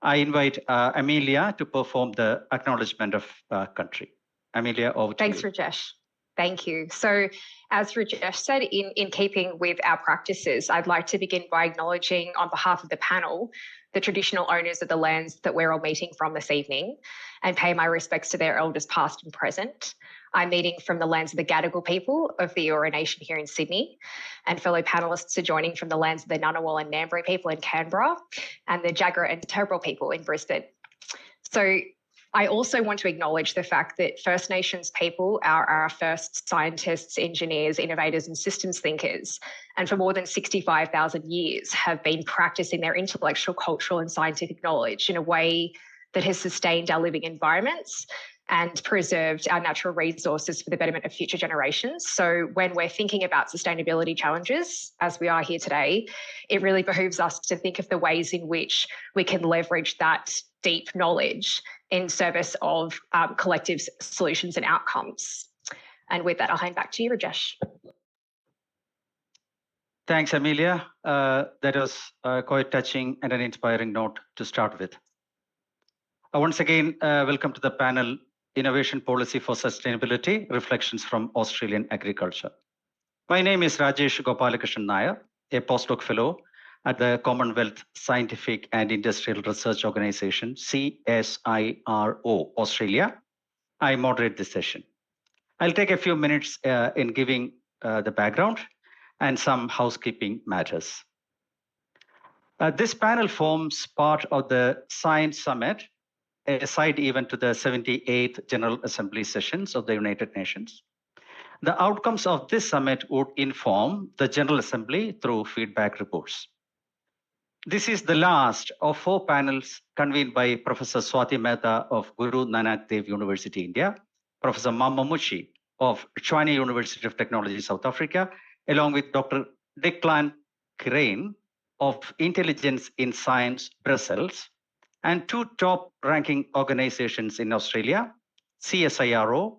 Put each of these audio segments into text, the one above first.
I invite Amelia to perform the acknowledgement of country. Amelia, over to you. Thanks, Rajesh. Thank you. So, as Rajesh said, in keeping with our practices, I'd like to begin by acknowledging on behalf of the panel the traditional owners of the lands that we're all meeting from this evening and pay my respects to their elders past and present. I'm meeting from the lands of the Gadigal people of the Eora Nation here in Sydney, and fellow panellists are joining from the lands of the Ngunnawal and Ngambri people in Canberra and the Jagera and Turrbal people in Brisbane. So I also want to acknowledge the fact that First Nations people are our first scientists, engineers, innovators and systems thinkers, and for more than 65,000 years have been practicing their intellectual, cultural and scientific knowledge in a way that has sustained our living environments and preserved our natural resources for the betterment of future generations. So when we're thinking about sustainability challenges, as we are here today, it really behooves us to think of the ways in which we can leverage that deep knowledge in service of collective solutions and outcomes. And with that, I'll hand back to you, Rajesh. Thanks, Amelia. That was quite touching and an inspiring note to start with. Once again, welcome to the panel, Innovation Policy for Sustainability, Reflections from Australian Agriculture. My name is Rajesh Gopalakrishnan Nair, a postdoc fellow at the Commonwealth Scientific and Industrial Research Organisation, CSIRO, Australia. I moderate this session. I'll take a few minutes in giving the background and some housekeeping matters. This panel forms part of the Science Summit, a side event to the 78th General Assembly sessions of the United Nations. The outcomes of this summit would inform the General Assembly through feedback reports. This is the last of 4 panels convened by Professor Swati Mehta of Guru Nanak Dev University, India, Professor Mamamuchi of Tshwane University of Technology, South Africa, along with Dr. Declan Crane of Intelligence in Science, Brussels, and 2 top-ranking organizations in Australia, CSIRO,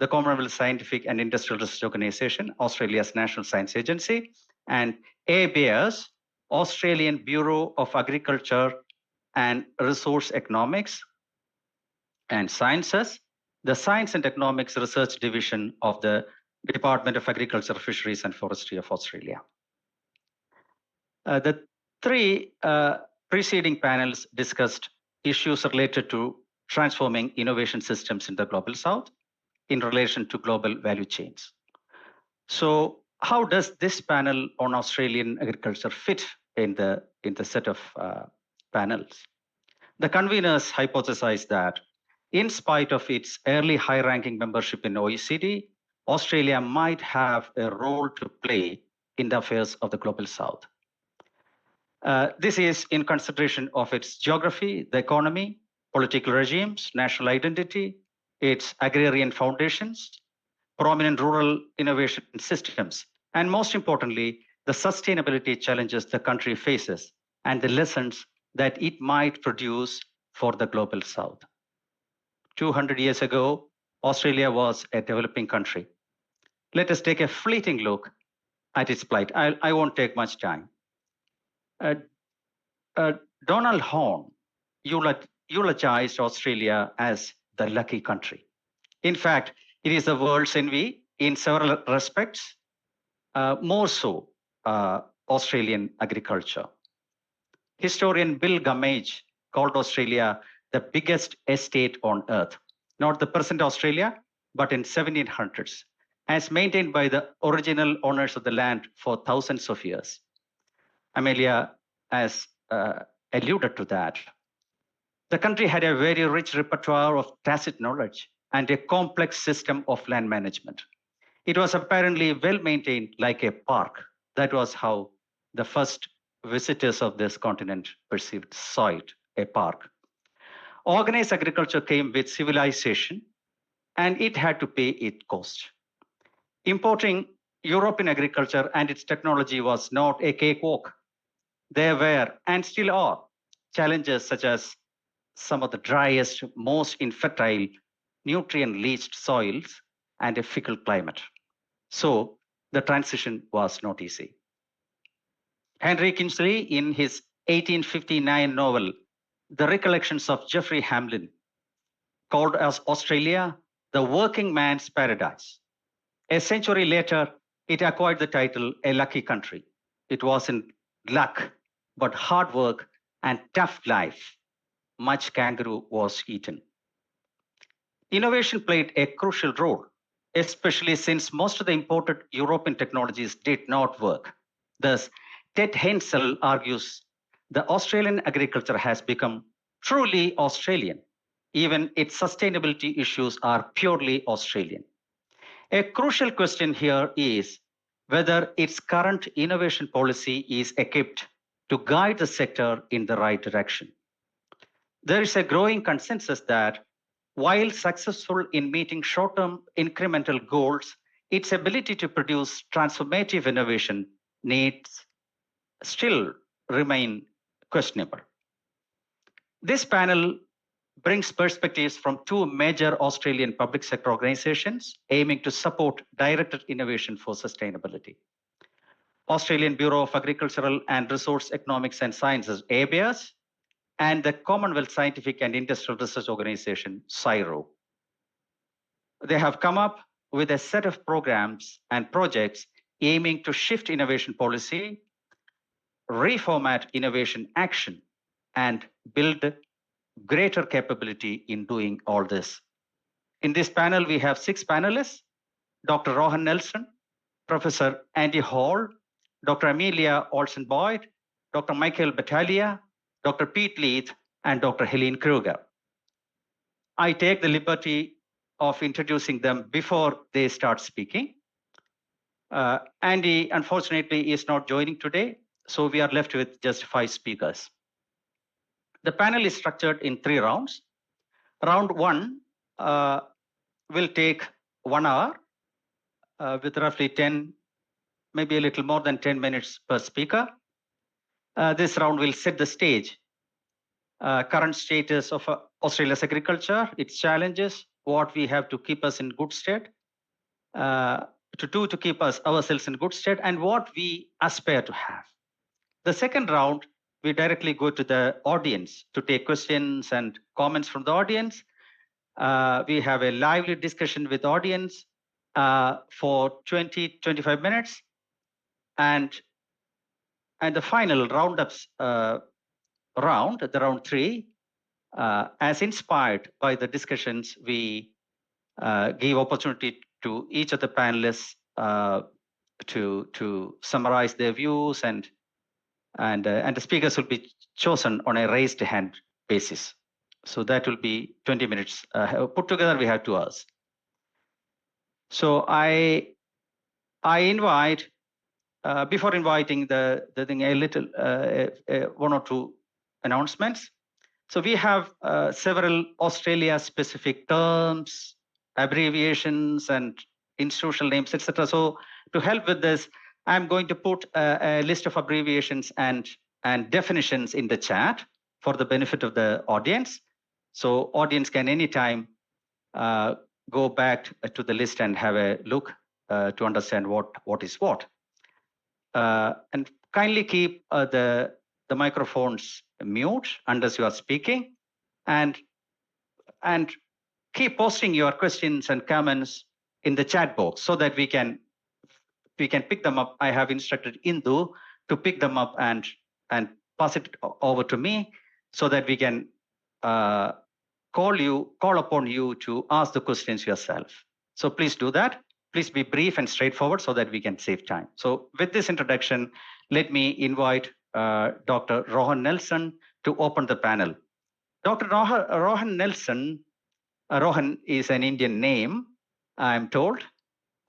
the Commonwealth Scientific and Industrial Research Organisation, Australia's National Science Agency, and ABARES, Australian Bureau of Agriculture and Resource Economics and Sciences, the Science and Economics Research Division of the Department of Agriculture, Fisheries and Forestry of Australia. The 3 preceding panels discussed issues related to transforming innovation systems in the Global South in relation to global value chains. So how does this panel on Australian agriculture fit in the set of panels? The conveners hypothesized that in spite of its early high-ranking membership in OECD, Australia might have a role to play in the affairs of the Global South. This is in consideration of its geography, the economy, political regimes, national identity, its agrarian foundations, prominent rural innovation systems, and most importantly, the sustainability challenges the country faces and the lessons that it might produce for the Global South. 200 years ago, Australia was a developing country. Let us take a fleeting look at its plight. I won't take much time. Donald Horne eulogized Australia as the lucky country. In fact, it is the world's envy in several respects, more so Australian agriculture. Historian Bill Gummage called Australia the biggest estate on earth, not the present Australia, but in 1700s, as maintained by the original owners of the land for thousands of years. Amelia has alluded to that. The country had a very rich repertoire of tacit knowledge and a complex system of land management. It was apparently well maintained like a park. That was how the first visitors of this continent saw it, a park. Organized agriculture came with civilization, and it had to pay its cost. Importing European agriculture and its technology was not a cakewalk. There were, and still are, challenges such as some of the driest, most infertile, nutrient-leached soils and a fickle climate. So the transition was not easy. Henry Kingsley, in his 1859 novel, the recollections of Jeffrey Hamlin, called as Australia the working man's paradise. A century later, it acquired the title A Lucky Country. It wasn't luck, but hard work and tough life. Much kangaroo was eaten. Innovation played a crucial role, especially since most of the imported European technologies did not work. Thus, Ted Hensel argues the Australian agriculture has become truly Australian. Even its sustainability issues are purely Australian. A crucial question here is whether its current innovation policy is equipped to guide the sector in the right direction. There is a growing consensus that while successful in meeting short-term incremental goals, its ability to produce transformative innovation needs still remain questionable. This panel brings perspectives from two major Australian public sector organizations aiming to support directed innovation for sustainability. Australian Bureau of Agricultural and Resource Economics and Sciences, ABARES, and the Commonwealth Scientific and Industrial Research Organization, CSIRO. They have come up with a set of programs and projects aiming to shift innovation policy, reformat innovation action, and build greater capability in doing all this. In this panel, we have 6 panelists: Dr. Rohan Nelson, Professor Andy Hall, Dr. Amelia Olsen-Boyd, Dr. Michael Battaglia, Dr. Peat Leith, and Dr. Heleen Kruger. I take the liberty of introducing them before they start speaking. Andy, unfortunately, is not joining today, so we are left with just 5 speakers. The panel is structured in 3 rounds. Round 1 will take 1 hour with roughly 10, maybe a little more than 10 minutes per speaker. This round will set the stage, current status of Australia's agriculture, its challenges, what we have to keep us in good stead, to keep us ourselves in good stead, and what we aspire to have. The second round, we directly go to the audience to take questions and comments from the audience. We have a lively discussion with the audience for 20-25 minutes. And the final roundups round, the round 3, as inspired by the discussions, we gave opportunity to each of the panelists to summarize their views, and the speakers will be chosen on a raised hand basis. So that will be 20 minutes. Put together, we have 2 hours. So I invite, before inviting the thing, a little 1 or 2 announcements. So we have several Australia-specific terms, abbreviations, and institutional names, etc. So to help with this, I'm going to put a list of abbreviations and definitions in the chat for the benefit of the audience. So audience can anytime go back to the list and have a look to understand what is what. And kindly keep the microphones mute unless you are speaking, and keep posting your questions and comments in the chat box so that we can pick them up. I have instructed Indu to pick them up and pass it over to me so that we can call upon you to ask the questions yourself. So please do that. Please be brief and straightforward so that we can save time. So with this introduction, let me invite Dr. Rohan Nelson to open the panel. Dr. Rohan Nelson, Rohan is an Indian name, I'm told.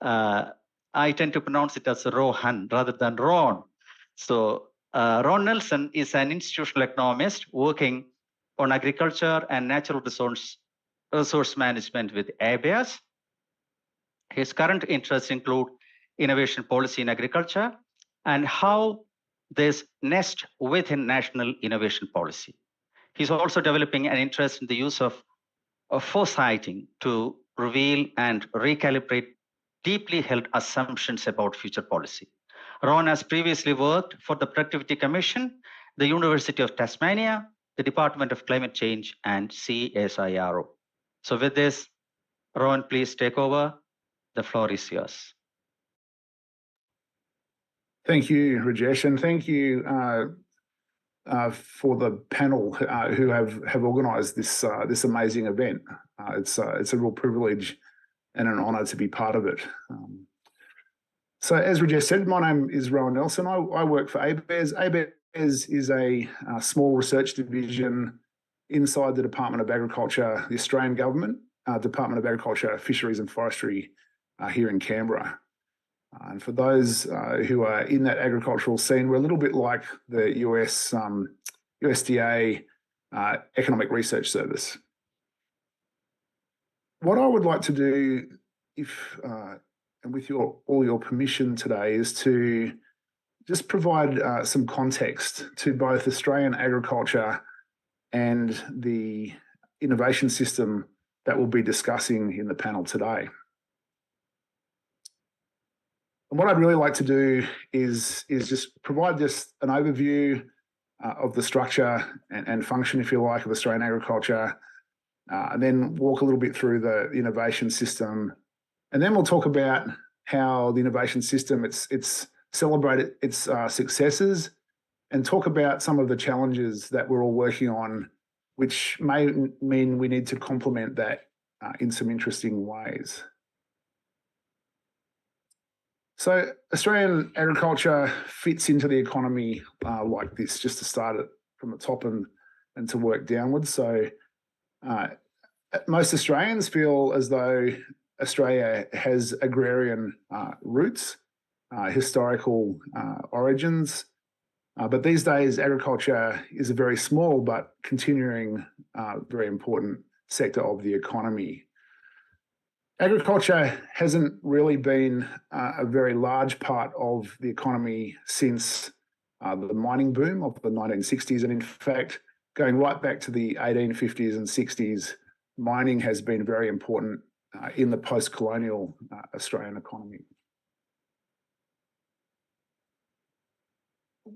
I tend to pronounce it as Rohan rather than Ron. So Ron Nelson is an institutional economist working on agriculture and natural resource management with ABARES. His current interests include innovation policy in agriculture and how this nests within national innovation policy. He's also developing an interest in the use of foresighting to reveal and recalibrate deeply held assumptions about future policy. Ron has previously worked for the Productivity Commission, the University of Tasmania, the Department of Climate Change and CSIRO. So with this, Rohan, please take over. The floor is yours. Thank you, Rajesh, and thank you for the panel who have organised this amazing event. It's a real privilege and an honour to be part of it. So, as Rajesh said, my name is Rohan Nelson. I work for ABARES. ABARES is a small research division inside the Department of Agriculture, the Australian Government, Department of Agriculture, Fisheries and Forestry here in Canberra. And for those who are in that agricultural scene, we're a little bit like the US USDA Economic Research Service. What I would like to do, and with all your permission today, is to just provide some context to both Australian agriculture and the innovation system that we'll be discussing in the panel today. And what I'd really like to do is just provide just an overview of the structure and function, if you like, of Australian agriculture, and then walk a little bit through the innovation system. And then we'll talk about how the innovation system, it's celebrated its successes, and talk about some of the challenges that we're all working on, which may mean we need to complement that in some interesting ways. So Australian agriculture fits into the economy like this, just to start it from the top and to work downwards. So most Australians feel as though Australia has agrarian roots, historical origins, but these days agriculture is a very small but continuing very important sector of the economy. Agriculture hasn't really been a very large part of the economy since the mining boom of the 1960s. And in fact, going right back to the 1850s and 60s, mining has been very important in the post-colonial Australian economy.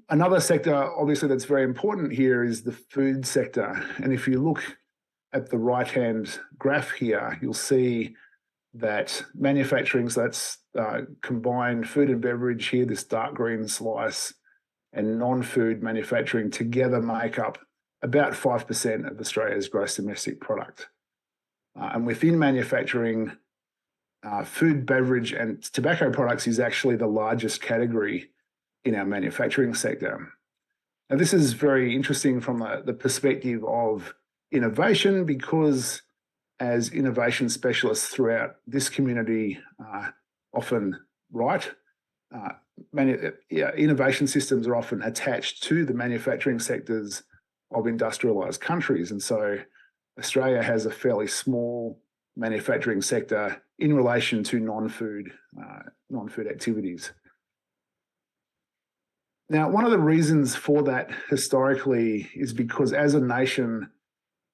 Another sector, obviously, that's very important here is the food sector. And if you look at the right-hand graph here, you'll see that manufacturing, so that's combined food and beverage here, this dark green slice, and non-food manufacturing together make up about 5% of Australia's gross domestic product. And within manufacturing, food, beverage and tobacco products is actually the largest category in our manufacturing sector. Now, this is very interesting from the perspective of innovation, because as innovation specialists throughout this community often write, innovation systems are often attached to the manufacturing sectors of industrialised countries. And so Australia has a fairly small manufacturing sector in relation to non-food activities. Now, one of the reasons for that historically is because as a nation,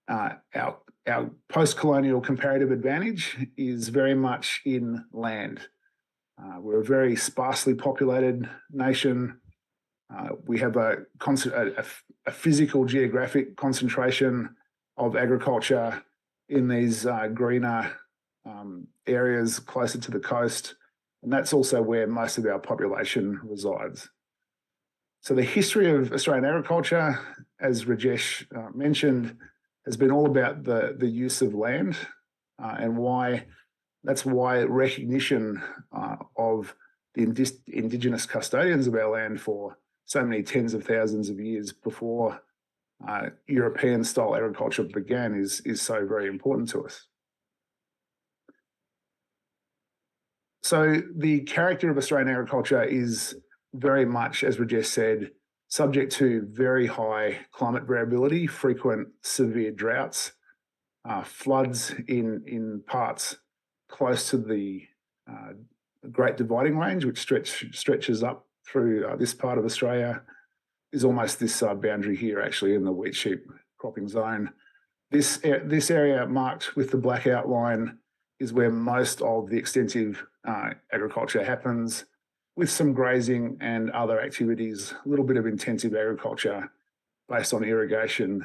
our post-colonial comparative advantage is very much in land. We're a very sparsely populated nation. We have a physical geographic concentration of agriculture in these greener areas closer to the coast, and that's also where most of our population resides. So the history of Australian agriculture, as Rajesh mentioned, has been all about the use of land, and that's why recognition of the indigenous custodians of our land for so many tens of thousands of years before European-style agriculture began is so very important to us. So the character of Australian agriculture is very much, as Rajesh said, subject to very high climate variability, frequent severe droughts, floods in parts close to the Great Dividing Range, which stretches up through this part of Australia, is almost this boundary here, actually, in the wheat sheep cropping zone. This area marked with the black outline is where most of the extensive agriculture happens, with some grazing and other activities, a little bit of intensive agriculture based on irrigation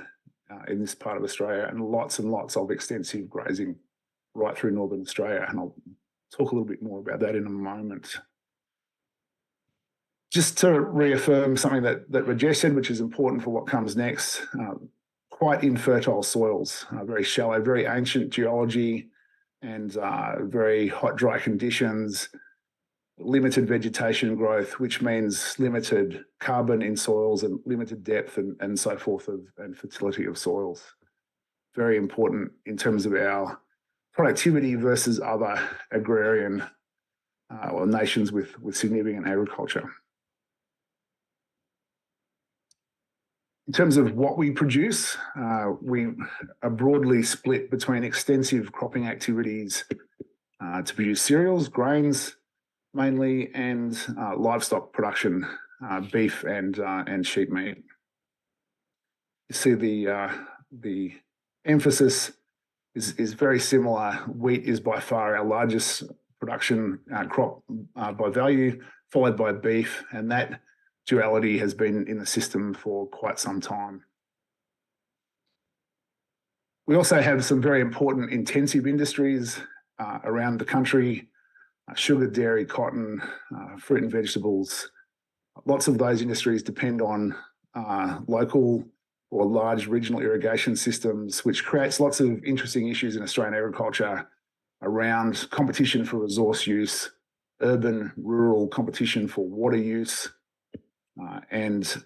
in this part of Australia, and lots of extensive grazing right through northern Australia. And I'll talk a little bit more about that in a moment. Just to reaffirm something that Rajesh said, which is important for what comes next, quite infertile soils, very shallow, very ancient geology, and very hot, dry conditions, limited vegetation growth, which means limited carbon in soils and limited depth and so forth and fertility of soils. Very important in terms of our productivity versus other agrarian or nations with significant agriculture. In terms of what we produce, we are broadly split between extensive cropping activities to produce cereals, grains mainly, and livestock production, beef and sheep meat. You see the emphasis is very similar. Wheat is by far our largest production crop by value, followed by beef, and that duality has been in the system for quite some time. We also have some very important intensive industries around the country, sugar, dairy, cotton, fruit and vegetables. Lots of those industries depend on local or large regional irrigation systems, which creates lots of interesting issues in Australian agriculture around competition for resource use, urban, rural competition for water use. And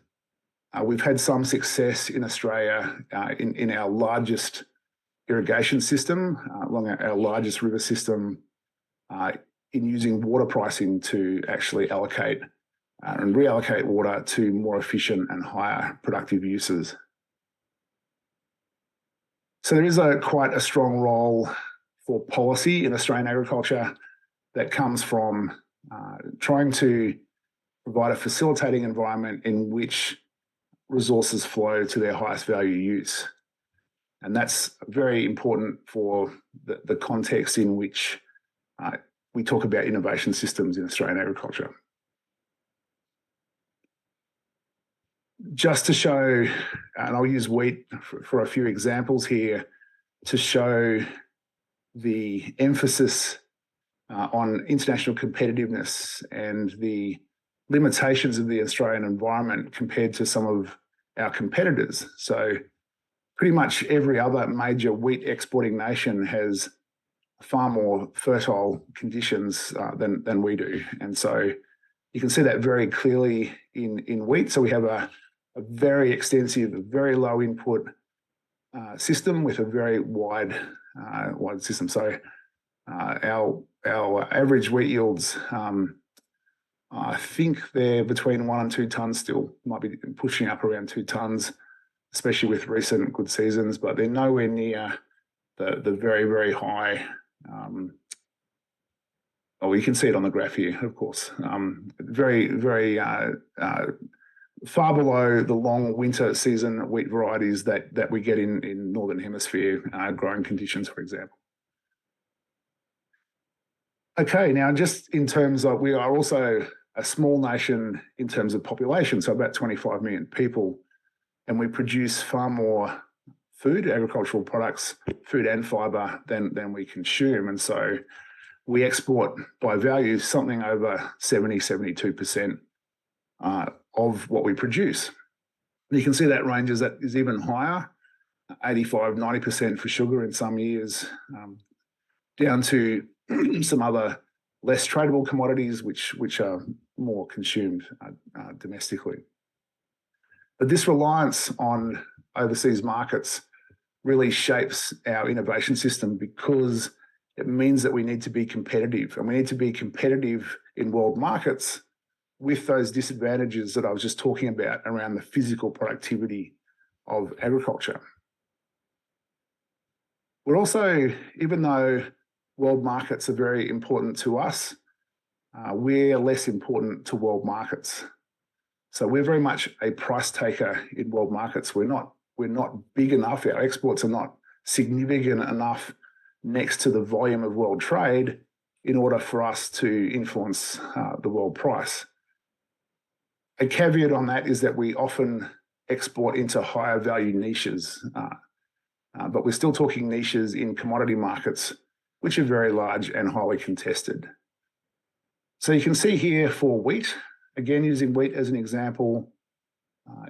we've had some success in Australia in our largest irrigation system, along our largest river system, in using water pricing to actually allocate and reallocate water to more efficient and higher productive uses. So there is quite a strong role for policy in Australian agriculture that comes from trying to provide a facilitating environment in which resources flow to their highest value use. And that's very important for the context in which we talk about innovation systems in Australian agriculture. Just to show, and I'll use wheat for a few examples here, to show the emphasis on international competitiveness and the limitations of the Australian environment compared to some of our competitors. So pretty much every other major wheat exporting nation has far more fertile conditions than we do. And so you can see that very clearly in wheat. So we have a very extensive, very low input system with a very wide system. So our average wheat yields, I think they're between 1 and 2 tons still, might be pushing up around 2 tons, especially with recent good seasons, but they're nowhere near the very, very high. Oh, you can see it on the graph here, of course. Very, very far below the long winter season wheat varieties that we get in Northern Hemisphere growing conditions, for example. Okay, now just in terms of, we are also a small nation in terms of population, so about 25 million people, and we produce far more food, agricultural products, food and fibre than we consume. And so we export by value something over 72% of what we produce. And you can see that ranges, that is even higher, 85-90% for sugar in some years, down to some other less tradable commodities which are more consumed domestically. But this reliance on overseas markets really shapes our innovation system, because it means that we need to be competitive, and we need to be competitive in world markets with those disadvantages that I was just talking about around the physical productivity of agriculture. We're also, even though world markets are very important to us, we're less important to world markets. So we're very much a price taker in world markets. We're not big enough, our exports are not significant enough next to the volume of world trade in order for us to influence the world price. A caveat on that is that we often export into higher value niches. But we're still talking niches in commodity markets, which are very large and highly contested. So you can see here for wheat, again, using wheat as an example,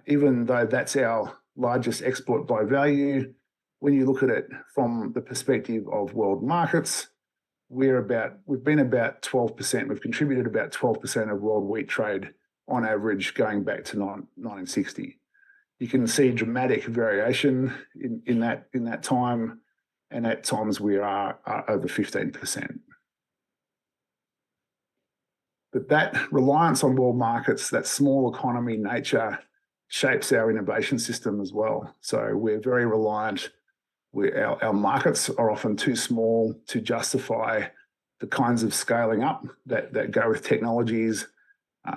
even though that's our largest export by value, when you look at it from the perspective of world markets, we've been about 12%, we've contributed about 12% of world wheat trade on average going back to 1960. You can see dramatic variation in that time, and at times we are over 15%. But that reliance on world markets, that small economy nature, shapes our innovation system as well. So we're very reliant. Our markets are often too small to justify the kinds of scaling up that go with technologies.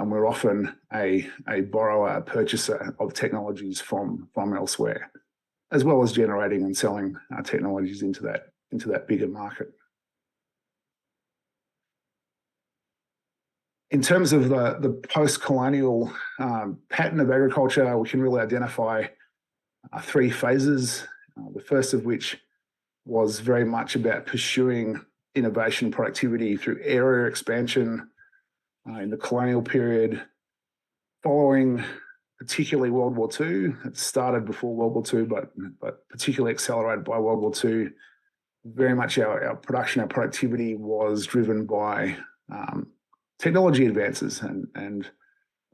We're often a borrower, a purchaser of technologies from elsewhere, as well as generating and selling technologies into that bigger market. In terms of the post-colonial pattern of agriculture, we can really identify three phases. The first of which was very much about pursuing innovation and productivity through area expansion in the colonial period. Following particularly World War II, it started before World War II, but particularly accelerated by World War II. Very much our production, our productivity was driven by technology advances and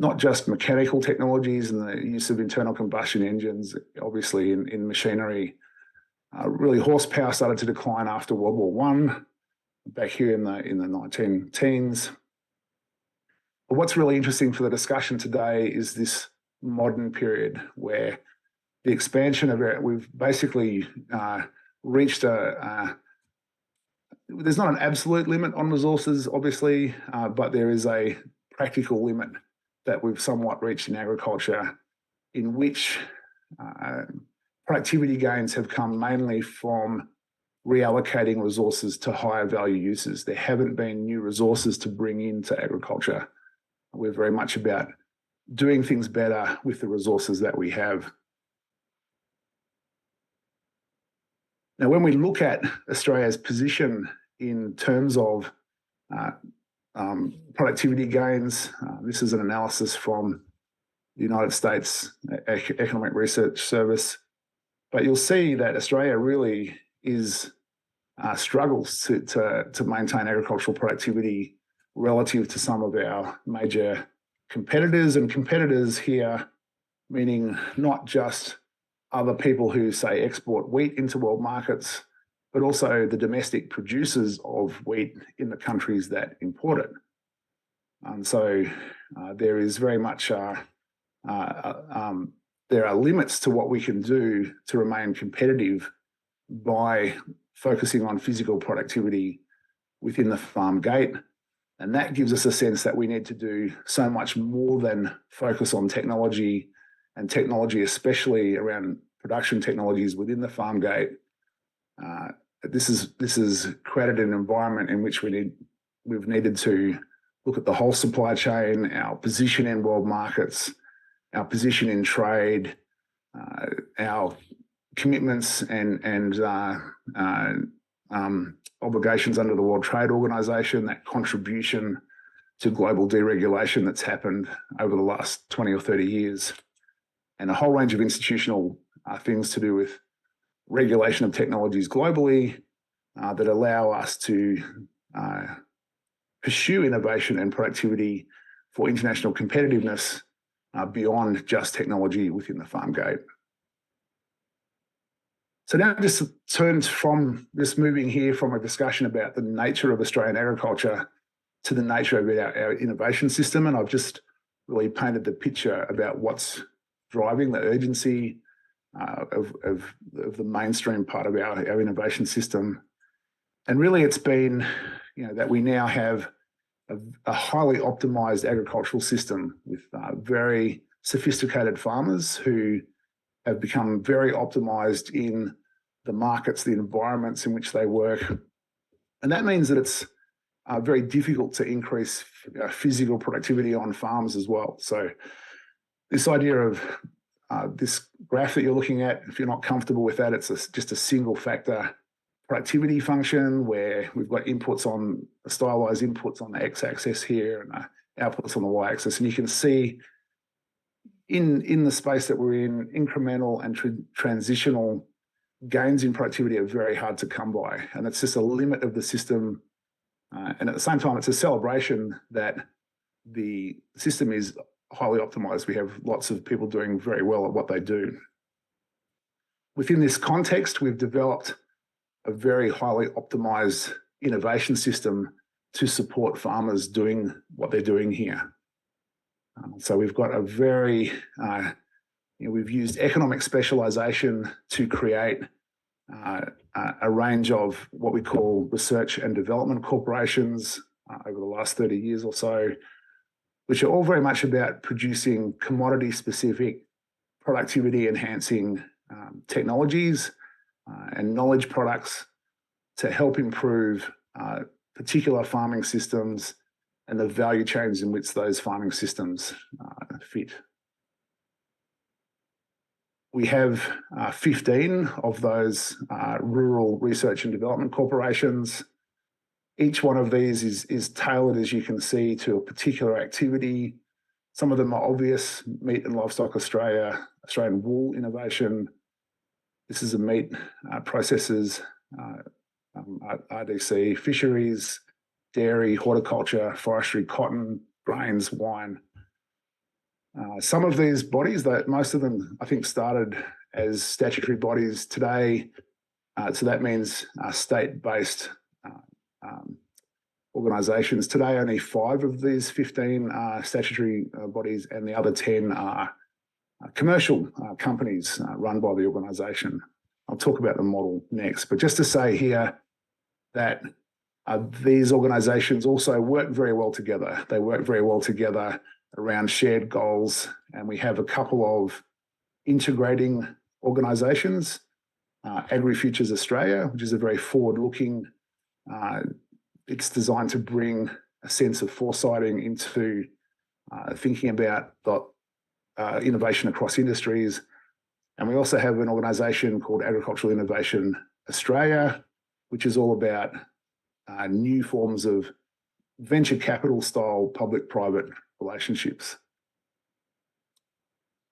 not just mechanical technologies and the use of internal combustion engines, obviously in machinery. Really, horsepower started to decline after World War I, back here in the 1910s. But what's really interesting for the discussion today is this modern period where the expansion of it, we've basically reached there's not an absolute limit on resources, obviously, but there is a practical limit that we've somewhat reached in agriculture, in which productivity gains have come mainly from reallocating resources to higher value uses. There haven't been new resources to bring into agriculture. We're very much about doing things better with the resources that we have. Now, when we look at Australia's position in terms of productivity gains, this is an analysis from the United States Economic Research Service, but you'll see that Australia really struggles to maintain agricultural productivity relative to some of our major competitors, and competitors here meaning not just other people who say export wheat into world markets, but also the domestic producers of wheat in the countries that import it. And so there is very much, there are limits to what we can do to remain competitive by focusing on physical productivity within the farm gate. And that gives us a sense that we need to do so much more than focus on technology, and technology especially around production technologies within the farm gate. This has created an environment in which we've needed to look at the whole supply chain, our position in world markets, our position in trade, our commitments and obligations under the World Trade Organization, that contribution to global deregulation that's happened over the last 20 or 30 years, and a whole range of institutional things to do with regulation of technologies globally that allow us to pursue innovation and productivity for international competitiveness beyond just technology within the farm gate. So now just moving here from a discussion about the nature of Australian agriculture to the nature of our innovation system. And I've really painted the picture about what's driving the urgency of the mainstream part of our innovation system. And really it's been, that we now have a highly optimized agricultural system with very sophisticated farmers who have become very optimized in the markets, the environments in which they work. And that means that it's very difficult to increase physical productivity on farms as well. So this idea of this graph that you're looking at, if you're not comfortable with that, it's just a single factor productivity function where we've got inputs on stylized inputs on the x-axis here and outputs on the y-axis, and you can see in the space that we're in, incremental and transitional gains in productivity are very hard to come by, and it's just a limit of the system. And at the same time, it's a celebration that the system is highly optimized. We have lots of people doing very well at what they do. Within this context, we've developed a very highly optimized innovation system to support farmers doing what they're doing here. So we've got a very, we've used economic specialization to create a range of what we call research and development corporations over the last 30 years or so, which are all very much about producing commodity-specific, productivity-enhancing technologies and knowledge products to help improve particular farming systems and the value chains in which those farming systems fit. We have 15 of those rural research and development corporations. Each one of these is tailored, as you can see, to a particular activity. Some of them are obvious: Meat and Livestock Australia, Australian Wool Innovation. This is a meat processors, RDC, fisheries, dairy, horticulture, forestry, cotton, grains, wine. Some of these bodies, most of them, I think, started as statutory bodies today. So that means state-based organisations. Today, only 5 of these 15 are statutory bodies, and the other 10 are commercial companies run by the organisation. I'll talk about the model next, but just to say here that these organisations also work very well together. They work very well together around shared goals, and we have a couple of integrating organisations. AgriFutures Australia, which is a very forward-looking, it's designed to bring a sense of foresighting into thinking about innovation across industries. And we also have an organisation called Agricultural Innovation Australia, which is all about new forms of venture capital style public-private relationships.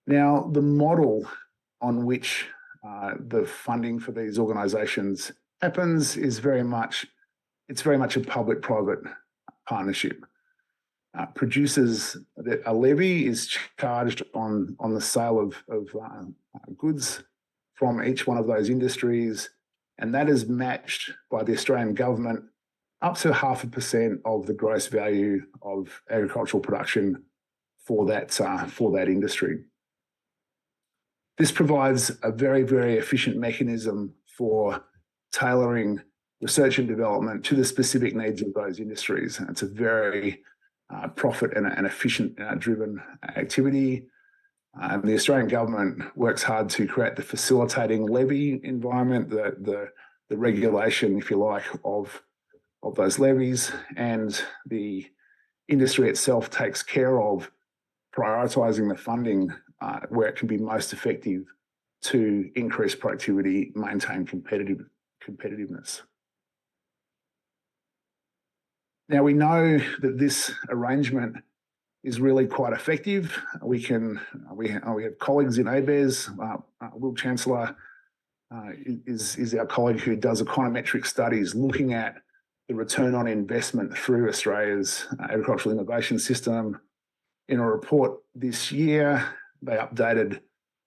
Now, the model on which the funding for these organisations happens is very much a public-private partnership. Producers, a levy is charged on the sale of goods from each one of those industries, and that is matched by the Australian government up to 0.5% of the gross value of agricultural production for that industry. This provides a very, very efficient mechanism for tailoring research and development to the specific needs of those industries. And it's a very profit and efficient driven activity. The Australian government works hard to create the facilitating levy environment, the regulation, if you like, of those levies, and the industry itself takes care of prioritising the funding where it can be most effective to increase productivity, maintain competitiveness. Now, we know that this arrangement is really quite effective. We have colleagues in ABARES. Will Chancellor is our colleague who does econometric studies looking at the return on investment through Australia's agricultural innovation system. In a report this year, they updated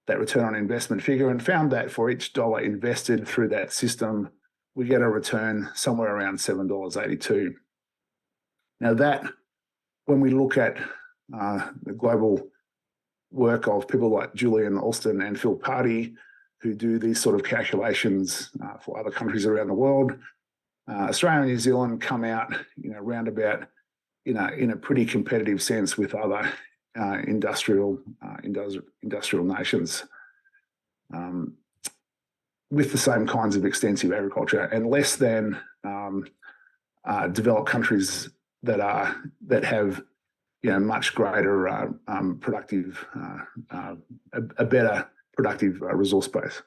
that return on investment figure and found that for each dollar invested through that system, we get a return somewhere around $7.82. Now that, when we look at the global work of people like Julian Alston and Phil Party, who do these sort of calculations for other countries around the world, Australia and New Zealand come out, round about, in a pretty competitive sense with other industrial nations, with the same kinds of extensive agriculture, and less than developed countries that have much greater productive, a better productive resource base.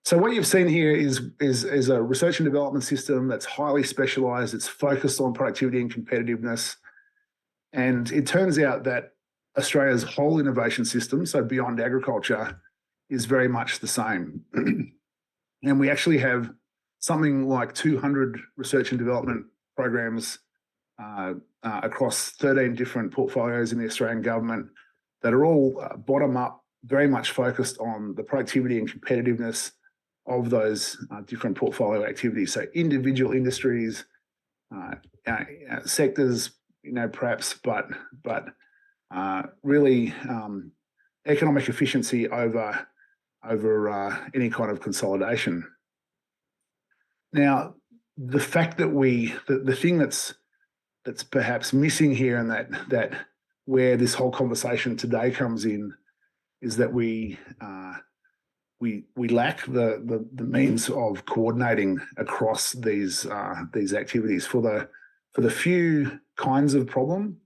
So what you've seen here is a research and development system that's highly specialised. It's focused on productivity and competitiveness, and it turns out that Australia's whole innovation system, so beyond agriculture, is very much the same. And we actually have something like 200 research and development programs across 13 different portfolios in the Australian government that are all bottom up, very much focused on the productivity and competitiveness of those different portfolio activities. So individual industries, sectors, perhaps, but really economic efficiency over any kind of consolidation. Now, the fact that the thing that's perhaps missing here, and that where this whole conversation today comes in, is that we lack the means of coordinating across these activities for the few kinds of problem.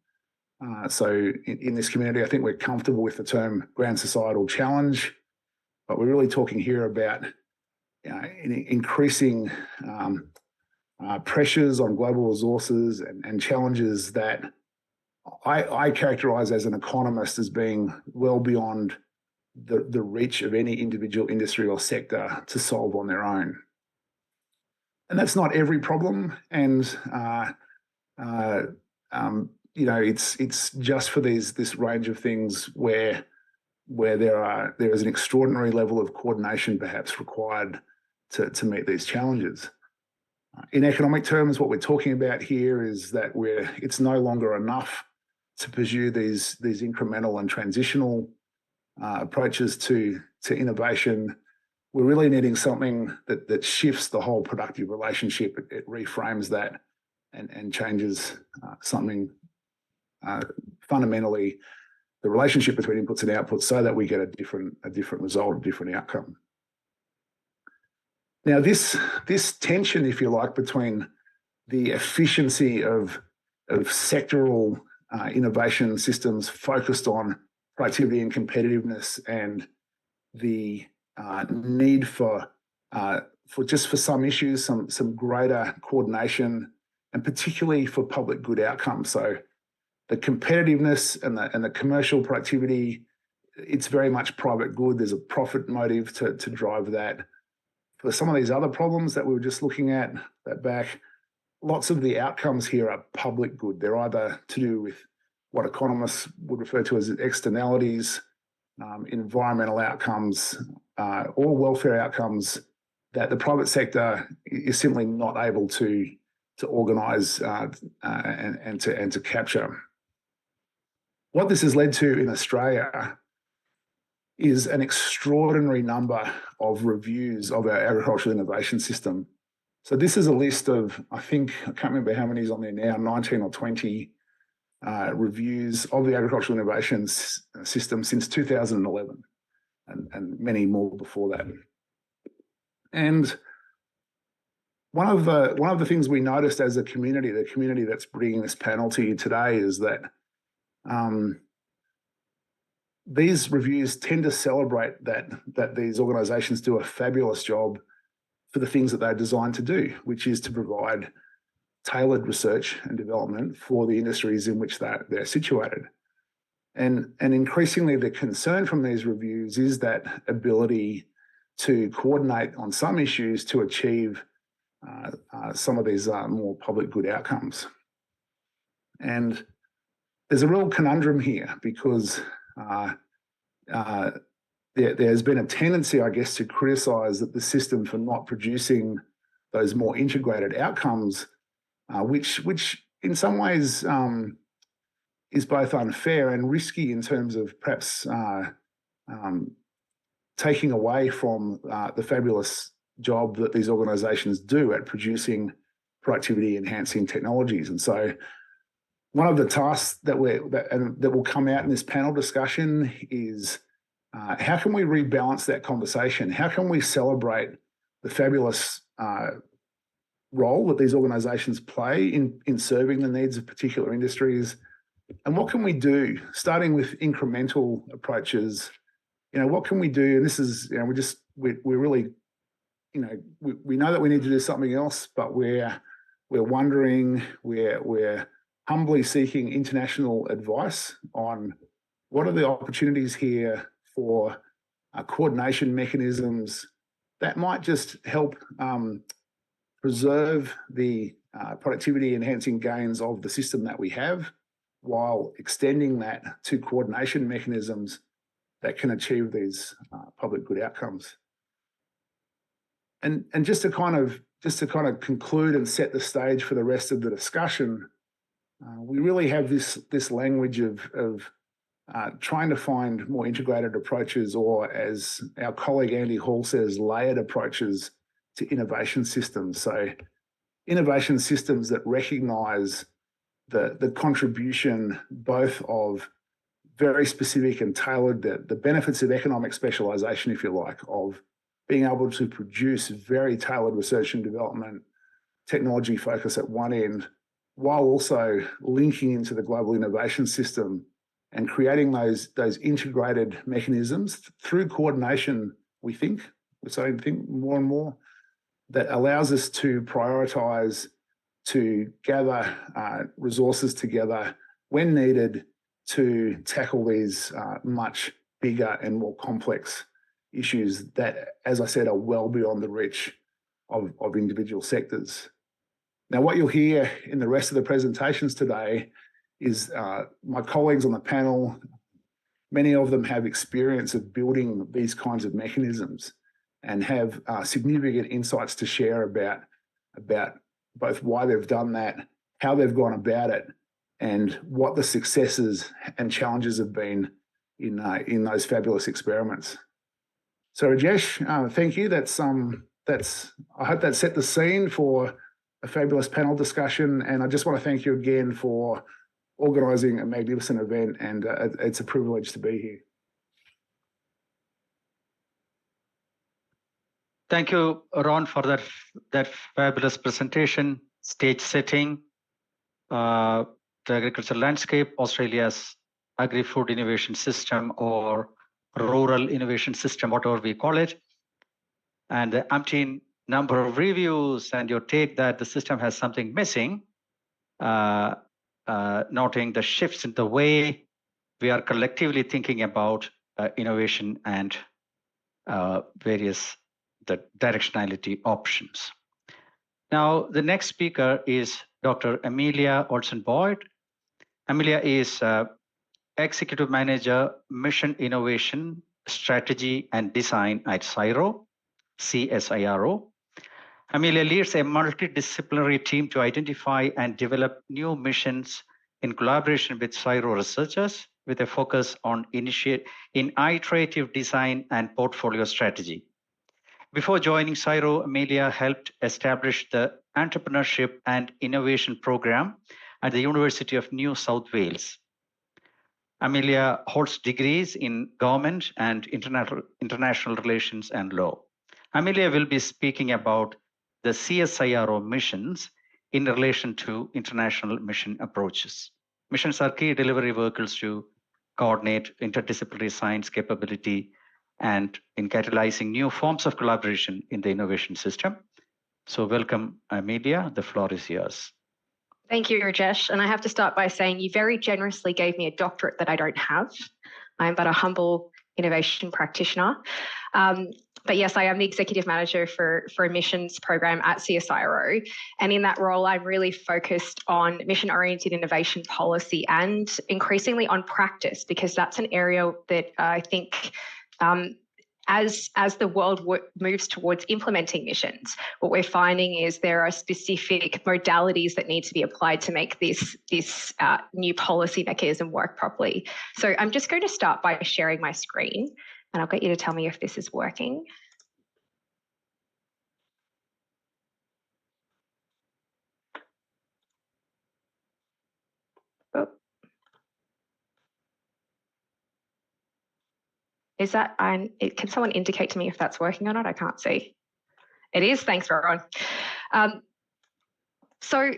So in this community, I think we're comfortable with the term grand societal challenge, but we're really talking here about increasing pressures on global resources and challenges that I characterise as an economist as being well beyond the reach of any individual industry or sector to solve on their own. And that's not every problem. And it's just for this range of things where there is an extraordinary level of coordination perhaps required to meet these challenges. In economic terms, what we're talking about here is that it's no longer enough to pursue these incremental and transitional approaches to innovation. We're really needing something that shifts the whole productive relationship. It reframes that and changes something fundamentally, the relationship between inputs and outputs, so that we get a different result, a different outcome. Now, this tension, if you like, between the efficiency of sectoral innovation systems focused on productivity and competitiveness, and the need for some issues, some greater coordination, and particularly for public good outcomes. So the competitiveness and the commercial productivity, it's very much private good. There's a profit motive to drive that. For some of these other problems that we were just looking at back, lots of the outcomes here are public good. They're either to do with what economists would refer to as externalities, environmental outcomes, or welfare outcomes that the private sector is simply not able to organise and to capture. What this has led to in Australia is an extraordinary number of reviews of our agricultural innovation system. So this is a list of, I can't remember how many is on there now, 19 or 20 reviews of the agricultural innovation system since 2011, and many more before that. And one of the things we noticed as a community, the community that's bringing this panel to you today, is that these reviews tend to celebrate that these organisations do a fabulous job for the things that they're designed to do, which is to provide tailored research and development for the industries in which they're situated. And increasingly, the concern from these reviews is that ability to coordinate on some issues to achieve some of these more public good outcomes. And there's a real conundrum here, because there's been a tendency, I guess, to criticise the system for not producing those more integrated outcomes, which in some ways is both unfair and risky in terms of perhaps taking away from the fabulous job that these organisations do at producing productivity-enhancing technologies. And so one of the tasks that will come out in this panel discussion is how can we rebalance that conversation? How can we celebrate the fabulous role that these organisations play in serving the needs of particular industries. And what can we do, starting with incremental approaches? What can we do? And this is, we're really, we know that we need to do something else, but we're wondering, we're humbly seeking international advice on what are the opportunities here for coordination mechanisms that might just help preserve the productivity enhancing gains of the system that we have, while extending that to coordination mechanisms that can achieve these public good outcomes. And just to kind of conclude and set the stage for the rest of the discussion, we really have this language of trying to find more integrated approaches, or as our colleague Andy Hall says, layered approaches to innovation systems. So innovation systems that recognise the contribution both of very specific and tailored, the benefits of economic specialisation, if you like, of being able to produce very tailored research and development technology focus at one end, while also linking into the global innovation system and creating those integrated mechanisms through coordination, we're starting to think more and more, that allows us to prioritise, to gather resources together when needed to tackle these much bigger and more complex issues that, as I said, are well beyond the reach of individual sectors. Now, what you'll hear in the rest of the presentations today is my colleagues on the panel, many of them have experience of building these kinds of mechanisms and have significant insights to share about both why they've done that, how they've gone about it, and what the successes and challenges have been in those fabulous experiments. So Rajesh, thank you. I hope that set the scene for a fabulous panel discussion, and I just want to thank you again for organising a magnificent event, and it's a privilege to be here. Thank you, Ron, for that fabulous presentation, stage setting, the agricultural landscape, Australia's agri-food innovation system, or rural innovation system, whatever we call it, and the umpteen number of reviews, and your take that the system has something missing, noting the shifts in the way we are collectively thinking about innovation and various the directionality options. Now, the next speaker is Dr. Amelia Olsen-Boyd. Amelia is Executive Manager, Mission Innovation, Strategy and Design at CSIRO. Amelia leads a multidisciplinary team to identify and develop new missions in collaboration with CSIRO researchers, with a focus on iterative design and portfolio strategy. Before joining CSIRO, Amelia helped establish the Entrepreneurship and Innovation Program at the University of New South Wales. Amelia holds degrees in government and international relations and law. Amelia will be speaking about the CSIRO missions in relation to international mission approaches. Missions are key delivery vehicles to coordinate interdisciplinary science capability and in catalyzing new forms of collaboration in the innovation system. So welcome, Amelia, the floor is yours. Thank you, Rajesh. And I have to start by saying you very generously gave me a doctorate that I don't have. I am but a humble innovation practitioner. But yes, I am the executive manager for a missions program at CSIRO. And in that role, I'm really focused on mission-oriented innovation policy and increasingly on practice, because that's an area that I think as the world moves towards implementing missions, what we're finding is there are specific modalities that need to be applied to make this new policy mechanism work properly. So I'm just going to start by sharing my screen, and I'll get you to tell me if this is working. Oh. Is that, can someone indicate to me if that's working or not? I can't see. It is, thanks, Rohan. So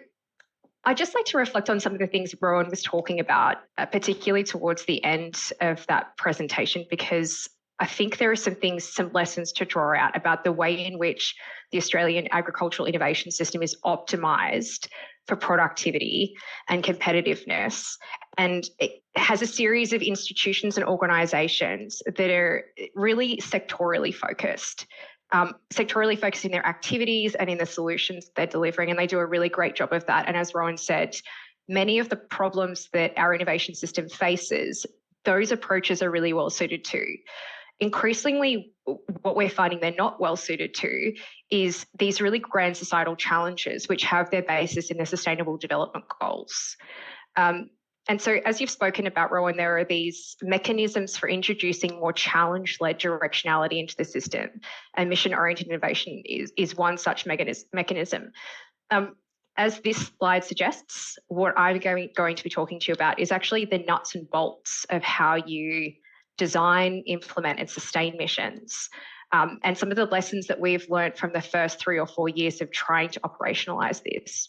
I'd just like to reflect on some of the things Rohan was talking about, particularly towards the end of that presentation, because I think there are some lessons to draw out about the way in which the Australian agricultural innovation system is optimised for productivity and competitiveness. And it has a series of institutions and organisations that are really sectorially focused. Sectorially focused in their activities and in the solutions they're delivering, and they do a really great job of that. And as Rohan said, many of the problems that our innovation system faces, those approaches are really well suited to. Increasingly, what we're finding they're not well suited to is these really grand societal challenges which have their basis in the Sustainable Development Goals. And so, as you've spoken about, Rohan, there are these mechanisms for introducing more challenge-led directionality into the system, and mission-oriented innovation is one such mechanism. As this slide suggests, what I'm going to be talking to you about is actually the nuts and bolts of how you design, implement, and sustain missions, and some of the lessons that we've learned from the first 3 or 4 years of trying to operationalise this.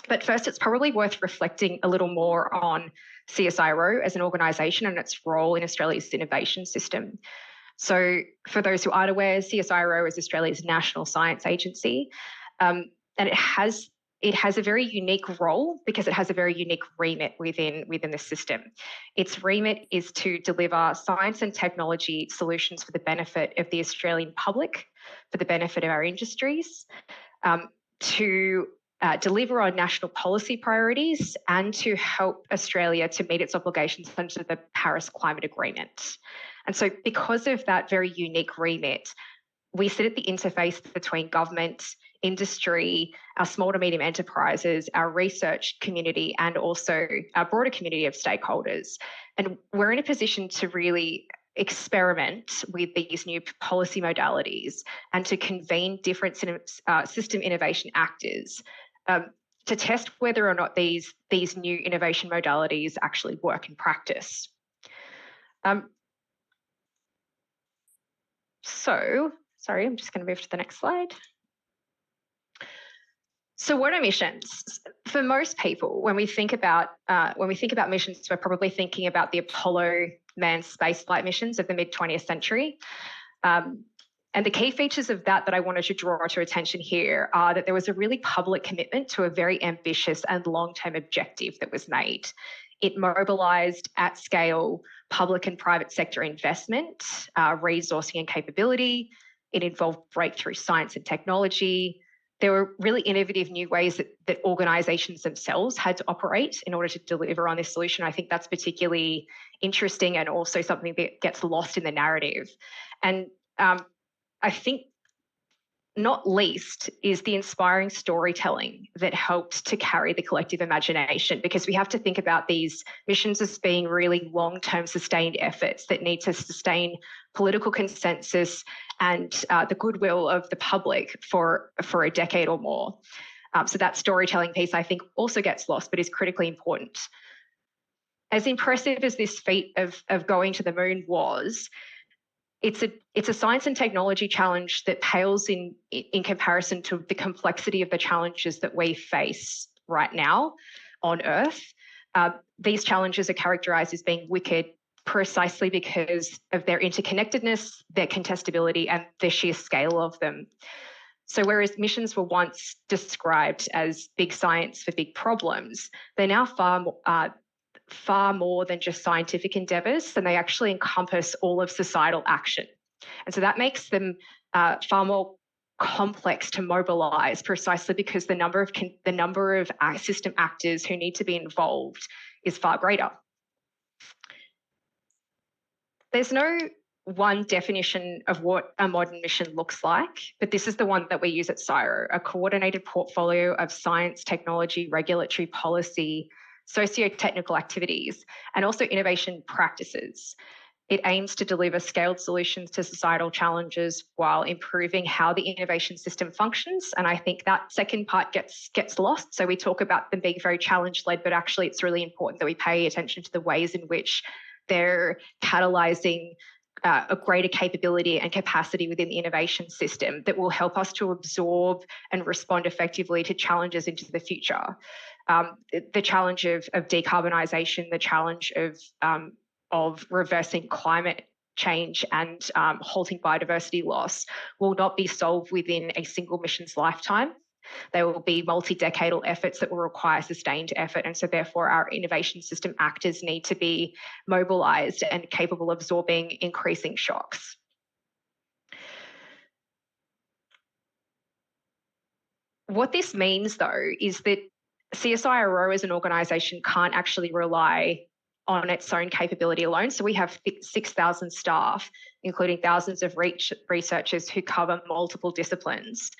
But first, it's probably worth reflecting a little more on CSIRO as an organisation and its role in Australia's innovation system. So for those who aren't aware, CSIRO is Australia's national science agency, and it has a very unique role because it has a very unique remit within the system. Its remit is to deliver science and technology solutions for the benefit of the Australian public, for the benefit of our industries, to deliver on national policy priorities, and to help Australia to meet its obligations under the Paris Climate Agreement. And so because of that very unique remit, we sit at the interface between government, industry, our small to medium enterprises, our research community, and also our broader community of stakeholders. And we're in a position to really experiment with these new policy modalities and to convene different system innovation actors to test whether or not these new innovation modalities actually work in practice. Sorry, I'm just going to move to the next slide. So what are missions? For most people, when we think about missions, we're probably thinking about the Apollo manned spaceflight missions of the mid-20th century. And the key features of that I wanted to draw to attention here are that there was a really public commitment to a very ambitious and long-term objective that was made. It mobilised at scale public and private sector investment, resourcing and capability. It involved breakthrough science and technology. There were really innovative new ways that organisations themselves had to operate in order to deliver on this solution. I think that's particularly interesting and also something that gets lost in the narrative. And I think not least is the inspiring storytelling that helped to carry the collective imagination, because we have to think about these missions as being really long-term sustained efforts that need to sustain political consensus and the goodwill of the public for a decade or more. So that storytelling piece, I think, also gets lost, but is critically important. As impressive as this feat of going to the moon was, it's a science and technology challenge that pales in comparison to the complexity of the challenges that we face right now on Earth. These challenges are characterised as being wicked precisely because of their interconnectedness, their contestability, and the sheer scale of them. So whereas missions were once described as big science for big problems, they're now far more than just scientific endeavours, and they actually encompass all of societal action. And so that makes them far more complex to mobilise, precisely because the number of system actors who need to be involved is far greater. There's no one definition of what a modern mission looks like, but this is the one that we use at CSIRO: a coordinated portfolio of science, technology, regulatory policy, socio-technical activities, and also innovation practices. It aims to deliver scaled solutions to societal challenges while improving how the innovation system functions. And I think that second part gets lost. So we talk about them being very challenge-led, but actually it's really important that we pay attention to the ways in which they're catalysing a greater capability and capacity within the innovation system that will help us to absorb and respond effectively to challenges into the future. The challenge of decarbonisation, the challenge of reversing climate change and halting biodiversity loss will not be solved within a single mission's lifetime. There will be multi-decadal efforts that will require sustained effort, and so therefore our innovation system actors need to be mobilised and capable of absorbing increasing shocks. What this means, though, is that CSIRO as an organisation can't actually rely on its own capability alone. So we have 6,000 staff, including thousands of researchers who cover multiple disciplines.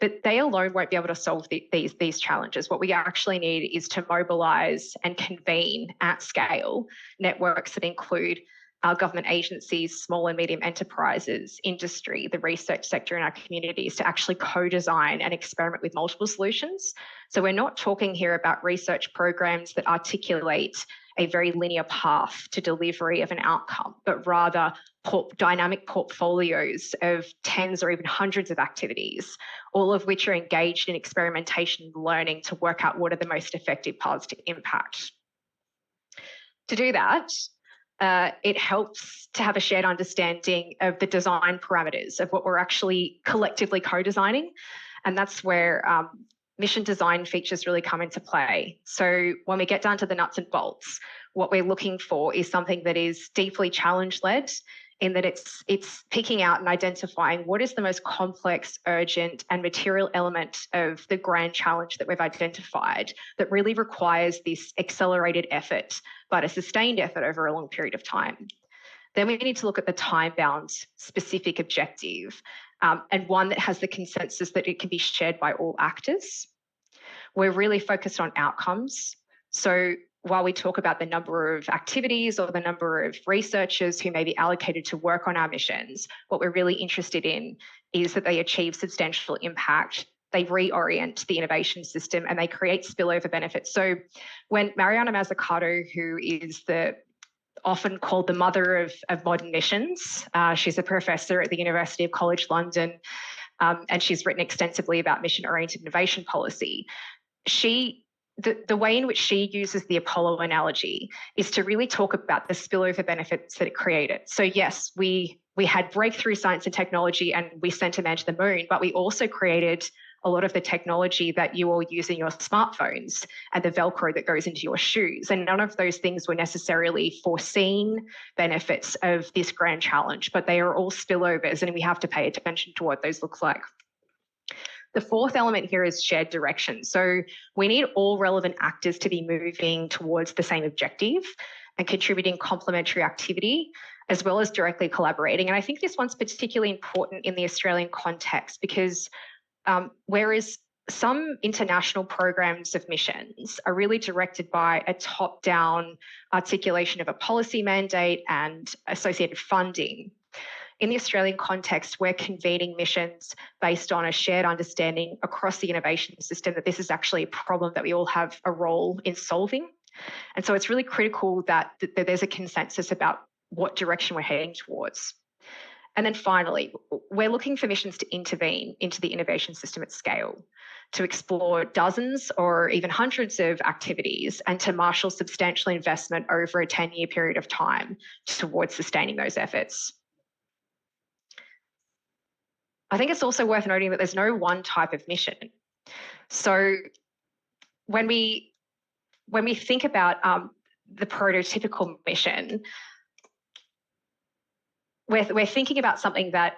But they alone won't be able to solve these challenges. What we actually need is to mobilise and convene at scale networks that include our government agencies, small and medium enterprises, industry, the research sector in our communities to actually co-design and experiment with multiple solutions. So we're not talking here about research programs that articulate a very linear path to delivery of an outcome, but rather dynamic portfolios of tens or even hundreds of activities, all of which are engaged in experimentation and learning to work out what are the most effective paths to impact. To do that, it helps to have a shared understanding of the design parameters of what we're actually collectively co-designing. And that's where mission design features really come into play. So when we get down to the nuts and bolts, what we're looking for is something that is deeply challenge-led, in that it's picking out and identifying what is the most complex, urgent and material element of the grand challenge that we've identified that really requires this accelerated effort, but a sustained effort over a long period of time. Then we need to look at the time-bound specific objective, and one that has the consensus that it can be shared by all actors. We're really focused on outcomes. So while we talk about the number of activities or the number of researchers who may be allocated to work on our missions, what we're really interested in is that they achieve substantial impact, they reorient the innovation system, and they create spillover benefits. So when Mariana Mazzucato, who is often called the mother of modern missions, she's a professor at the University of College London, and she's written extensively about mission-oriented innovation policy. The way in which she uses the Apollo analogy is to really talk about the spillover benefits that it created. So yes, we had breakthrough science and technology and we sent a man to the moon, but we also created a lot of the technology that you all use in your smartphones and the Velcro that goes into your shoes. And none of those things were necessarily foreseen benefits of this grand challenge, but they are all spillovers and we have to pay attention to what those look like. The fourth element here is shared direction. So we need all relevant actors to be moving towards the same objective and contributing complementary activity, as well as directly collaborating. And I think this one's particularly important in the Australian context because whereas some international programs of missions are really directed by a top-down articulation of a policy mandate and associated funding, in the Australian context, we're convening missions based on a shared understanding across the innovation system that this is actually a problem that we all have a role in solving. And so it's really critical that there's a consensus about what direction we're heading towards. And then finally, we're looking for missions to intervene into the innovation system at scale, to explore dozens or even hundreds of activities and to marshal substantial investment over a 10-year period of time towards sustaining those efforts. I think it's also worth noting that there's no one type of mission. So when we think about the prototypical mission, we're thinking about something that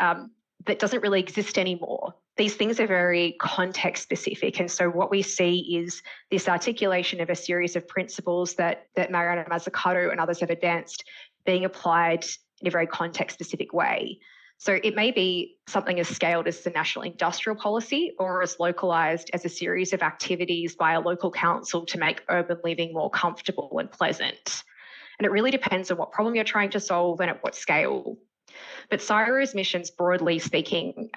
that doesn't really exist anymore. These things are very context specific, and so what we see is this articulation of a series of principles that Mariana Mazzucato and others have advanced being applied in a very context specific way. So it may be something as scaled as the national industrial policy or as localised as a series of activities by a local council to make urban living more comfortable and pleasant. And it really depends on what problem you're trying to solve and at what scale. But CSIRO's missions, broadly speaking,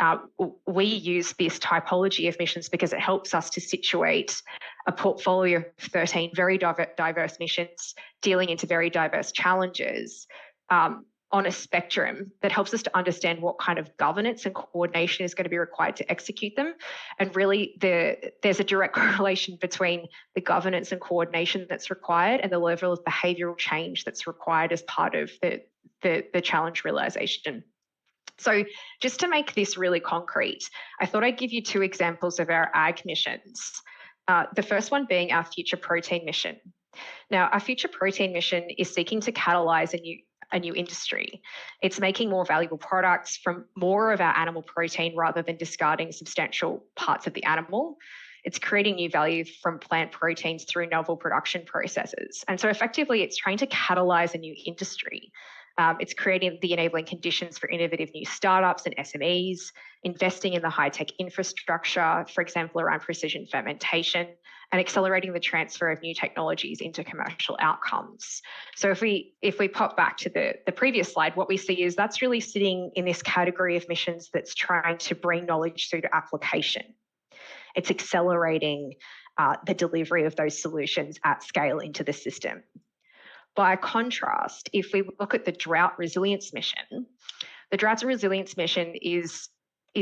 we use this typology of missions because it helps us to situate a portfolio of 13 very diverse missions dealing into very diverse challenges on a spectrum that helps us to understand what kind of governance and coordination is going to be required to execute them. And really, there's a direct correlation between the governance and coordination that's required and the level of behavioural change that's required as part of the challenge realisation. So just to make this really concrete, I thought I'd give you 2 examples of our ag missions. The first one being our future protein mission. Now, our future protein mission is seeking to catalyse a new industry. It's making more valuable products from more of our animal protein rather than discarding substantial parts of the animal. It's creating new value from plant proteins through novel production processes. And so effectively, it's trying to catalyse a new industry. It's creating the enabling conditions for innovative new startups and SMEs, investing in the high-tech infrastructure, for example, around precision fermentation, and accelerating the transfer of new technologies into commercial outcomes. So if we pop back to the previous slide, what we see is that's really sitting in this category of missions that's trying to bring knowledge through to application. It's accelerating the delivery of those solutions at scale into the system. By contrast, if we look at the drought resilience mission, the drought resilience mission is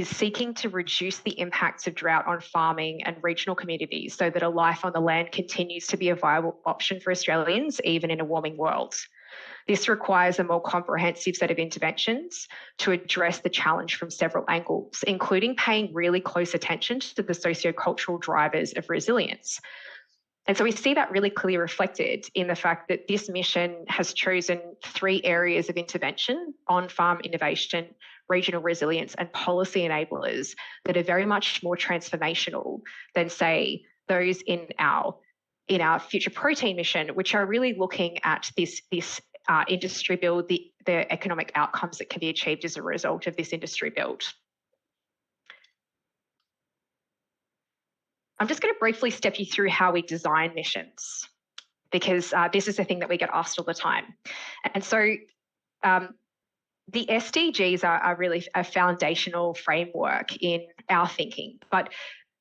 seeking to reduce the impacts of drought on farming and regional communities so that a life on the land continues to be a viable option for Australians, even in a warming world. This requires a more comprehensive set of interventions to address the challenge from several angles, including paying really close attention to the sociocultural drivers of resilience. And so we see that really clearly reflected in the fact that this mission has chosen 3 areas of intervention: on-farm innovation, regional resilience, and policy enablers that are very much more transformational than, say, those in our future protein mission, which are really looking at this industry build, the economic outcomes that can be achieved as a result of this industry build. I'm just going to briefly step you through how we design missions, because this is a thing that we get asked all the time. And so the SDGs are really a foundational framework in our thinking, but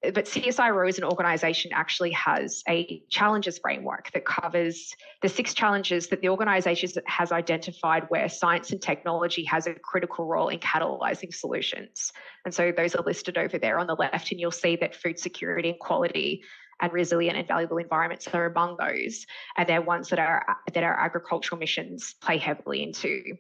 CSIRO as an organisation actually has a challenges framework that covers the 6 challenges that the organisation has identified where science and technology has a critical role in catalysing solutions. And so those are listed over there on the left, and you'll see that food security and quality and resilient and valuable environments are among those, and they're ones that our agricultural missions play heavily into.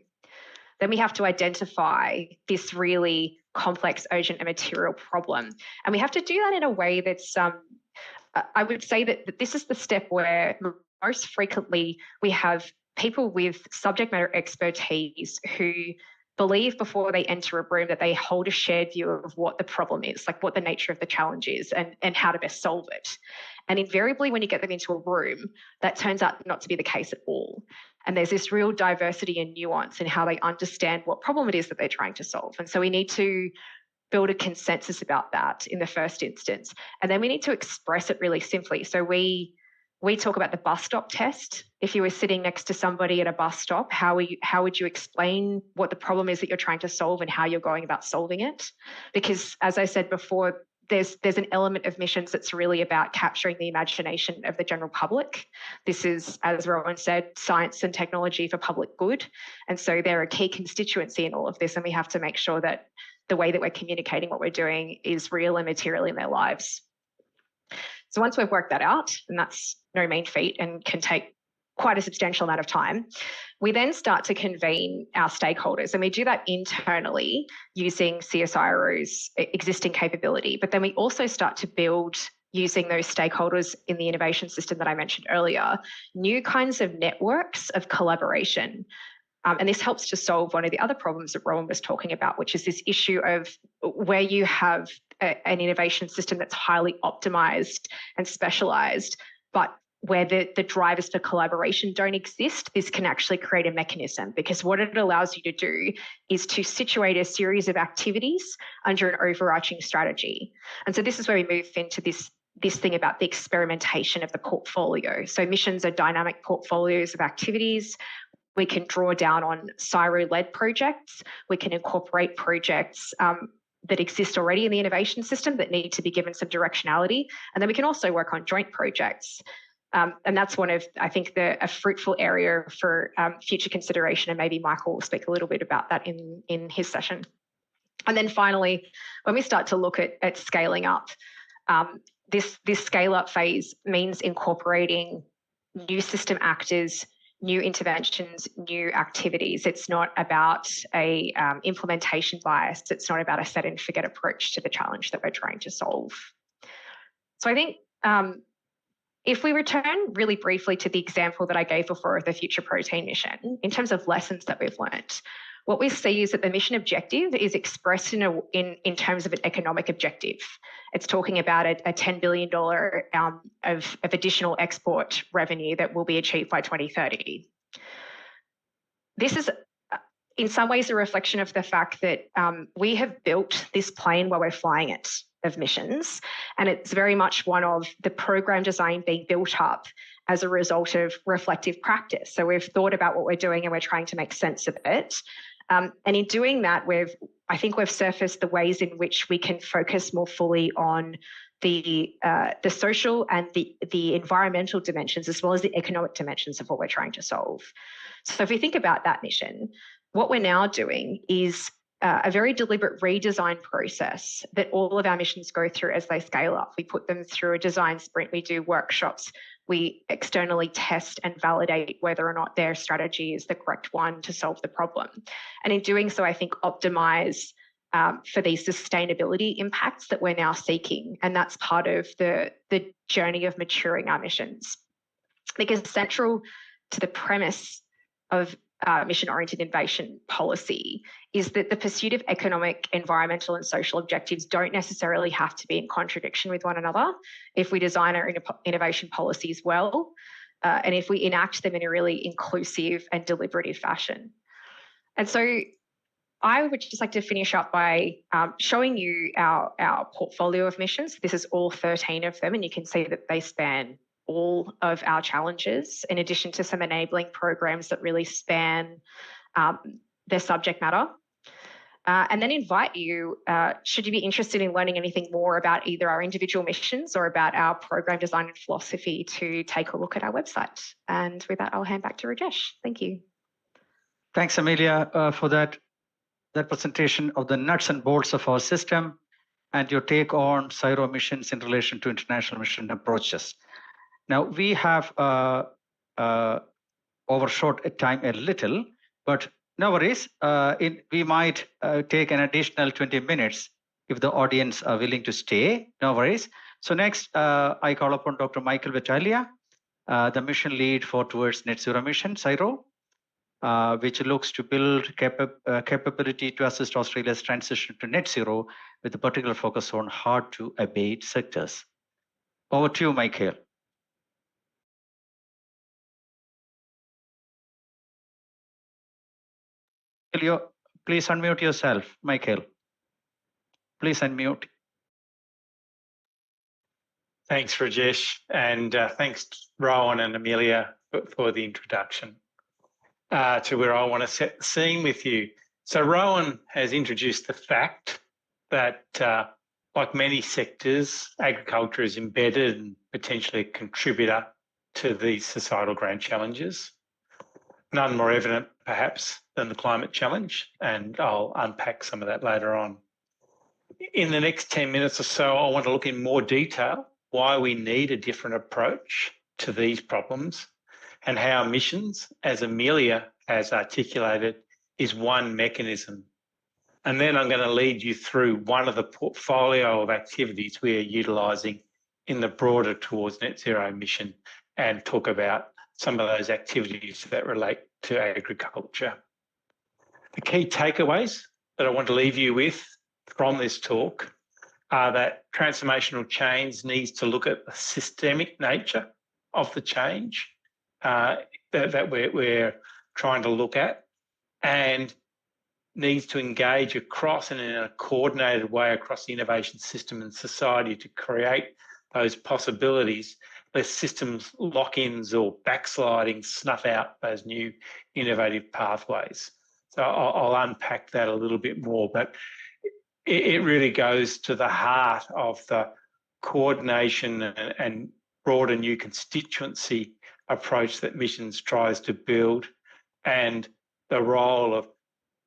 Then we have to identify this really complex, urgent and material problem. And we have to do that in a way that's, I would say that this is the step where most frequently we have people with subject matter expertise who believe before they enter a room that they hold a shared view of what the problem is, like what the nature of the challenge is and how to best solve it. And invariably, when you get them into a room, that turns out not to be the case at all. And there's this real diversity and nuance in how they understand what problem it is that they're trying to solve. And so we need to build a consensus about that in the first instance. And then we need to express it really simply. So we talk about the bus stop test. If you were sitting next to somebody at a bus stop, how would you explain what the problem is that you're trying to solve and how you're going about solving it? Because as I said before, there's an element of missions that's really about capturing the imagination of the general public. This is, as Rohan said, science and technology for public good. And so they're a key constituency in all of this, and we have to make sure that the way that we're communicating what we're doing is real and material in their lives. So once we've worked that out, and that's no mean feat and can take quite a substantial amount of time, we then start to convene our stakeholders, and we do that internally using CSIRO's existing capability. But then we also start to build, using those stakeholders in the innovation system that I mentioned earlier, new kinds of networks of collaboration. And this helps to solve one of the other problems that Rohan was talking about, which is this issue of where you have an innovation system that's highly optimized and specialized, but where the drivers for collaboration don't exist. This can actually create a mechanism, because what it allows you to do is to situate a series of activities under an overarching strategy. And so this is where we move into this thing about the experimentation of the portfolio. So missions are dynamic portfolios of activities. We can draw down on CSIRO-led projects. We can incorporate projects that exist already in the innovation system that need to be given some directionality. And then we can also work on joint projects. And that's one of, I think, a fruitful area for future consideration. And maybe Michael will speak a little bit about that in his session. And then finally, when we start to look at scaling up, this scale up phase means incorporating new system actors, new interventions, new activities. It's not about a implementation bias. It's not about a set and forget approach to the challenge that we're trying to solve. So I think if we return really briefly to the example that I gave before of the Future Protein mission, in terms of lessons that we've learnt, what we see is that the mission objective is expressed in terms of an economic objective. It's talking about a $10 billion of additional export revenue that will be achieved by 2030. This is in some ways a reflection of the fact that we have built this plane while we're flying it of missions, and it's very much one of the program design being built up as a result of reflective practice. So we've thought about what we're doing and we're trying to make sense of it. And in doing that, I think we've surfaced the ways in which we can focus more fully on the social and the environmental dimensions, as well as the economic dimensions of what we're trying to solve. So if we think about that mission, what we're now doing is a very deliberate redesign process that all of our missions go through as they scale up. We put them through a design sprint, we do workshops, we externally test and validate whether or not their strategy is the correct one to solve the problem. And in doing so, I think optimize for these sustainability impacts that we're now seeking. And that's part of the journey of maturing our missions. Because central to the premise of mission-oriented innovation policy is that the pursuit of economic, environmental and social objectives don't necessarily have to be in contradiction with one another if we design our innovation policies well, and if we enact them in a really inclusive and deliberative fashion. And so I would just like to finish up by showing you our portfolio of missions. This is all 13 of them, and you can see that they span all of our challenges, in addition to some enabling programs that really span their subject matter. And then invite you, should you be interested in learning anything more about either our individual missions or about our program design and philosophy, to take a look at our website. And with that, I'll hand back to Rajesh. Thank you. Thanks, Amelia, for that presentation of the nuts and bolts of our system and your take on CSIRO missions in relation to international mission approaches. Now, we have overshot time a little, but no worries. We might take an additional 20 minutes if the audience are willing to stay. No worries. So next, I call upon Dr. Michael Battaglia, the mission lead for Towards Net Zero Mission, CSIRO, which looks to build capability to assist Australia's transition to net zero with a particular focus on hard to abate sectors. Over to you, Michael. Please unmute yourself, Michael. Please unmute. Thanks, Rajesh, and thanks, Rohan and Amelia, for the introduction to where I want to set the scene with you. So Rohan has introduced the fact that, like many sectors, agriculture is embedded and potentially a contributor to these societal grand challenges. None more evident, perhaps, than the climate challenge, and I'll unpack some of that later on. In the next 10 minutes or so, I want to look in more detail why we need a different approach to these problems and how missions, as Amelia has articulated, is one mechanism. And then I'm going to lead you through one of the portfolio of activities we are utilising in the broader Towards Net Zero mission and talk about some of those activities that relate to agriculture. The key takeaways that I want to leave you with from this talk are that transformational change needs to look at the systemic nature of the change that we're trying to look at, and needs to engage across and in a coordinated way across the innovation system and society to create those possibilities, lest systems lock-ins or backsliding snuff out those new innovative pathways. So I'll unpack that a little bit more, but it really goes to the heart of the coordination and broader new constituency approach that Missions tries to build, and the role of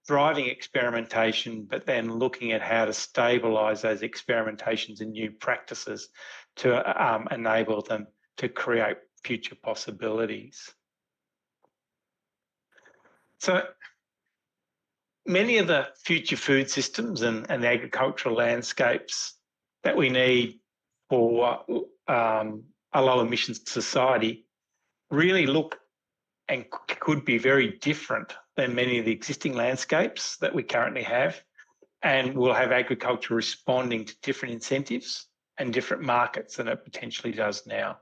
driving experimentation, but then looking at how to stabilise those experimentations and new practices to enable them to create future possibilities. So many of the future food systems and agricultural landscapes that we need for a low emissions society really look and could be very different than many of the existing landscapes that we currently have, and we'll have agriculture responding to different incentives and different markets than it potentially does now.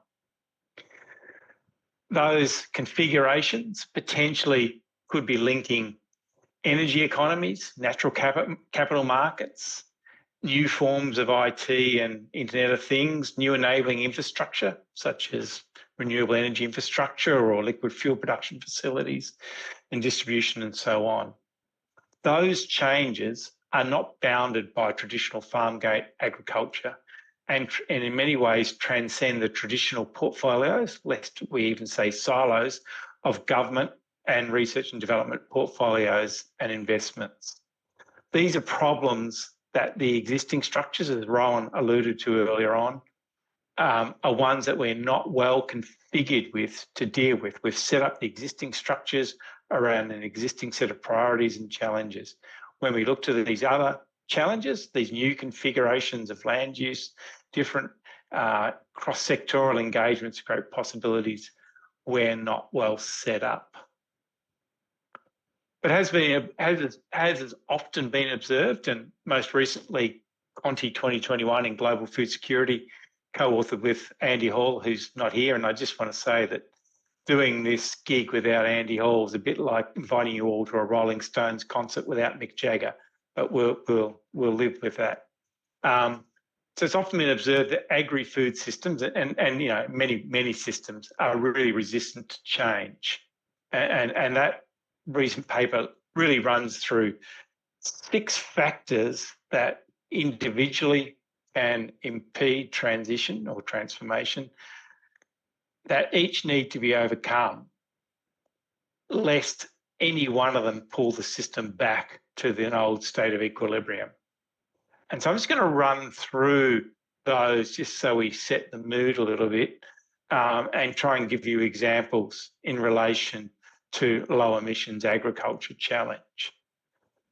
Those configurations potentially could be linking energy economies, natural capital markets, new forms of IT and Internet of Things, new enabling infrastructure such as renewable energy infrastructure or liquid fuel production facilities and distribution and so on. Those changes are not bounded by traditional farm gate agriculture and in many ways transcend the traditional portfolios, lest we even say silos, of government and research and development portfolios and investments. These are problems that the existing structures, as Rohan alluded to earlier on, are ones that we're not well configured with to deal with. We've set up the existing structures around an existing set of priorities and challenges. When we look to these other challenges, these new configurations of land use, different cross-sectoral engagements, great possibilities, we're not well set up. But has often been observed, and most recently, Conti 2021 in Global Food Security, co-authored with Andy Hall, who's not here. And I just want to say that doing this gig without Andy Hall is a bit like inviting you all to a Rolling Stones concert without Mick Jagger, but we'll live with that. So it's often been observed that agri-food systems and you know many systems are really resistant to change, and that recent paper really runs through 6 factors that individually can impede transition or transformation that each need to be overcome, lest any one of them pull the system back to the old state of equilibrium. And so I'm just going to run through those just so we set the mood a little bit and try and give you examples in relation to low emissions agriculture challenge.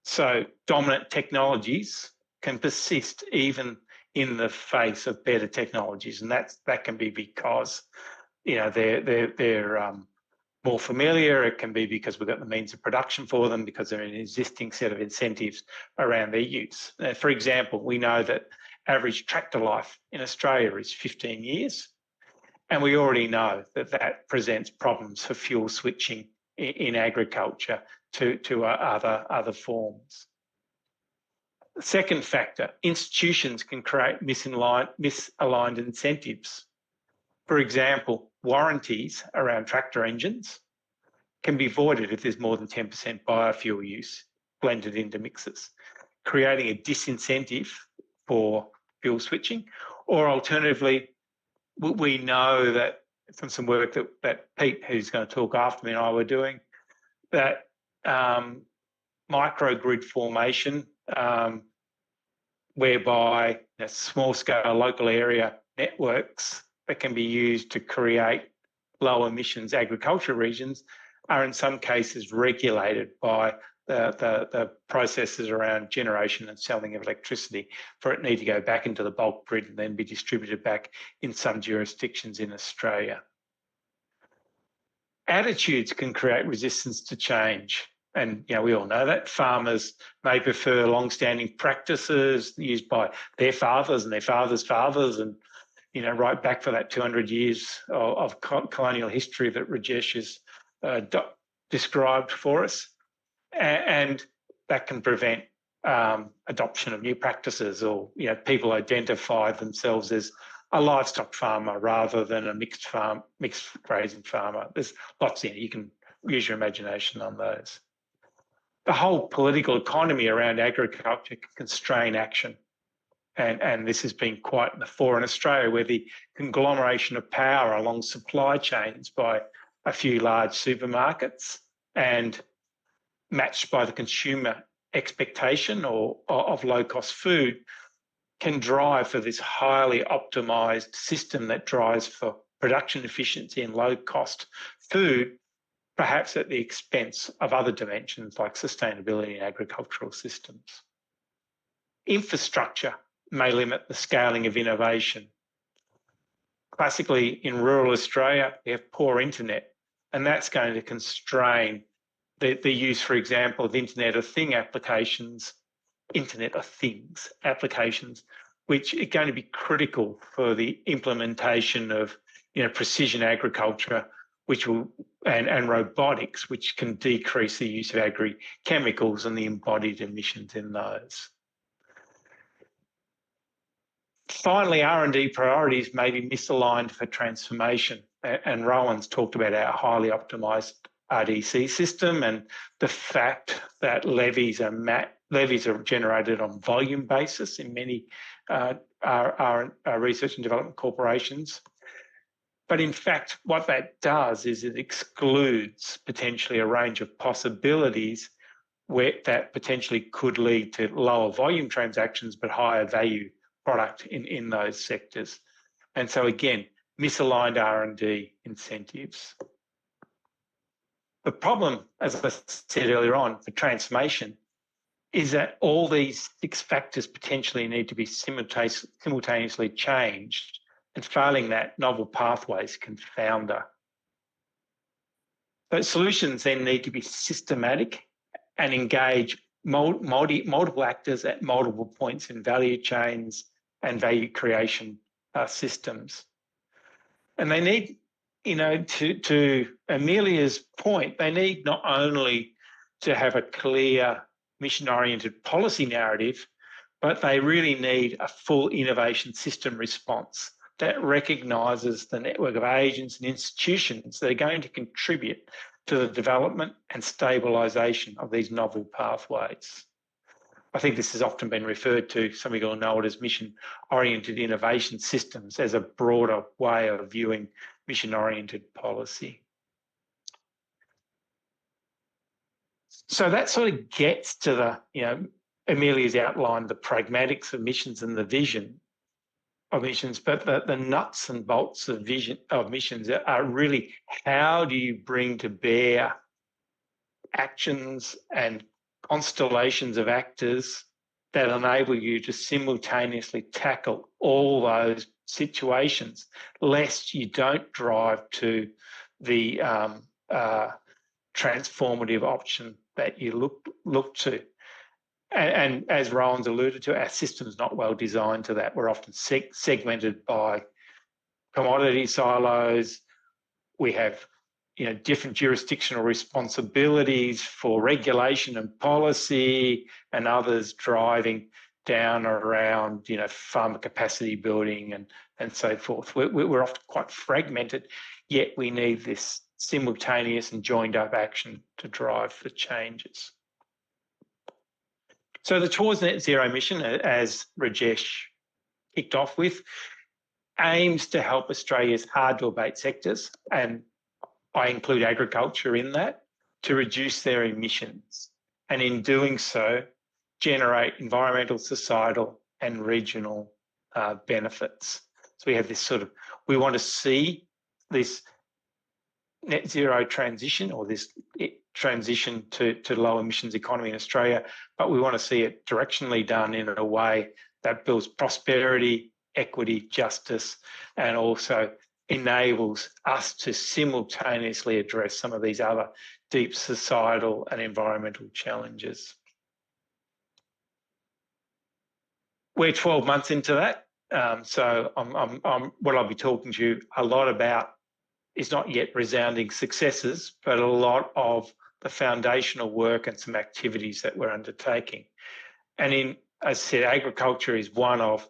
So dominant technologies can persist even in the face of better technologies, and that can be because you know they're more familiar. It can be because we've got the means of production for them, because they're an existing set of incentives around their use. For example, we know that average tractor life in Australia is 15 years, and we already know that that presents problems for fuel switching in agriculture to other forms. The second factor, institutions can create misaligned incentives. For example, warranties around tractor engines can be voided if there's more than 10% biofuel use blended into mixes, creating a disincentive for fuel switching. Or alternatively, we know that from some work that Pete, who's going to talk after me, and I were doing, that microgrid formation, whereby small-scale local area networks that can be used to create low emissions agriculture regions, are in some cases regulated by the processes around generation and selling of electricity, for it need to go back into the bulk grid and then be distributed back in some jurisdictions in Australia. Attitudes can create resistance to change. And you know, we all know that farmers may prefer long-standing practices used by their fathers and their fathers' fathers, and you know, right back for that 200 years of colonial history that Rajesh has described for us. And that can prevent adoption of new practices, or you know, people identify themselves as a livestock farmer rather than a mixed grazing farmer. There's lots in it. You can use your imagination on those. The whole political economy around agriculture can constrain action. And this has been quite in the fore in Australia, where the conglomeration of power along supply chains by a few large supermarkets and matched by the consumer expectation of low-cost food can drive for this highly optimised system that drives for production efficiency and low-cost food, perhaps at the expense of other dimensions like sustainability in agricultural systems. Infrastructure may limit the scaling of innovation. Classically, in rural Australia, we have poor internet, and that's going to constrain the use, for example, of Internet of Things applications, which are going to be critical for the implementation of precision agriculture, which will and robotics, which can decrease the use of agri-chemicals and the embodied emissions in those. Finally, R&D priorities may be misaligned for transformation, and Rowan's talked about our highly optimised RDC system and the fact that levies are generated on volume basis in many our research and development corporations. But in fact, what that does is it excludes potentially a range of possibilities where that potentially could lead to lower volume transactions but higher value product in those sectors. And so again, misaligned R&D incentives. The problem, as I said earlier on, for transformation is that all these 6 factors potentially need to be simultaneously changed, and failing that, novel pathways can founder. But solutions then need to be systematic and engage multiple actors at multiple points in value chains and value creation systems. And they need, to Amelia's point, they need not only to have a clear mission-oriented policy narrative, but they really need a full innovation system response that recognises the network of agents and institutions that are going to contribute to the development and stabilisation of these novel pathways. I think this has often been referred to, some of you will know it as mission-oriented innovation systems as a broader way of viewing mission-oriented policy. So that sort of gets to the, Amelia's outlined the pragmatics of missions and the vision of missions, but the nuts and bolts of missions are really how do you bring to bear actions and constellations of actors that enable you to simultaneously tackle all those situations, lest you don't drive to the transformative option that you look to. And as Rowan's alluded to, our system's not well designed to that. We're often segmented by commodity silos. We have, different jurisdictional responsibilities for regulation and policy, and others driving down around, farmer capacity building and so forth. We're often quite fragmented, yet we need this simultaneous and joined up action to drive the changes. So the Towards Net Zero mission, as Rajesh kicked off with, aims to help Australia's hard to abate sectors, and I include agriculture in that, to reduce their emissions. And in doing so, generate environmental, societal and regional benefits. So we have this we want to see this net zero transition, or this transition to low emissions economy in Australia, but we want to see it directionally done in a way that builds prosperity, equity, justice, and also enables us to simultaneously address some of these other deep societal and environmental challenges. We're 12 months into that, so what I'll be talking to you a lot about is not yet resounding successes, but a lot of the foundational work and some activities that we're undertaking. And as I said, agriculture is one of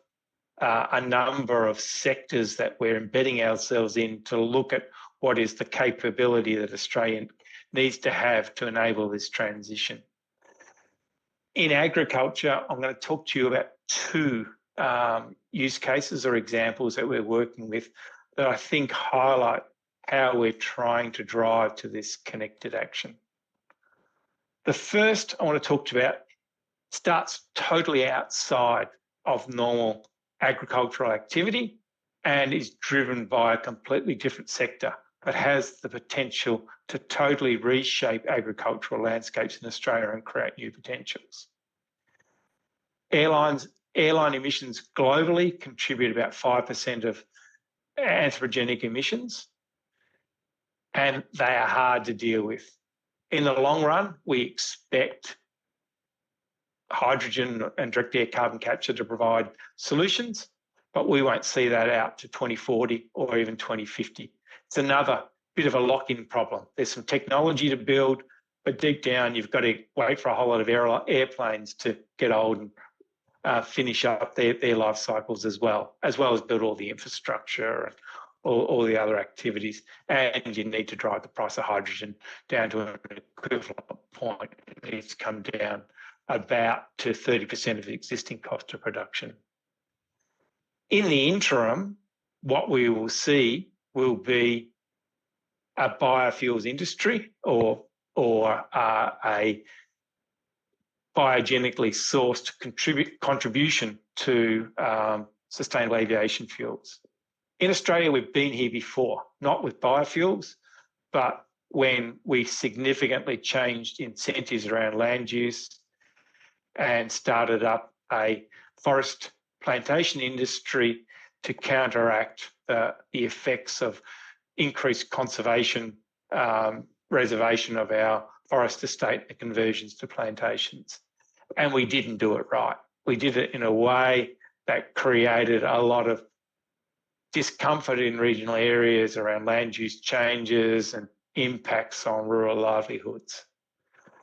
a number of sectors that we're embedding ourselves in to look at what is the capability that Australia needs to have to enable this transition. In agriculture, I'm going to talk to you about 2 use cases or examples that we're working with that I think highlight how we're trying to drive to this connected action. The first I want to talk about starts totally outside of normal agricultural activity and is driven by a completely different sector, but has the potential to totally reshape agricultural landscapes in Australia and create new potentials. Airline emissions globally contribute about 5% of anthropogenic emissions, and they are hard to deal with. In the long run, we expect hydrogen and direct air carbon capture to provide solutions, but we won't see that out to 2040 or even 2050. It's another bit of a lock-in problem. There's some technology to build, but deep down, you've got to wait for a whole lot of airplanes to get old and finish up their life cycles as well as build all the infrastructure and all the other activities. And you need to drive the price of hydrogen down to an equivalent point. It needs to come down about to 30% of the existing cost of production. In the interim, what we will see will be a biofuels industry or a biogenically sourced contribution to sustainable aviation fuels. In Australia, we've been here before, not with biofuels, but when we significantly changed incentives around land use and started up a forest plantation industry to counteract the effects of increased conservation, reservation of our forest estate and conversions to plantations. And we didn't do it right. We did it in a way that created a lot of discomfort in regional areas around land use changes and impacts on rural livelihoods.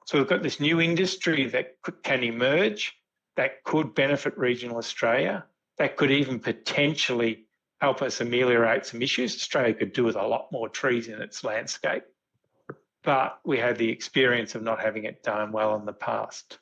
So we've got this new industry that can emerge, that could benefit regional Australia, that could even potentially help us ameliorate some issues. Australia could do with a lot more trees in its landscape, but we had the experience of not having it done well in the past.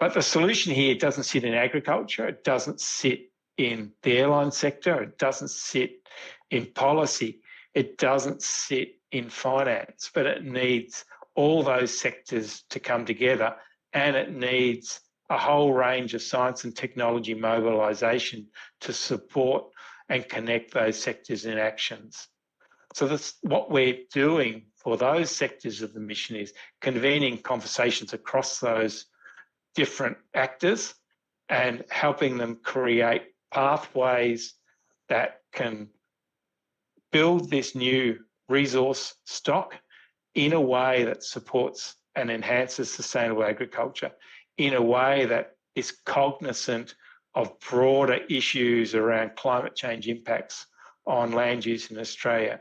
But the solution here doesn't sit in agriculture, it doesn't sit in the airline sector, it doesn't sit in policy, it doesn't sit in finance, but it needs all those sectors to come together, and it needs a whole range of science and technology mobilisation to support and connect those sectors in actions. So that's what we're doing for those sectors of the mission, is convening conversations across those different actors and helping them create pathways that can build this new resource stock in a way that supports and enhances sustainable agriculture, in a way that is cognizant of broader issues around climate change impacts on land use in Australia.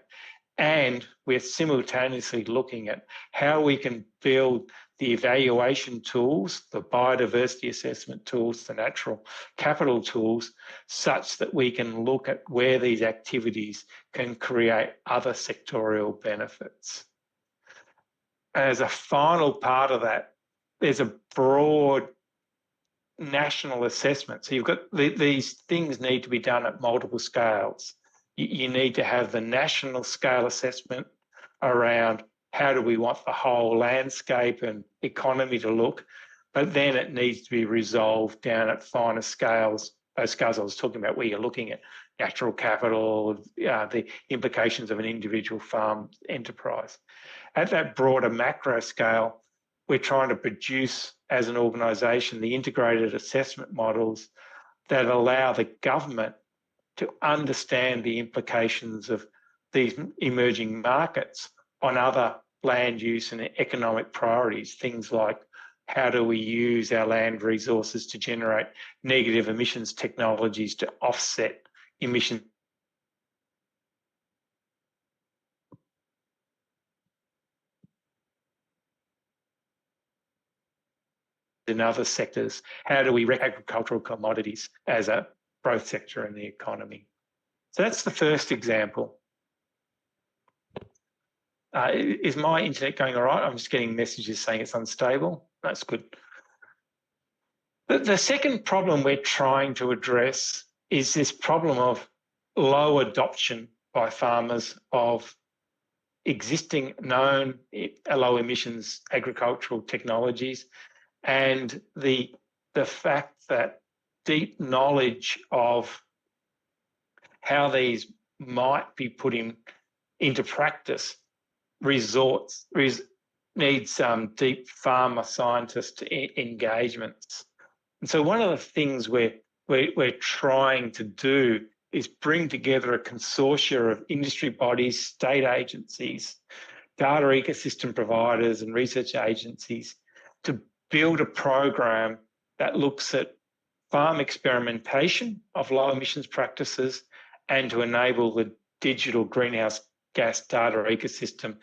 And we're simultaneously looking at how we can build the evaluation tools, the biodiversity assessment tools, the natural capital tools, such that we can look at where these activities can create other sectorial benefits. As a final part of that, there's a broad national assessment. So you've got these things need to be done at multiple scales. You need to have the national scale assessment around how do we want the whole landscape and economy to look, but then it needs to be resolved down at finer scales. Those scales I was talking about, where you're looking at natural capital, the implications of an individual farm enterprise. At that broader macro scale, we're trying to produce, as an organisation, the integrated assessment models that allow the government to understand the implications of these emerging markets on other land use and economic priorities. Things like, how do we use our land resources to generate negative emissions technologies to offset emissions in other sectors? How do we recognize agricultural commodities as a growth sector in the economy? So that's the first example. Is my internet going all right? I'm just getting messages saying it's unstable. That's good. The second problem we're trying to address is this problem of low adoption by farmers of existing known low emissions agricultural technologies, and the fact that deep knowledge of how these might be put into practice needs deep farmer scientist engagements. And so one of the things we're trying to do is bring together a consortia of industry bodies, state agencies, data ecosystem providers and research agencies to build a program that looks at farm experimentation of low emissions practices and to enable the digital greenhouse gas data ecosystem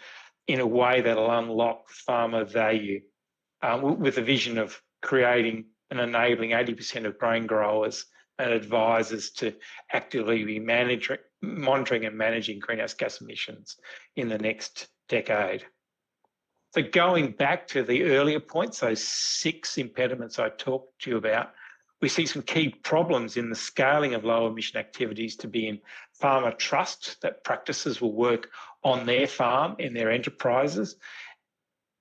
in a way that'll unlock farmer value, with a vision of creating and enabling 80% of grain growers and advisors to actively be monitoring and managing greenhouse gas emissions in the next decade. So going back to the earlier points, those 6 impediments I talked to you about, we see some key problems in the scaling of low emission activities to be in farmer trust that practices will work on their farm, in their enterprises,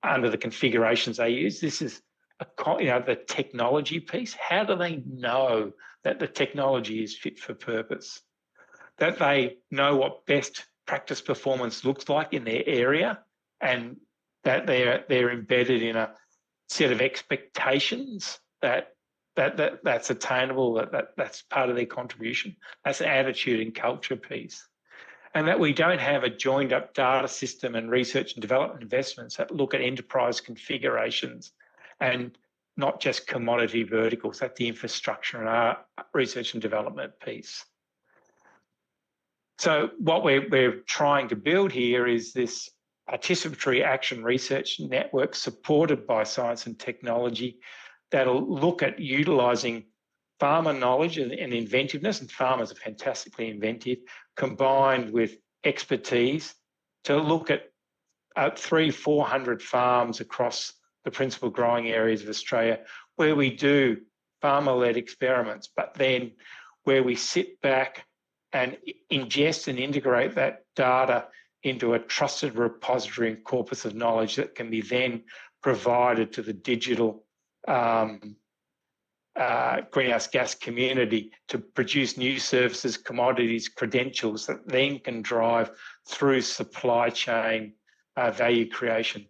under the configurations they use. This is the technology piece. How do they know that the technology is fit for purpose? That they know what best practice performance looks like in their area, and that they're embedded in a set of expectations that's attainable, that's part of their contribution. That's an attitude and culture piece. And that we don't have a joined up data system and research and development investments that look at enterprise configurations and not just commodity verticals. That's the infrastructure and our research and development piece. So what we're trying to build here is this participatory action research network supported by science and technology that'll look at utilising farmer knowledge and inventiveness, and farmers are fantastically inventive, combined with expertise to look at 300-400 farms across the principal growing areas of Australia where we do farmer-led experiments, but then where we sit back and ingest and integrate that data into a trusted repository and corpus of knowledge that can be then provided to the digital greenhouse gas community to produce new services, commodities, credentials that then can drive through supply chain value creation.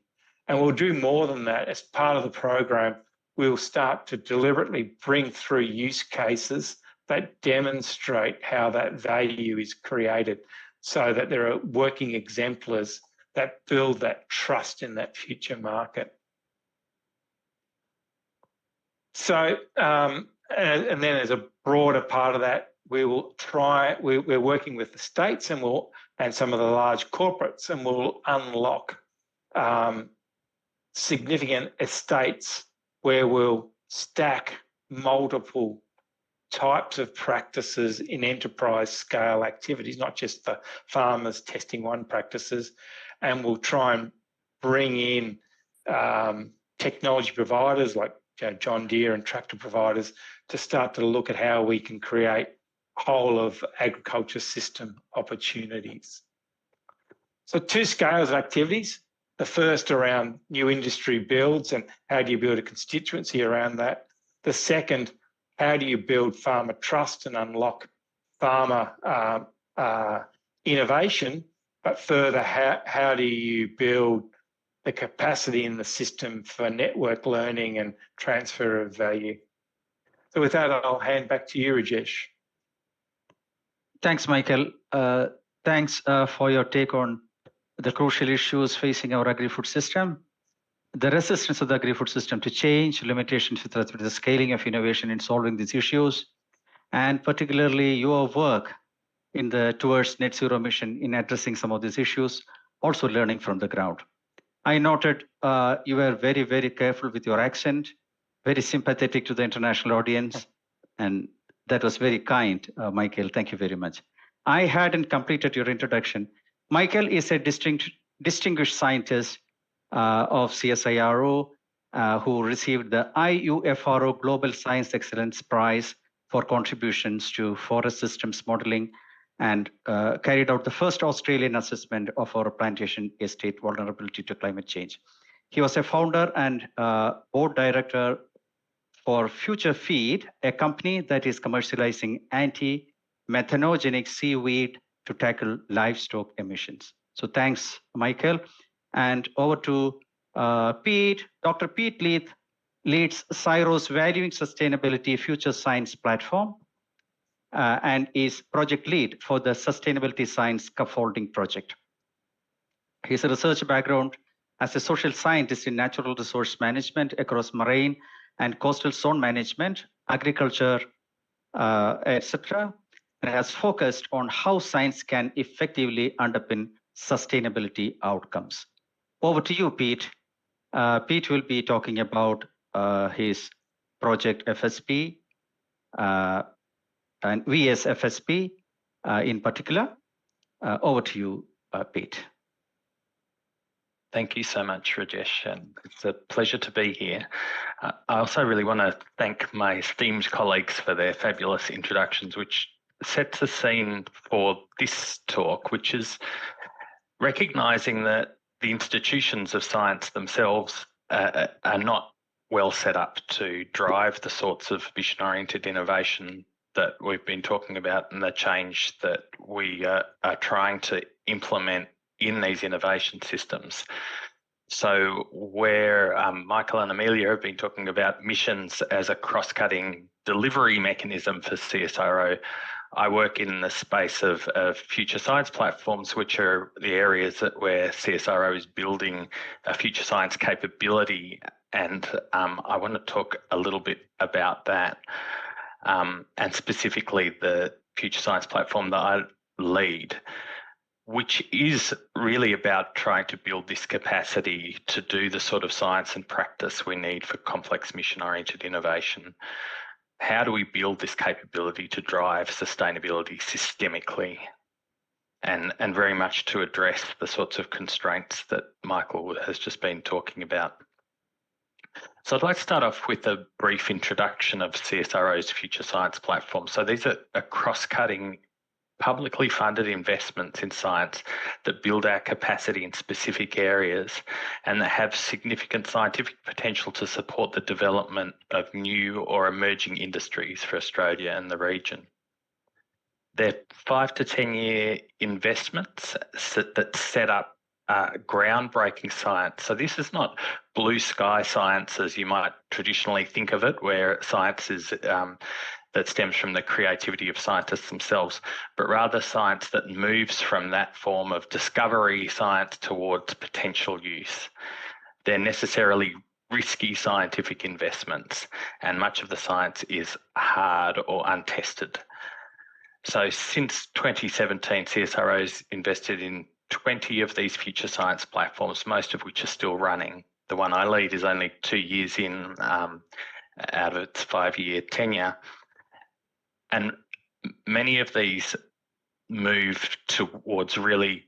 And we'll do more than that. As part of the program, we'll start to deliberately bring through use cases that demonstrate how that value is created so that there are working exemplars that build that trust in that future market. So, and then as a broader part of that, we're working with the states and some of the large corporates, and we'll unlock significant estates where we'll stack multiple types of practices in enterprise scale activities, not just the farmers testing one practices, and we'll try and bring in technology providers like John Deere and tractor providers to start to look at how we can create whole of agriculture system opportunities. So 2 scales of activities. The first around new industry builds and how do you build a constituency around that. The second, how do you build farmer trust and unlock farmer innovation, but further, how do you build the capacity in the system for network learning and transfer of value? So with that, I'll hand back to you, Rajesh. Thanks, Michael. Thanks for your take on the crucial issues facing our agri-food system, the resistance of the agri-food system to change, limitations with respect to the scaling of innovation in solving these issues, and particularly your work in the towards net zero mission in addressing some of these issues, also learning from the ground. I noted you were very, very careful with your accent, very sympathetic to the international audience, and that was very kind, Michael. Thank you very much. I hadn't completed your introduction. Michael is a distinguished scientist of CSIRO who received the IUFRO Global Science Excellence Prize for contributions to forest systems modeling and carried out the first Australian assessment of our plantation estate vulnerability to climate change. He was a founder and board director for Future Feed, a company that is commercializing anti-methanogenic seaweed to tackle livestock emissions. So thanks, Michael. And over to Pete. Dr. Peat Leith leads CSIRO's Valuing Sustainability Future Science platform and is project lead for the Sustainability Science Scaffolding Project. His research background as a social scientist in natural resource management across marine and coastal zone management, agriculture, etc., and has focused on how science can effectively underpin sustainability outcomes. Over to you, Pete. Pete will be talking about his project FSP and VSFSP in particular. Over to you, Pete. Thank you so much, Rajesh, and it's a pleasure to be here. I also really want to thank my esteemed colleagues for their fabulous introductions, which sets the scene for this talk, which is recognising that the institutions of science themselves are not well set up to drive the sorts of mission-oriented innovation that we've been talking about and the change that we are trying to implement in these innovation systems. So where Michael and Amelia have been talking about missions as a cross-cutting delivery mechanism for CSIRO, I work in the space of future science platforms, which are the areas where CSIRO is building a future science capability. And I want to talk a little bit about that, and specifically the future science platform that I lead, which is really about trying to build this capacity to do the sort of science and practice we need for complex mission-oriented innovation. How do we build this capability to drive sustainability systemically and very much to address the sorts of constraints that Michael has just been talking about? So I'd like to start off with a brief introduction of CSIRO's future science platform. So these are cross-cutting publicly funded investments in science that build our capacity in specific areas and that have significant scientific potential to support the development of new or emerging industries for Australia and the region. They're 5 to 10 year investments that set up groundbreaking science. So this is not blue sky science as you might traditionally think of it, where science is that stems from the creativity of scientists themselves, but rather science that moves from that form of discovery science towards potential use. They're necessarily risky scientific investments, and much of the science is hard or untested. So since 2017, CSIRO's invested in 20 of these future science platforms, most of which are still running. The one I lead is only 2 years in out of its 5-year tenure. And many of these move towards really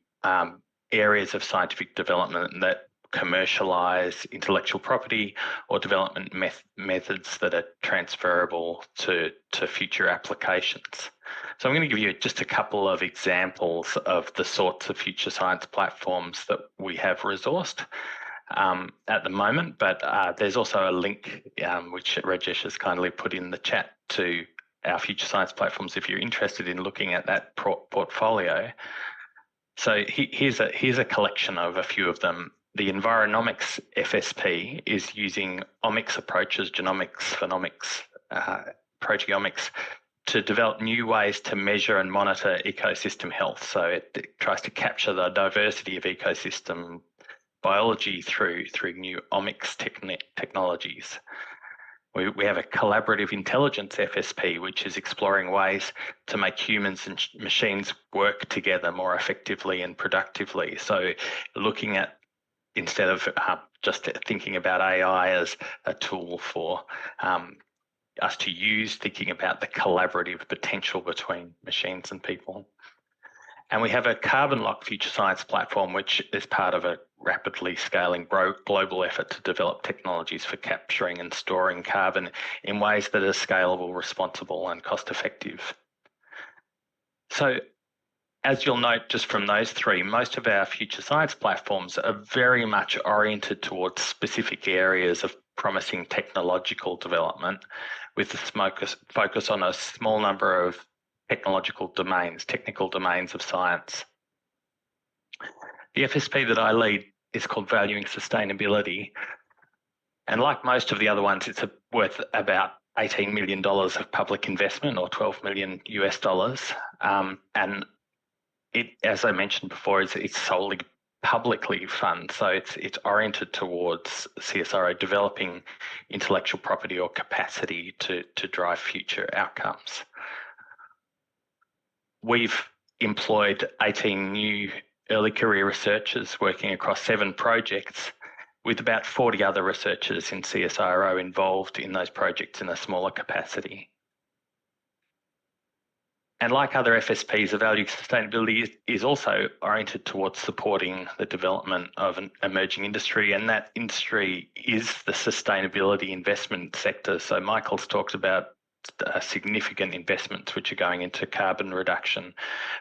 areas of scientific development that commercialise intellectual property or development methods that are transferable to future applications. So I'm going to give you just a couple of examples of the sorts of future science platforms that we have resourced at the moment, but there's also a link which Rajesh has kindly put in the chat to our future science platforms if you're interested in looking at that portfolio. So here's a collection of a few of them. The Environomics FSP is using omics approaches, genomics, phenomics, proteomics, to develop new ways to measure and monitor ecosystem health. So it tries to capture the diversity of ecosystem biology through new omics technologies. We have a collaborative intelligence FSP, which is exploring ways to make humans and machines work together more effectively and productively. So looking at, instead of just thinking about AI as a tool for us to use, thinking about the collaborative potential between machines and people. And we have a carbon lock future science platform, which is part of a rapidly scaling global effort to develop technologies for capturing and storing carbon in ways that are scalable, responsible, and cost effective. So, as you'll note just from those three, most of our future science platforms are very much oriented towards specific areas of promising technological development, with a focus on a small number of technical domains of science. The FSP that I lead is called Valuing Sustainability. And like most of the other ones, it's worth about $18 million of public investment, or $12 million US dollars. And it, as I mentioned before, it's solely publicly funded. So it's oriented towards CSIRO developing intellectual property or capacity to drive future outcomes. We've employed 18 new early career researchers working across 7 projects, with about 40 other researchers in CSIRO involved in those projects in a smaller capacity. And like other FSPs, the value sustainability is also oriented towards supporting the development of an emerging industry, and that industry is the sustainability investment sector. So Michael's talked about significant investments which are going into carbon reduction,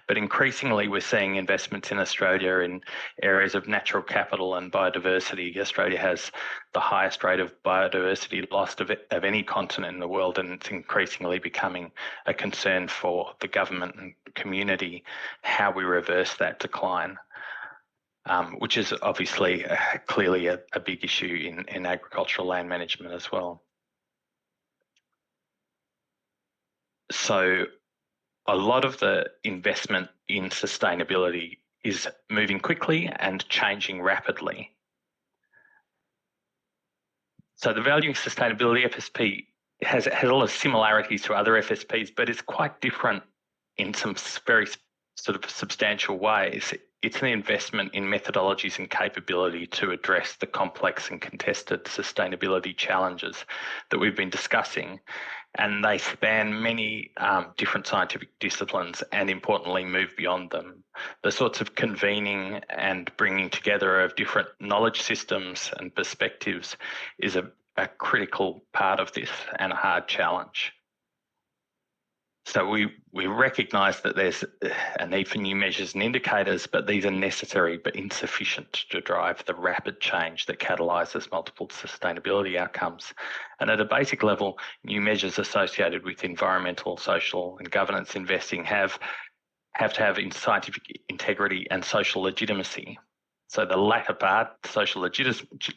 but increasingly we're seeing investments in Australia in areas of natural capital and biodiversity. Australia has the highest rate of biodiversity loss of any continent in the world, and it's increasingly becoming a concern for the government and community how we reverse that decline, which is obviously clearly a big issue in agricultural land management as well. So a lot of the investment in sustainability is moving quickly and changing rapidly. So the Valuing Sustainability FSP has a lot of similarities to other FSPs, but it's quite different in some very sort of substantial ways. It's an investment in methodologies and capability to address the complex and contested sustainability challenges that we've been discussing. And they span many different scientific disciplines and, importantly, move beyond them. The sorts of convening and bringing together of different knowledge systems and perspectives is a critical part of this and a hard challenge. So we recognise that there's a need for new measures and indicators, but these are necessary but insufficient to drive the rapid change that catalyses multiple sustainability outcomes. And at a basic level, new measures associated with environmental, social and governance investing have to have scientific integrity and social legitimacy. So the latter part, social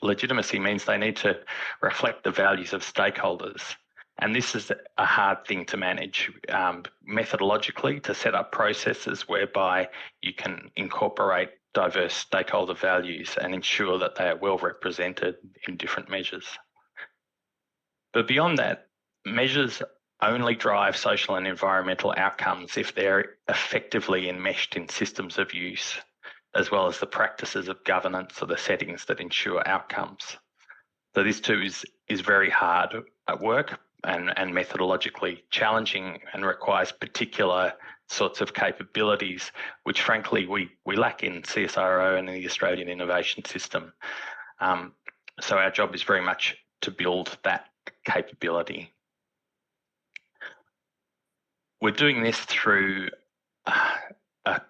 legitimacy, means they need to reflect the values of stakeholders. And this is a hard thing to manage methodologically, to set up processes whereby you can incorporate diverse stakeholder values and ensure that they are well represented in different measures. But beyond that, measures only drive social and environmental outcomes if they're effectively enmeshed in systems of use, as well as the practices of governance or the settings that ensure outcomes. So this too is very hard at work and methodologically challenging, and requires particular sorts of capabilities, which frankly we lack in CSIRO and in the Australian innovation system. So our job is very much to build that capability. We're doing this through an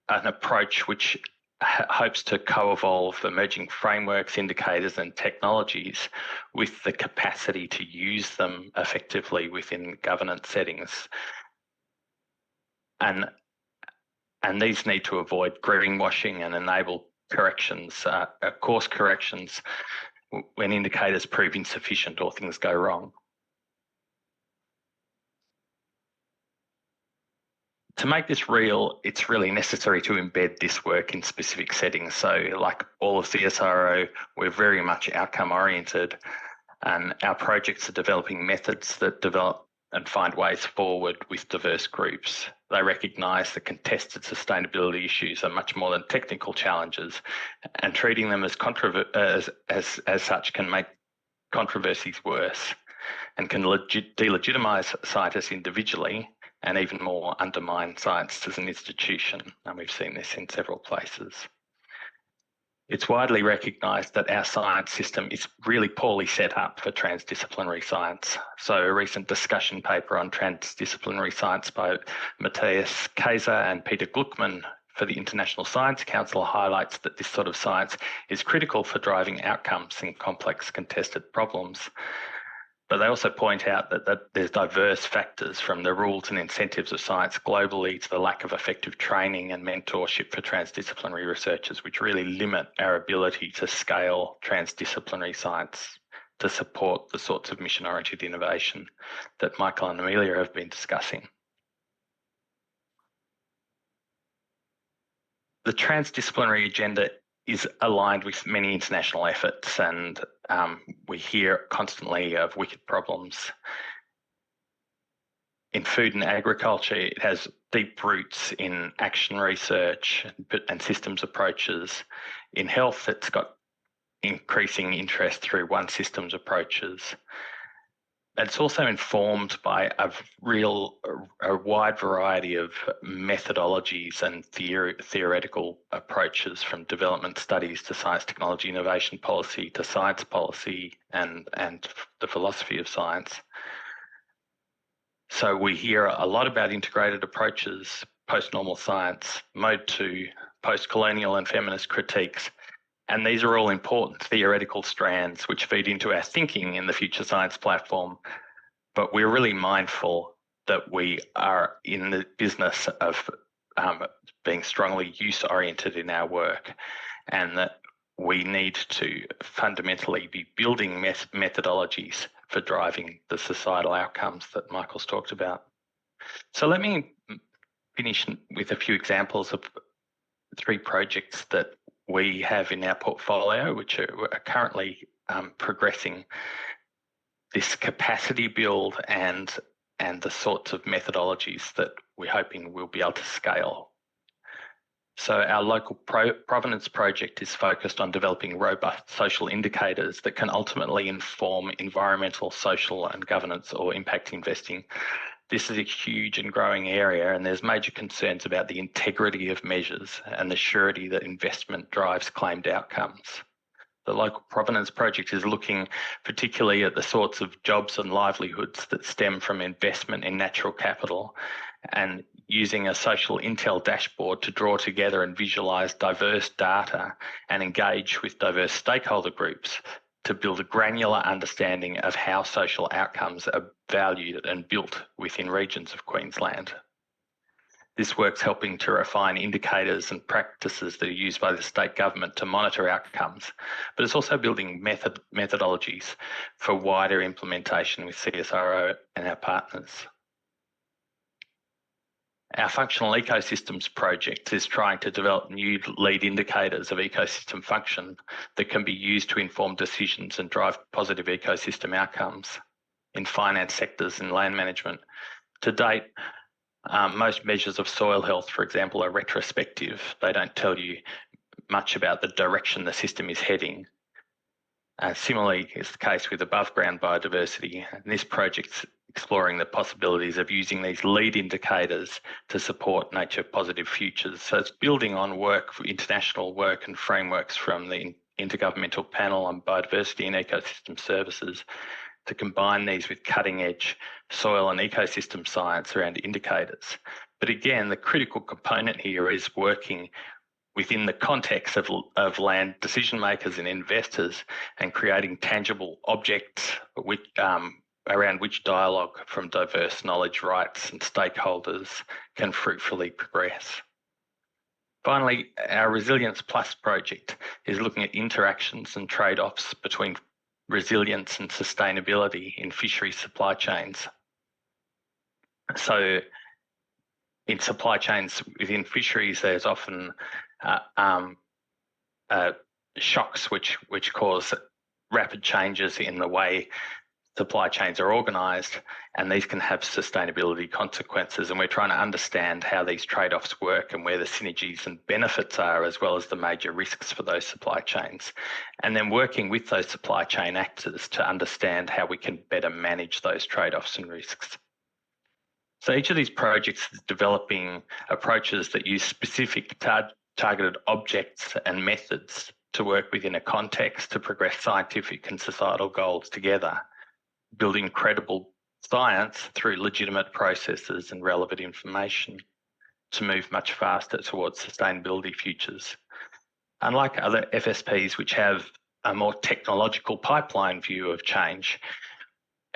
approach which hopes to co-evolve emerging frameworks, indicators and technologies with the capacity to use them effectively within governance settings. And these need to avoid greenwashing and enable corrections, course corrections when indicators prove insufficient or things go wrong. To make this real, it's really necessary to embed this work in specific settings. So like all of CSIRO, we're very much outcome oriented, and our projects are developing methods that develop and find ways forward with diverse groups. They recognise that contested sustainability issues are much more than technical challenges, and treating them as such can make controversies worse and can delegitimise scientists individually and even more undermine science as an institution. And we've seen this in several places. It's widely recognised that our science system is really poorly set up for transdisciplinary science. So a recent discussion paper on transdisciplinary science by Matthias Kaiser and Peter Gluckman for the International Science Council highlights that this sort of science is critical for driving outcomes in complex contested problems. But they also point out that there's diverse factors from the rules and incentives of science globally to the lack of effective training and mentorship for transdisciplinary researchers, which really limit our ability to scale transdisciplinary science to support the sorts of mission-oriented innovation that Michael and Amelia have been discussing. The transdisciplinary agenda is aligned with many international efforts, and we hear constantly of wicked problems. In food and agriculture, it has deep roots in action research and systems approaches. In health, it's got increasing interest through one systems approaches. It's also informed by a wide variety of methodologies and theoretical approaches, from development studies to science, technology, innovation policy to science policy and the philosophy of science. So we hear a lot about integrated approaches, post-normal science, mode 2, post-colonial and feminist critiques. And these are all important theoretical strands which feed into our thinking in the Future Science platform. But we're really mindful that we are in the business of being strongly use-oriented in our work, and that we need to fundamentally be building methodologies for driving the societal outcomes that Michael's talked about. So let me finish with a few examples of 3 projects that we have in our portfolio, which are currently progressing this capacity build and the sorts of methodologies that we're hoping we'll be able to scale. So our local provenance project is focused on developing robust social indicators that can ultimately inform environmental, social and governance or impact investing. This is a huge and growing area, and there's major concerns about the integrity of measures and the surety that investment drives claimed outcomes. The local provenance project is looking particularly at the sorts of jobs and livelihoods that stem from investment in natural capital, and using a social intel dashboard to draw together and visualise diverse data and engage with diverse stakeholder groups to build a granular understanding of how social outcomes are valued and built within regions of Queensland. This work's helping to refine indicators and practices that are used by the state government to monitor outcomes, but it's also building methodologies for wider implementation with CSIRO and our partners. Our functional ecosystems project is trying to develop new lead indicators of ecosystem function that can be used to inform decisions and drive positive ecosystem outcomes in finance sectors and land management. To date, most measures of soil health, for example, are retrospective. They don't tell you much about the direction the system is heading. Similarly, is the case with above ground biodiversity, and this project's exploring the possibilities of using these lead indicators to support nature positive futures. So it's building on work, international work and frameworks from the Intergovernmental Panel on Biodiversity and Ecosystem Services to combine these with cutting edge soil and ecosystem science around indicators. But again, the critical component here is working within the context of land decision makers and investors and creating tangible objects which, around which dialogue from diverse knowledge rights and stakeholders can fruitfully progress. Finally, our Resilience Plus project is looking at interactions and trade-offs between resilience and sustainability in fisheries supply chains. So in supply chains within fisheries, there's often shocks which cause rapid changes in the way supply chains are organised, and these can have sustainability consequences. And we're trying to understand how these trade-offs work and where the synergies and benefits are, as well as the major risks for those supply chains. And then working with those supply chain actors to understand how we can better manage those trade-offs and risks. So each of these projects is developing approaches that use specific targeted objects and methods to work within a context to progress scientific and societal goals together, building credible science through legitimate processes and relevant information to move much faster towards sustainability futures. Unlike other FSPs, which have a more technological pipeline view of change,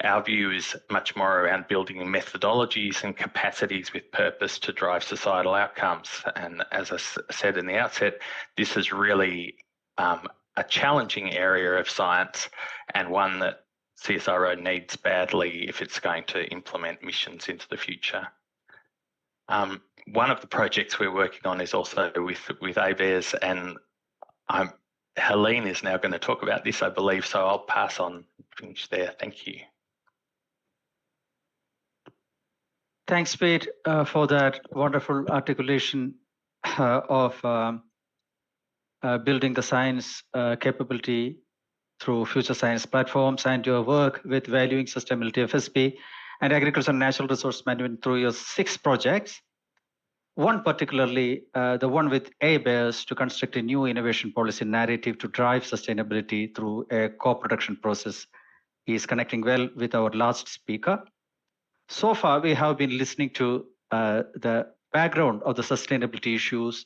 our view is much more around building methodologies and capacities with purpose to drive societal outcomes. And as I said in the outset, this is really a challenging area of science and one that CSIRO needs badly if it's going to implement missions into the future. One of the projects we're working on is also with ABARES, and Heleen is now going to talk about this, I believe, so I'll pass on, finish there. Thank you. Thanks, Pete, for that wonderful articulation of building the science capability through future science platforms and your work with valuing sustainability FSP and agriculture and natural resource management through your 6 projects. One particularly, the one with ABARES to construct a new innovation policy narrative to drive sustainability through a co-production process, is connecting well with our last speaker. So far, we have been listening to the background of the sustainability issues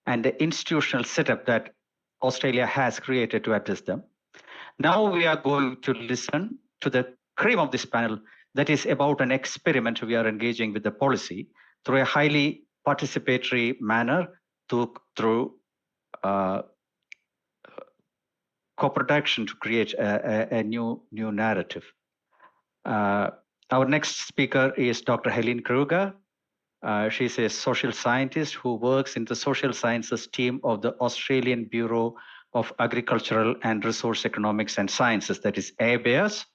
and the institutional setup that Australia has created to address them. Now we are going to listen to the cream of this panel that is about an experiment we are engaging with the policy through a highly participatory manner through co-production to create a new narrative. Our next speaker is Dr. Heleen Kruger. She's a social scientist who works in the social sciences team of the Australian Bureau of Agricultural and Resource Economics and Sciences, that is ABARES,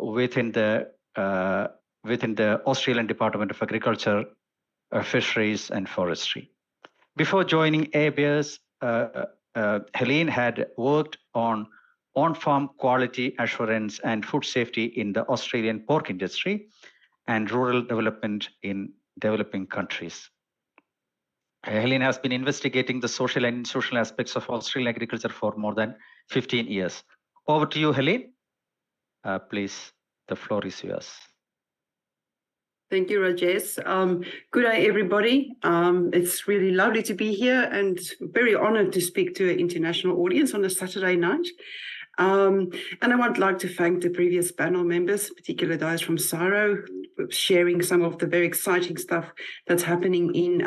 within the Australian Department of Agriculture, Fisheries and Forestry. Before joining ABARES, Heleen had worked on on-farm quality assurance and food safety in the Australian pork industry and rural development in developing countries. Heleen has been investigating the social and institutional aspects of Australian agriculture for more than 15 years. Over to you, Heleen. Please, the floor is yours. Thank you, Rajesh. Good day, everybody. It's really lovely to be here and very honoured to speak to an international audience on a Saturday night. And I would like to thank the previous panel members, particularly those from CSIRO, sharing some of the very exciting stuff that's happening in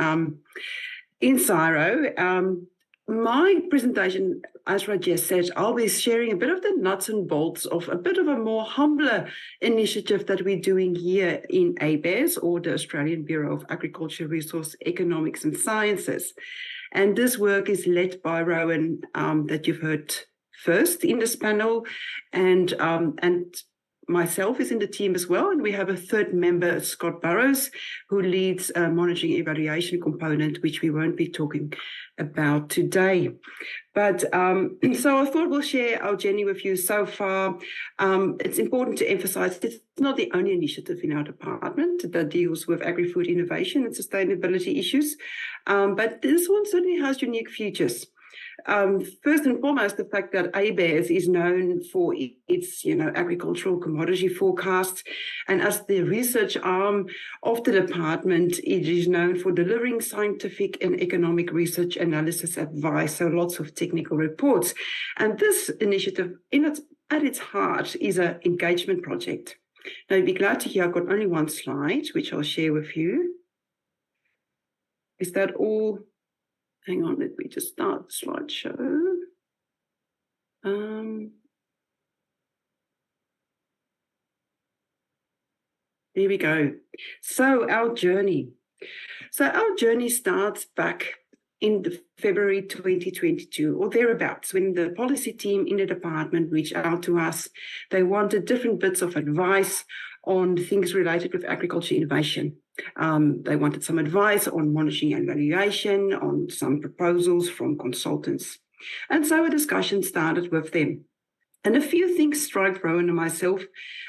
CSIRO. My presentation, as Rajesh said, I'll be sharing a bit of the nuts and bolts of a bit of a more humbler initiative that we're doing here in ABARES, or the Australian Bureau of Agriculture, Resource Economics and Sciences. And this work is led by Rohan, that you've heard first in this panel, and myself is in the team as well. And we have a third member, Scott Burrows, who leads a monitoring evaluation component, which we won't be talking about today. But so I thought we'll share our journey with you so far. It's important to emphasize it's not the only initiative in our department that deals with agri-food innovation and sustainability issues, but this one certainly has unique features. First and foremost, the fact that ABARES is known for its, agricultural commodity forecasts, and as the research arm of the department, it is known for delivering scientific and economic research analysis advice, so lots of technical reports. And this initiative, at its heart, is an engagement project. Now, you'd be glad to hear I've got only one slide, which I'll share with you. Is that all? Hang on, let me just start the slideshow. There we go. So our journey starts back in February 2022 or thereabouts, when the policy team in the department reached out to us. They wanted different bits of advice on things related with agriculture innovation. They wanted some advice on monitoring and evaluation, on some proposals from consultants. And so a discussion started with them. And a few things struck Rowan and myself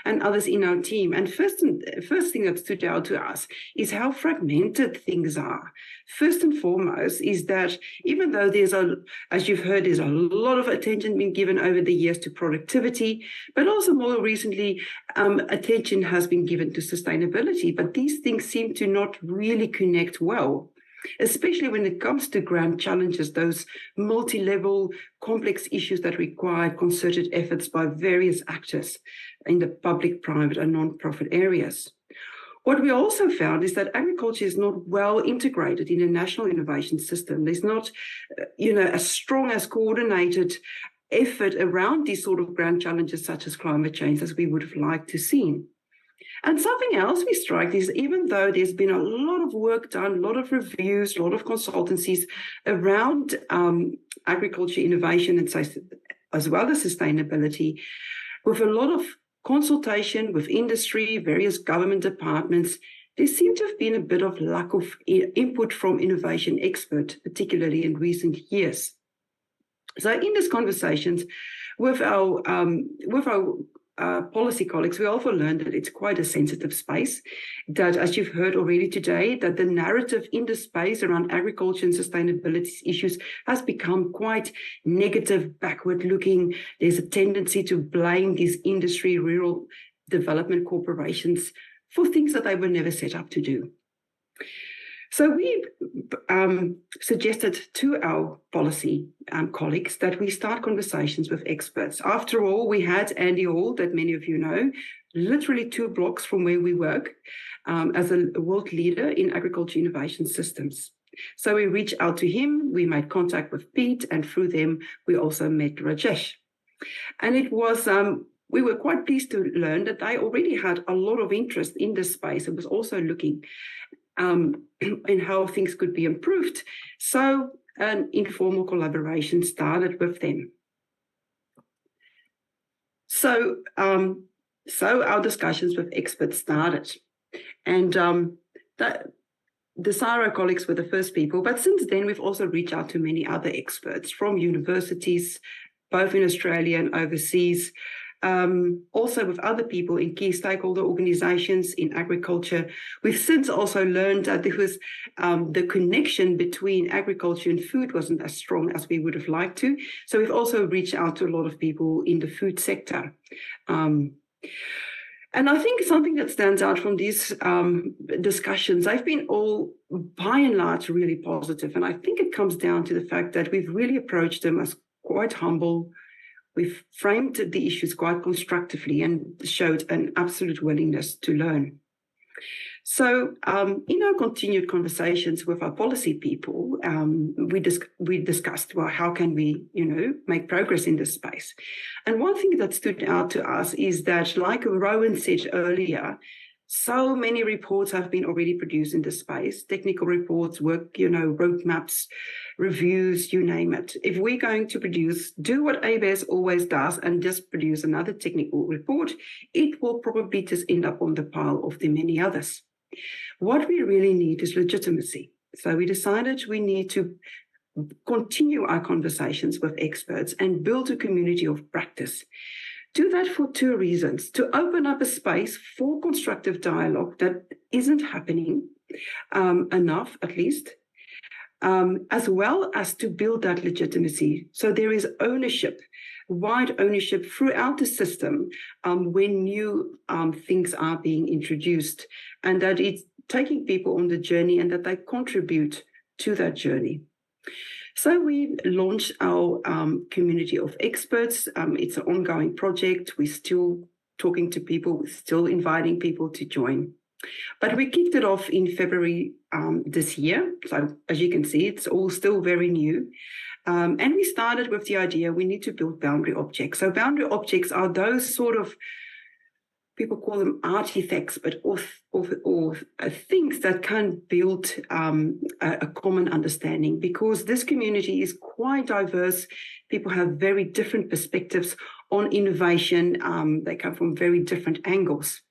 and others in our team. And first thing that stood out to us is how fragmented things are. First and foremost is that even though as you've heard, there's a lot of attention being given over the years to productivity, but also more recently, attention has been given to sustainability. But these things seem to not really connect well, especially when it comes to grand challenges, those multi-level complex issues that require concerted efforts by various actors in the public, private and non-profit areas. What we also found is that agriculture is not well integrated in a national innovation system. There's not, as strong as coordinated effort around these sort of grand challenges such as climate change as we would have liked to see. And something else we strike is even though there's been a lot of work done, a lot of reviews, a lot of consultancies around agriculture innovation and as well as sustainability, with a lot of consultation with industry, various government departments, there seemed to have been a bit of lack of input from innovation experts, particularly in recent years. So in these conversations with our policy colleagues, we also learned that it's quite a sensitive space, that as you've heard already today, that the narrative in the space around agriculture and sustainability issues has become quite negative, backward looking. There's a tendency to blame these industry rural development corporations for things that they were never set up to do. So we suggested to our policy colleagues that we start conversations with experts. After all, we had Andy Hall, that many of you know, literally 2 blocks from where we work, as a world leader in agriculture innovation systems. So we reached out to him, we made contact with Peat, and through them, we also met Rajesh. And it was, we were quite pleased to learn that they already had a lot of interest in this space and was also looking in how things could be improved. So an informal collaboration started with them. So our discussions with experts started. And the CSIRO colleagues were the first people, but since then we've also reached out to many other experts from universities, both in Australia and overseas, also with other people in key stakeholder organizations in agriculture. We've since also learned that there was the connection between agriculture and food wasn't as strong as we would have liked to. So we've also reached out to a lot of people in the food sector. And I think something that stands out from these discussions, they've been all by and large really positive. And I think it comes down to the fact that we've really approached them as quite humble. We've framed the issues quite constructively and showed an absolute willingness to learn. So in our continued conversations with our policy people, we discussed, well, how can we, make progress in this space? And one thing that stood out to us is that, like Rowan said earlier, so many reports have been already produced in this space, technical reports, work, roadmaps, reviews, you name it. If we're going to do what ABARES always does and just produce another technical report, it will probably just end up on the pile of the many others. What we really need is legitimacy. So we decided we need to continue our conversations with experts and build a community of practice. Do that for 2 reasons: to open up a space for constructive dialogue that isn't happening enough, at least, as well as to build that legitimacy. So there is ownership, wide ownership throughout the system when new things are being introduced, and that it's taking people on the journey and that they contribute to that journey. So we launched our community of experts. It's an ongoing project. We're still talking to people, we're still inviting people to join. But we kicked it off in February this year. So as you can see, it's all still very new. And we started with the idea we need to build boundary objects. So boundary objects are those sort of, people call them artifacts, but or things that can build a common understanding, because this community is quite diverse. People have very different perspectives on innovation. They come from very different angles.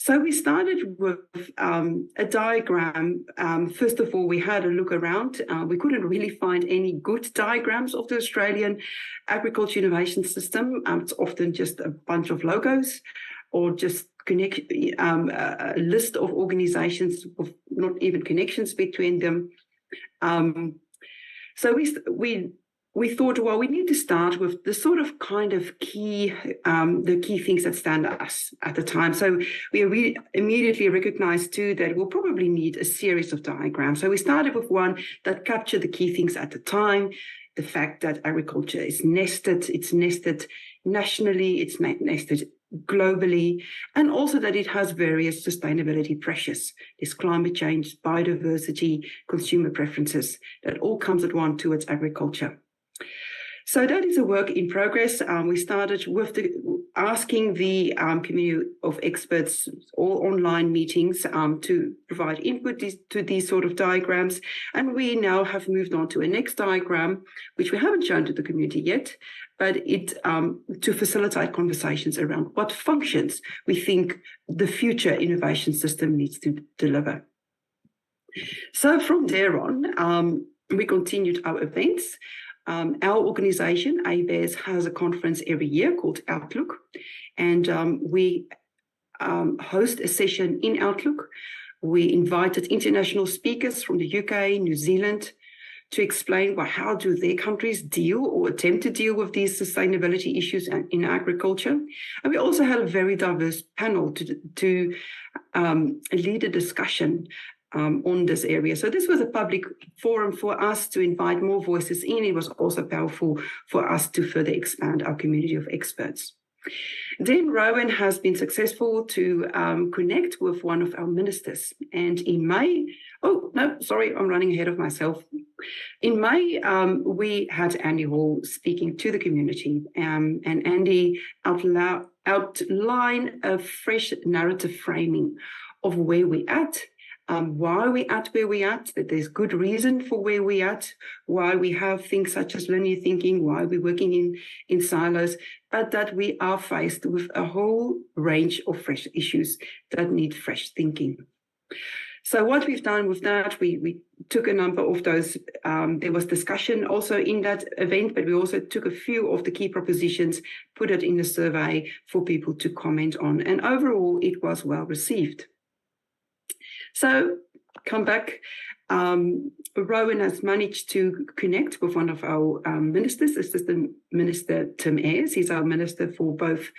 So we started with a diagram. First of all, we had a look around. We couldn't really find any good diagrams of the Australian agriculture innovation system. It's often just a bunch of logos or just a list of organizations with not even connections between them. So we thought, well, we need to start with the sort of kind of key things that stand out us at the time. So we immediately recognized too that we'll probably need a series of diagrams. So we started with one that captured the key things at the time, the fact that agriculture is nested, it's nested nationally, it's nested globally, and also that it has various sustainability pressures. There's climate change, biodiversity, consumer preferences, that all comes at once towards agriculture. So that is a work in progress. We started with asking the community of experts, all online meetings, to provide input to these sort of diagrams. And we now have moved on to a next diagram, which we haven't shown to the community yet, but it to facilitate conversations around what functions we think the future innovation system needs to deliver. So from there on, we continued our events. Our organization, ABARES, has a conference every year called Outlook, and we host a session in Outlook. We invited international speakers from the UK, New Zealand, to explain how do their countries deal or attempt to deal with these sustainability issues in agriculture. And we also had a very diverse panel to lead a discussion on this area. So this was a public forum for us to invite more voices in. It was also powerful for us to further expand our community of experts. Then Rowan has been successful to connect with one of our ministers. And in May, I'm running ahead of myself. In May, we had Andy Hall speaking to the community, and Andy outlined a fresh narrative framing of where we're at, why we at where we at, that there's good reason for where we at, why we have things such as linear thinking, why we're working in silos, but that we are faced with a whole range of fresh issues that need fresh thinking. So what we've done with that, we took a number of those, there was discussion also in that event, but we also took a few of the key propositions, put it in the survey for people to comment on, and overall it was well received. So come back, Rowan has managed to connect with one of our ministers, Assistant Minister Tim Ayres. He's our minister for both,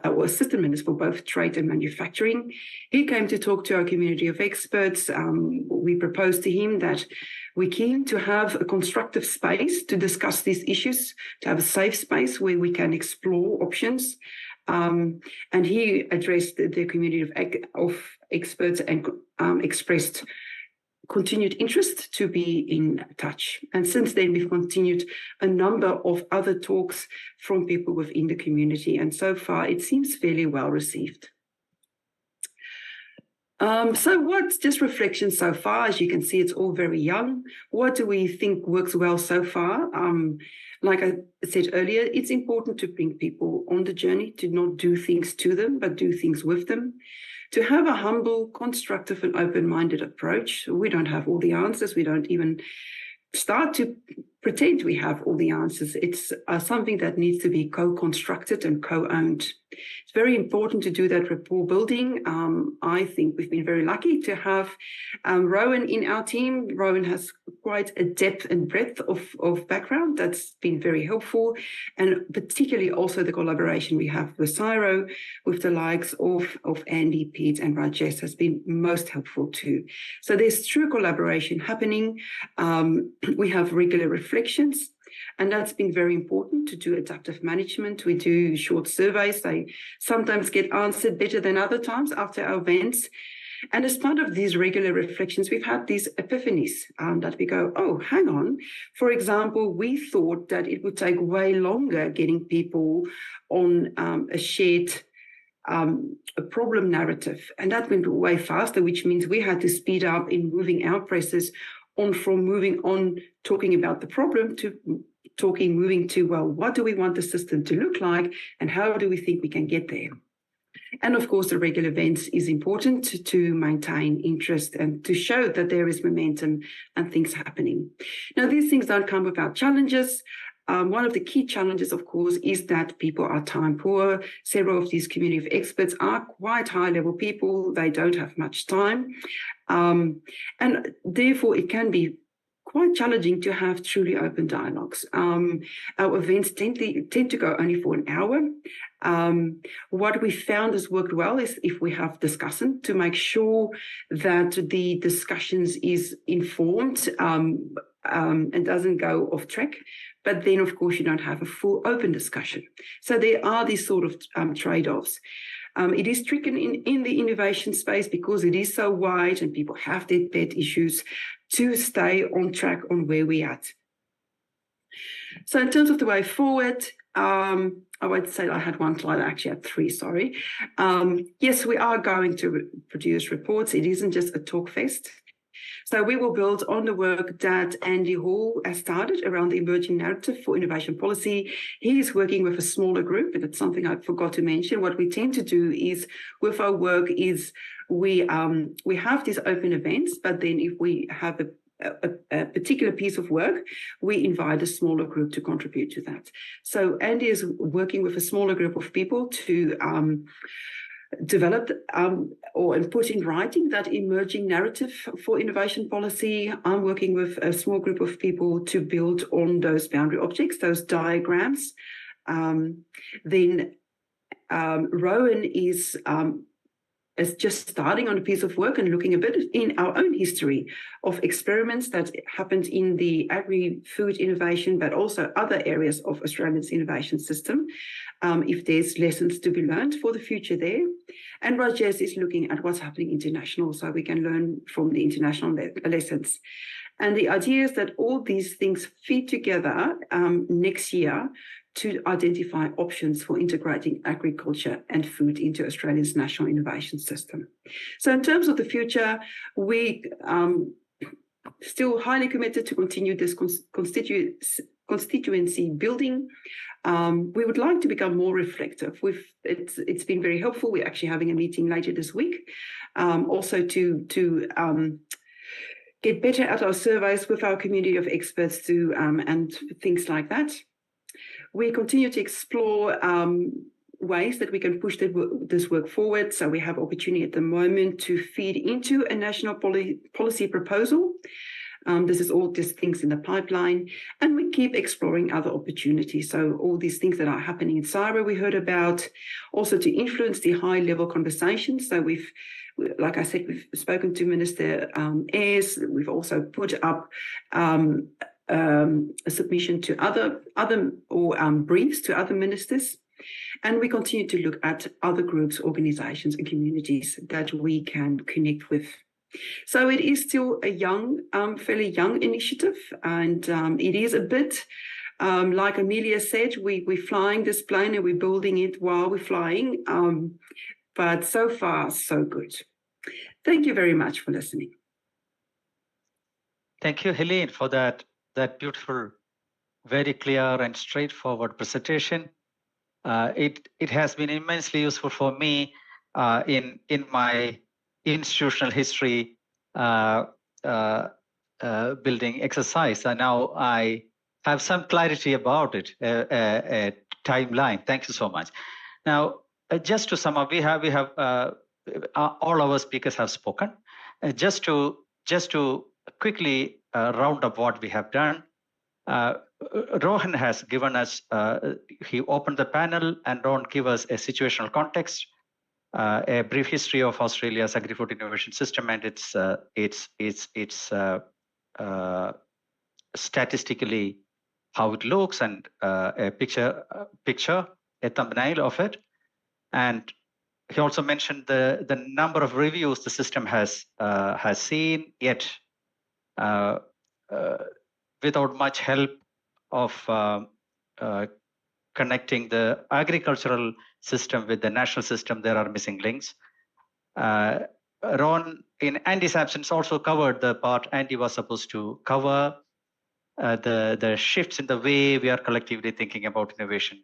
or assistant minister for both trade and manufacturing. He came to talk to our community of experts. We proposed to him that we're keen to have a constructive space to discuss these issues, to have a safe space where we can explore options. And he addressed the community of experts and expressed continued interest to be in touch. And since then, we've continued a number of other talks from people within the community. And so far, it seems fairly well received. So what's just reflection so far? As you can see, it's all very young. What do we think works well so far? Like I said earlier, it's important to bring people on the journey, to not do things to them, but do things with them. To have a humble, constructive and open-minded approach. We don't have all the answers. We don't even start to pretend we have all the answers. It's something that needs to be co-constructed and co-owned. It's very important to do that rapport building. I think we've been very lucky to have Rowan in our team. Rowan has quite a depth and breadth of background that's been very helpful, and particularly also the collaboration we have with CSIRO, with the likes of Andy, Peat and Rajesh has been most helpful too. So there's true collaboration happening. We have regular reflections, and that's been very important to do adaptive management. We do short surveys. They sometimes get answered better than other times after our events. And as part of these regular reflections, we've had these epiphanies that we go, oh, hang on. For example, we thought that it would take way longer getting people on a shared a problem narrative. And that went way faster, which means we had to speed up in moving our presses on from moving on talking about the problem to moving to, well, what do we want the system to look like and how do we think we can get there? And of course, the regular events is important to maintain interest and to show that there is momentum and things happening. Now, these things don't come without challenges. One of the key challenges, of course, is that people are time poor. Several of these community of experts are quite high-level people. They don't have much time. And therefore, it can be quite challenging to have truly open dialogues. Our events tend to go only for an hour. What we found has worked well is if we have discussant to make sure that the discussions is informed and doesn't go off track. But then, of course, you don't have a full open discussion. So there are these sort of trade-offs. It is tricky in the innovation space because it is so wide and people have their pet issues to stay on track on where we're at. So in terms of the way forward, I won't say I had one slide, I actually had three, sorry. Yes, we are going to produce reports. It isn't just a talk fest. So we will build on the work that Andy Hall has started around the emerging narrative for innovation policy. He is working with a smaller group, and that's something I forgot to mention. What we tend to do is with our work is we have these open events, but then if we have a particular piece of work, we invite a smaller group to contribute to that. So Andy is working with a smaller group of people to develop and put in writing that emerging narrative for innovation policy. I'm working with a small group of people to build on those boundary objects, those diagrams. Then Rowan is just starting on a piece of work and looking a bit in our own history of experiments that happened in the agri-food innovation, but also other areas of Australia's innovation system, if there's lessons to be learned for the future there. And Rajesh is looking at what's happening international, so we can learn from the international lessons. And the idea is that all these things feed together next year to identify options for integrating agriculture and food into Australia's national innovation system. So in terms of the future, we still highly committed to continue this constituency building. We would like to become more reflective. It's been very helpful. We're actually having a meeting later this week, also to get better at our surveys with our community of experts and things like that. We continue to explore ways that we can push this work forward. So we have opportunity at the moment to feed into a national policy proposal. This is all just things in the pipeline, and we keep exploring other opportunities. So all these things that are happening in CSIRO we heard about, also to influence the high-level conversations. So like I said, we've spoken to Minister Ayres. We've also put up a submission to other briefs to other ministers. And we continue to look at other groups, organisations and communities that we can connect with. So it is still a fairly young initiative, and it is a bit, like Amelia said, we're flying this plane and we're building it while we're flying, but so far, so good. Thank you very much for listening. Thank you, Heleen, for that beautiful, very clear and straightforward presentation. It has been immensely useful for me in my institutional history building exercise, and now I have some clarity about it, a timeline. Thank you so much. Now, just to sum up, we have all our speakers have spoken. Just to quickly round up what we have done. Rohan has given us, he opened the panel, and Rohan gave us a situational context, a brief history of Australia's agri-food innovation system and its statistically how it looks, and a picture, a thumbnail of it. And he also mentioned the number of reviews the system has seen, yet without much help of connecting the agricultural system with the national system, there are missing links. Ron, in Andy's absence, also covered the part Andy was supposed to cover, the shifts in the way we are collectively thinking about innovation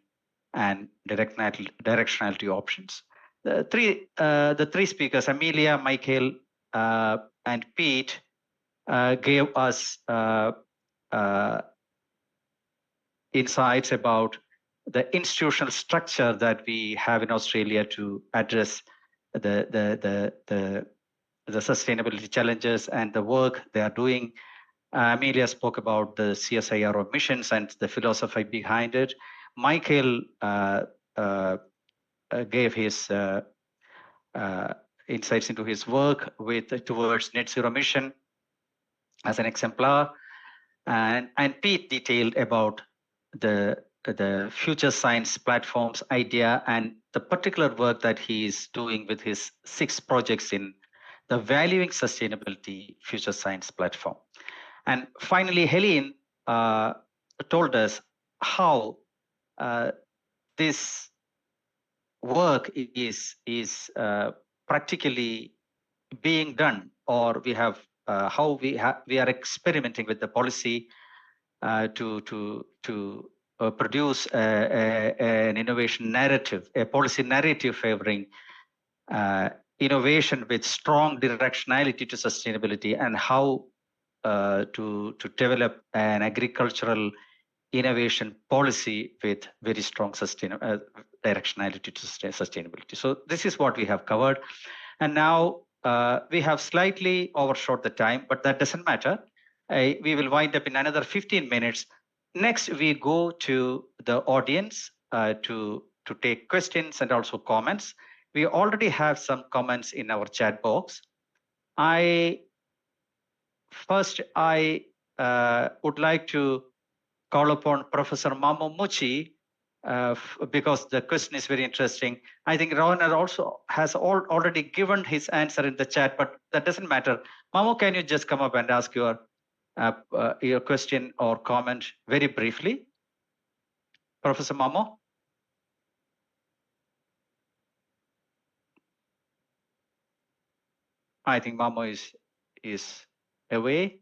and directionality options. the three speakers, Amelia, Michael, and Pete, gave us insights about the institutional structure that we have in Australia to address the sustainability challenges and the work they are doing. Amelia spoke about the CSIRO missions and the philosophy behind it. Michael gave his insights into his work towards net zero mission as an exemplar, and Pete detailed about the future science platforms idea and the particular work that he is doing with his 6 projects in the Valuing Sustainability Future Science platform. And finally, Heleen told us how this work is practically being done, or we have how we are experimenting with the policy to produce an innovation narrative, a policy narrative favoring innovation with strong directionality to sustainability, and how to develop an agricultural innovation policy with very strong directionality to sustainability. So this is what we have covered. And now we have slightly overshot the time, but that doesn't matter. We will wind up in another 15 minutes. Next, we go to the audience to take questions and also comments. We already have some comments in our chat box. I would like to call upon Professor Mamo Muchi because the question is very interesting. I think Rohan also has already given his answer in the chat, but that doesn't matter. Mamo, can you just come up and ask your question or comment very briefly? Professor Mamo? I think Mamo is away.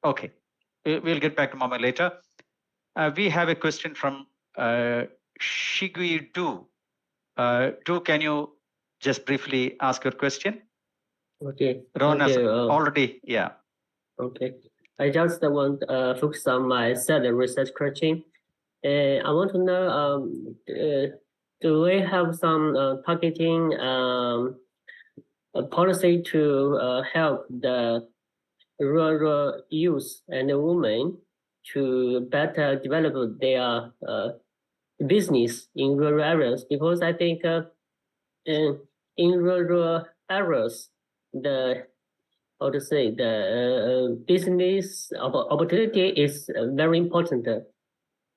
Okay, we'll get back to Mamo later. We have a question from Shigui Du. Du, can you just briefly ask your question? Okay. Rohan has already, yeah. Okay. I just want to focus on my said research question. I want to know, do we have some targeting policy to help the rural youth and the women to better develop their business in rural areas? Because I think in rural areas, the business opportunity is very important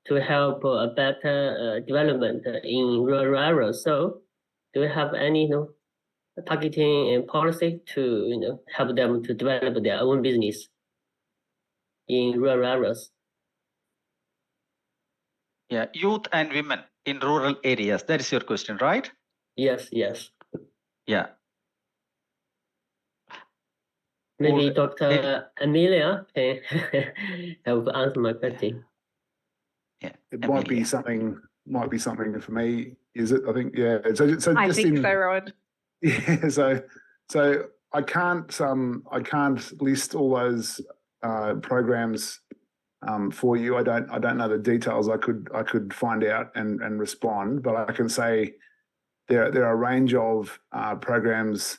to help a better development in rural areas. So, do we have any targeting and policy to help them to develop their own business in rural areas? Yeah, youth and women in rural areas. That is your question, right? Yes, yes. Yeah. Maybe Dr. Amelia can help answer my question. Yeah, it might be something for me. Is it? I think yeah. So I just think so, Rod. Yeah. So I can't list all those programs for you. I don't know the details. I could find out and respond, but I can say there are a range of programs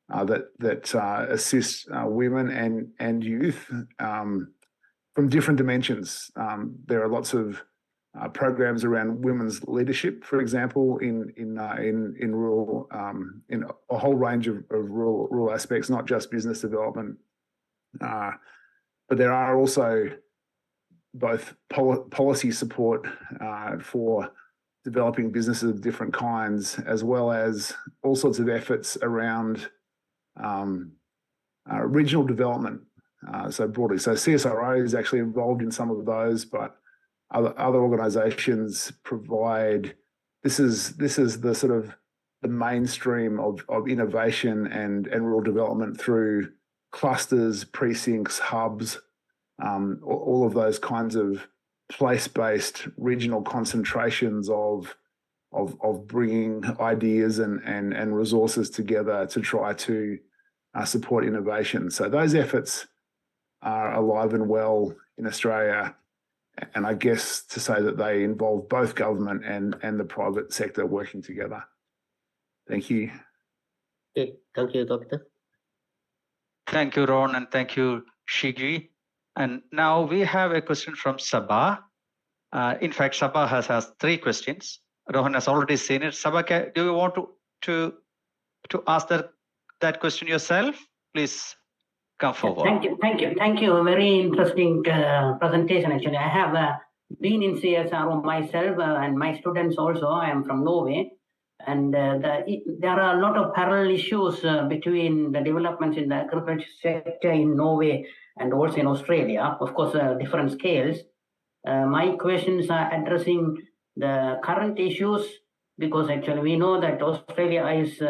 that assist women and youth from different dimensions. There are lots of programs around women's leadership, for example, in rural, in a whole range of rural aspects, not just business development. But there are also both policy support for developing businesses of different kinds, as well as all sorts of efforts around regional development. So broadly, so CSIRO is actually involved in some of those, but other organisations provide. This is the sort of the mainstream of innovation and rural development through clusters, precincts, hubs, all of those kinds of place-based regional concentrations of of bringing ideas and resources together to try to support innovation. So those efforts are alive and well in Australia, and I guess to say that they involve both government and the private sector working together. Thank you. Okay, thank you, Doctor. Thank you, Ron, and thank you, Shigi. And now we have a question from Sabah. In fact, Sabah has asked 3 questions. Rohan has already seen it. Sabah, do you want to ask that question yourself? Please come forward. Thank you. A very interesting presentation. Actually, I have been in CSIRO myself and my students also. I am from Norway, and there are a lot of parallel issues between the developments in the agriculture sector in Norway and also in Australia. Of course, different scales. My questions are addressing the current issues, because actually we know that Australia is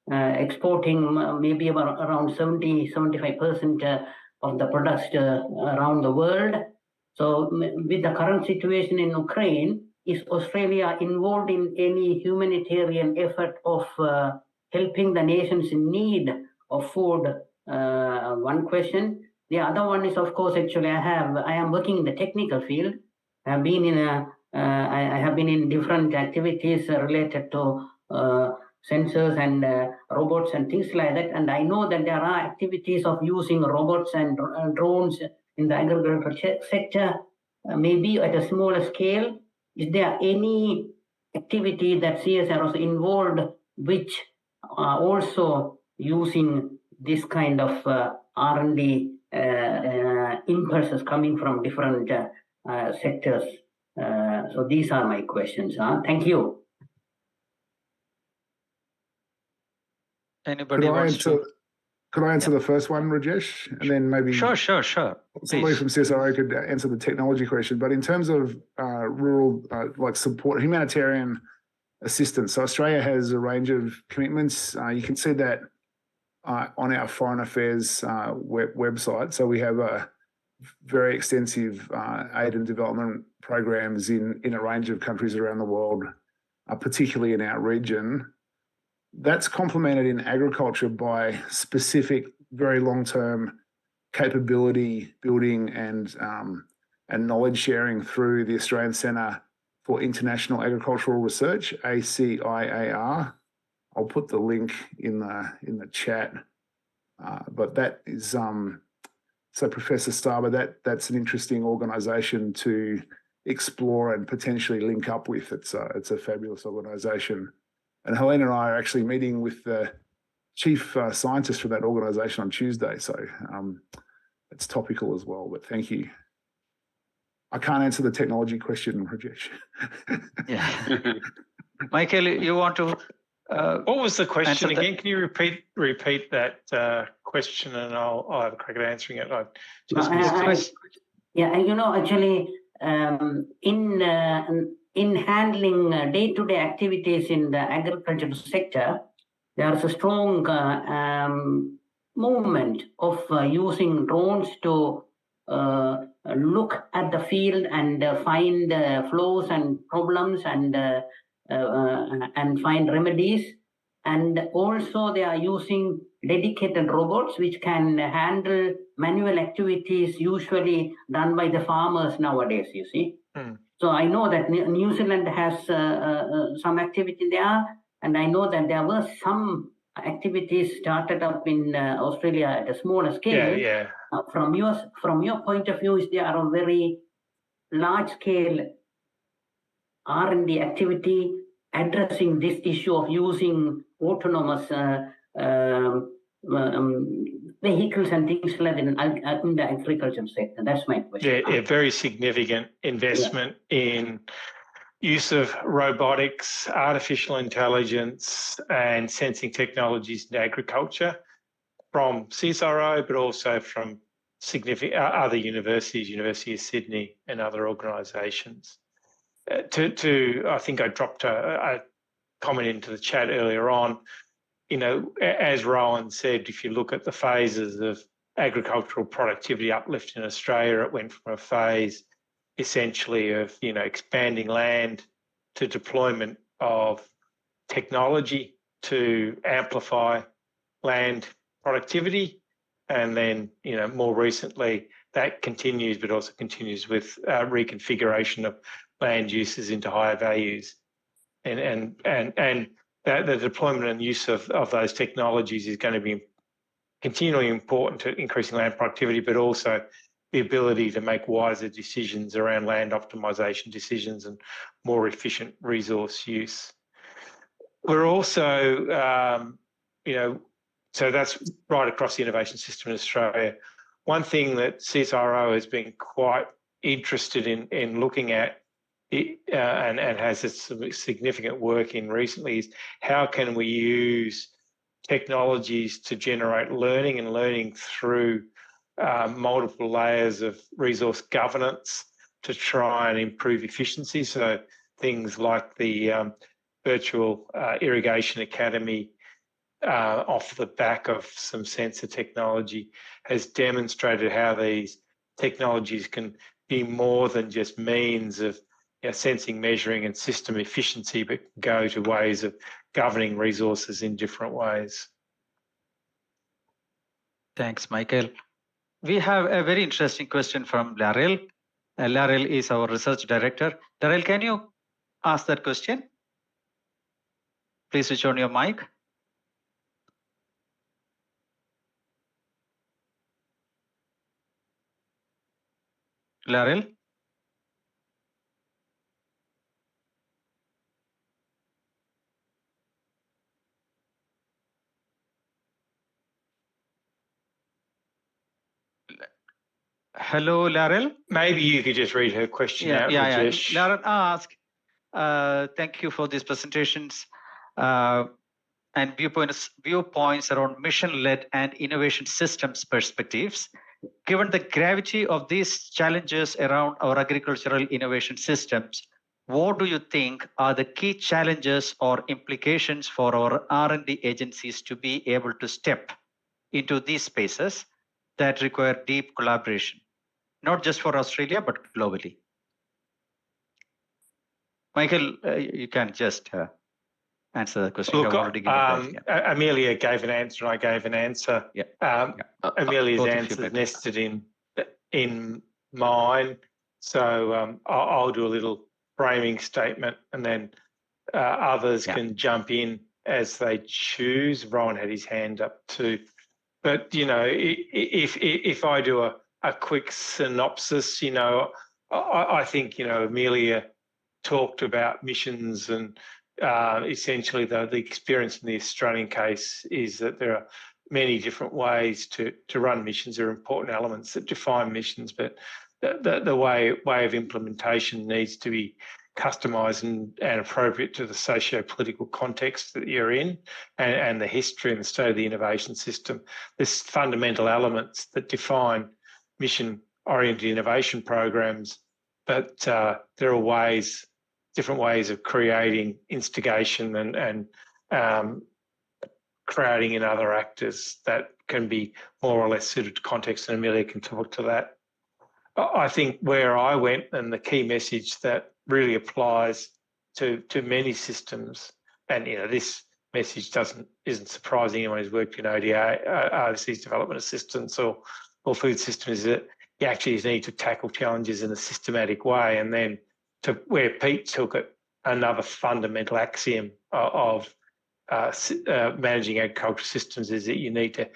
exporting maybe about around 70-75% of the products around the world. So with the current situation in Ukraine, is Australia involved in any humanitarian effort of helping the nations in need of food? One question. The other one is, of course, actually I am working in the technical field. I have been in different activities related to sensors and robots and things like that. And I know that there are activities of using robots and drones in the agriculture sector, maybe at a smaller scale. Is there any activity that CSIRO is involved which are also using this kind of R&D impulses coming from different sectors? So these are my questions. Thank you. Anybody wants to? Could I answer the first one, Rajesh? And then maybe Sure. Somebody from CSIRO could answer the technology question. But in terms of rural support, humanitarian assistance, so Australia has a range of commitments. You can see that on our Foreign Affairs website. So we have a very extensive aid and development programs in a range of countries around the world, particularly in our region. That's complemented in agriculture by specific, very long-term capability building and knowledge sharing through the Australian Centre for International Agricultural Research, ACIAR. I'll put the link in the chat. But that is so Professor Starber, that's an interesting organisation to explore and potentially link up with. It's a fabulous organisation. And Heleen and I are actually meeting with the chief scientist for that organisation on Tuesday. So it's topical as well, but thank you. I can't answer the technology question, Rajesh. Yeah. Michael, you want to? What was the question answer again? Can you repeat that question, and I'll have a crack at answering it. I just missed it. Yeah, actually, in handling day-to-day activities in the agricultural sector, there is a strong movement of using drones to look at the field and find flaws and problems and find remedies. And also they are using dedicated robots which can handle manual activities usually done by the farmers nowadays, you see. So I know that New Zealand has some activity there, and I know that there were some activities started up in Australia at a smaller scale. Yeah. From your point of view, is there a very large scale R&D activity addressing this issue of using autonomous vehicles and things like that in the agriculture sector? That's my question. Yeah, very significant investment in use of robotics, artificial intelligence, and sensing technologies in agriculture from CSIRO, but also from significant other universities, University of Sydney and other organisations. I think I dropped a comment into the chat earlier on. As Rowan said, if you look at the phases of agricultural productivity uplift in Australia, it went from a phase essentially of expanding land to deployment of technology to amplify land productivity. And then, more recently, that continues, but also continues with reconfiguration of land uses into higher values. And that the deployment and use of those technologies is going to be continually important to increasing land productivity, but also the ability to make wiser decisions around land optimisation decisions and more efficient resource use. We're also, so that's right across the innovation system in Australia. One thing that CSIRO has been quite interested in looking at and has some significant work in recently is how can we use technologies to generate learning and learning through multiple layers of resource governance to try and improve efficiency. So things like the virtual irrigation academy off the back of some sensor technology has demonstrated how these technologies can be more than just means of sensing, measuring and system efficiency, but go to ways of governing resources in different ways. Thanks, Michael. We have a very interesting question from Laryl. Laryl is our research director. Laryl, can you ask that question? Please switch on your mic. Laryl? Hello, Laryl. Maybe you could just read her question out, Rajesh. Laryl asked, thank you for these presentations and viewpoints around mission-led and innovation systems perspectives. Given the gravity of these challenges around our agricultural innovation systems, what do you think are the key challenges or implications for our R&D agencies to be able to step into these spaces that require deep collaboration, not just for Australia, but globally? Michael, you can just answer the question. Look, Amelia gave an answer and I gave an answer. Amelia's answer is nested in mine. So I'll do a little framing statement and then others can jump in as they choose. Rohan had his hand up too. But, if I do a quick synopsis, I think, Amelia talked about missions and essentially the experience in the Australian case is that there are many different ways to run missions. There are important elements that define missions, but the way of implementation needs to be customised and appropriate to the socio-political context that you're in and the history and the state of the innovation system. There's fundamental elements that define mission-oriented innovation programs, but there are different ways of creating instigation and crowding in other actors that can be more or less suited to context, and Amelia can talk to that. I think where I went and the key message that really applies to many systems, and this message isn't surprising anyone who's worked in ODA, overseas development assistance or food systems, is that you actually need to tackle challenges in a systematic way. And then to where Peat took it, another fundamental axiom of managing agricultural systems is that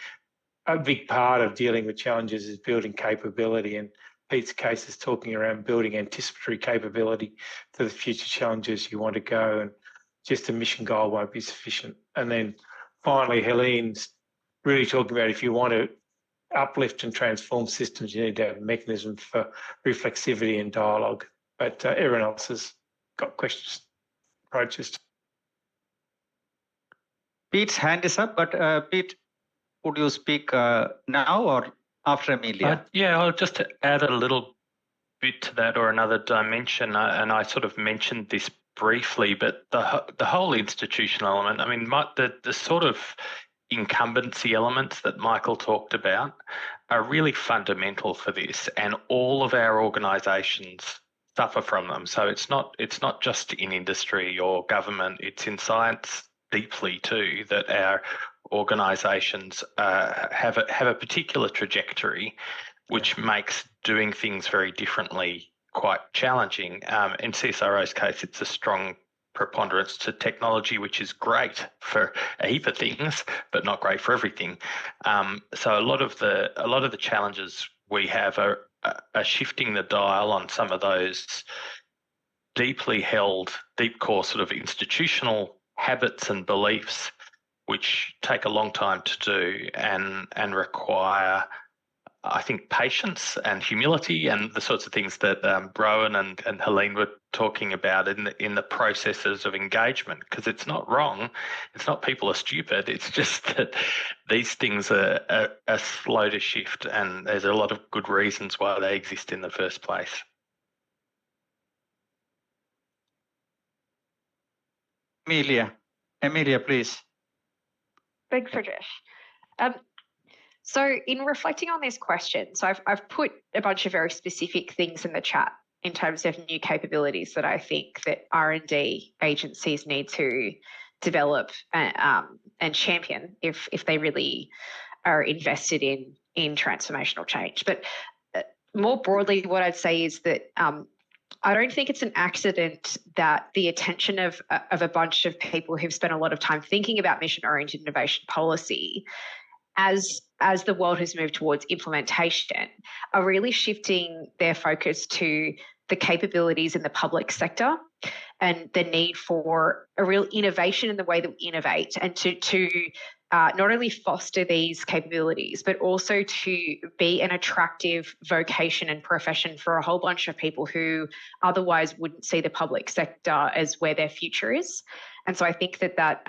a big part of dealing with challenges is building capability, and Peat's case is talking around building anticipatory capability for the future challenges you want to go, and just a mission goal won't be sufficient. And then finally, Heleen's really talking about if you want to uplift and transform systems, you need to have a mechanism for reflexivity and dialogue. But everyone else has got questions, approaches. Peat's hand is up, but Peat, would you speak now or after Amelia? I'll just add a little bit to that, or another dimension, and I sort of mentioned this briefly, but the whole institutional element, I mean, the sort of incumbency elements that Michael talked about are really fundamental for this, and all of our organisations suffer from them. So it's not just in industry or government, it's in science deeply too, that our organisations have a particular trajectory which makes doing things very differently quite challenging. In CSIRO's case, it's a strong preponderance to technology, which is great for a heap of things, but not great for everything. So a lot of the challenges we have are shifting the dial on some of those deeply held, deep core sort of institutional habits and beliefs, which take a long time to do and require, I think, patience and humility and the sorts of things that Rohan and Heleen were talking about in the processes of engagement, because it's not wrong. It's not people are stupid. It's just that these things are slow to shift, and there's a lot of good reasons why they exist in the first place. Amelia, please. Thanks, Rajesh. So in reflecting on this question, so I've put a bunch of very specific things in the chat in terms of new capabilities that I think that R&D agencies need to develop and champion if they really are invested in transformational change. But more broadly, what I'd say is that I don't think it's an accident that the attention of a bunch of people who've spent a lot of time thinking about mission-oriented innovation policy as the world has moved towards implementation, are really shifting their focus to the capabilities in the public sector and the need for a real innovation in the way that we innovate, and to not only foster these capabilities, but also to be an attractive vocation and profession for a whole bunch of people who otherwise wouldn't see the public sector as where their future is. And so I think that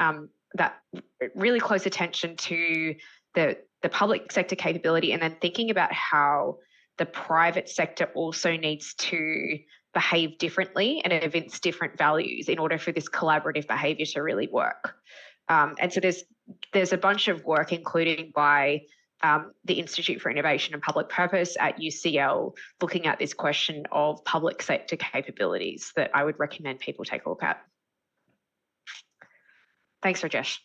really close attention to the public sector capability, and then thinking about how the private sector also needs to behave differently and evince different values in order for this collaborative behaviour to really work. And so there's a bunch of work, including by the Institute for Innovation and Public Purpose at UCL, looking at this question of public sector capabilities that I would recommend people take a look at. Thanks, Rajesh.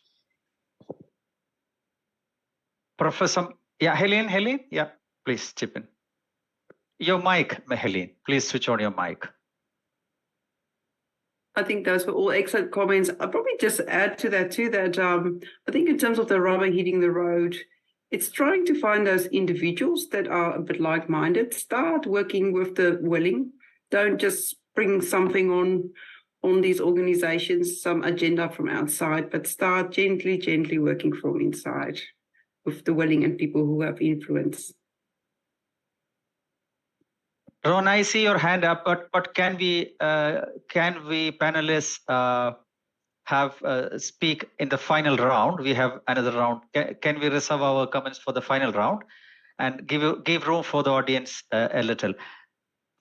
Professor, Heleen, please chip in. Your mic, Heleen, please switch on your mic. I think those were all excellent comments. I'll probably just add to that too, that I think in terms of the rubber hitting the road, it's trying to find those individuals that are a bit like-minded. Start working with the willing. Don't just bring something on these organizations, some agenda from outside, but start gently working from inside with the willing and people who have influence. Ron, I see your hand up, but can we panelists have speak in the final round? We have another round. Can we reserve our comments for the final round and give room for the audience a little?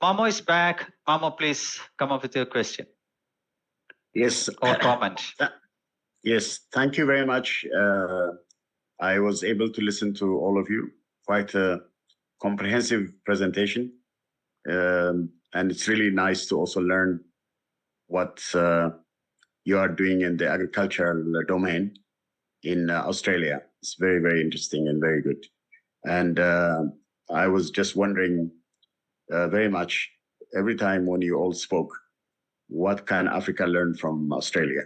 Mamo is back. Mamo, please come up with your question. Yes. Or comment. Yes, thank you very much. I was able to listen to all of you. Quite a comprehensive presentation. And it's really nice to also learn what you are doing in the agricultural domain in Australia. It's very, very interesting and very good. And I was just wondering very much, every time when you all spoke, what can Africa learn from Australia?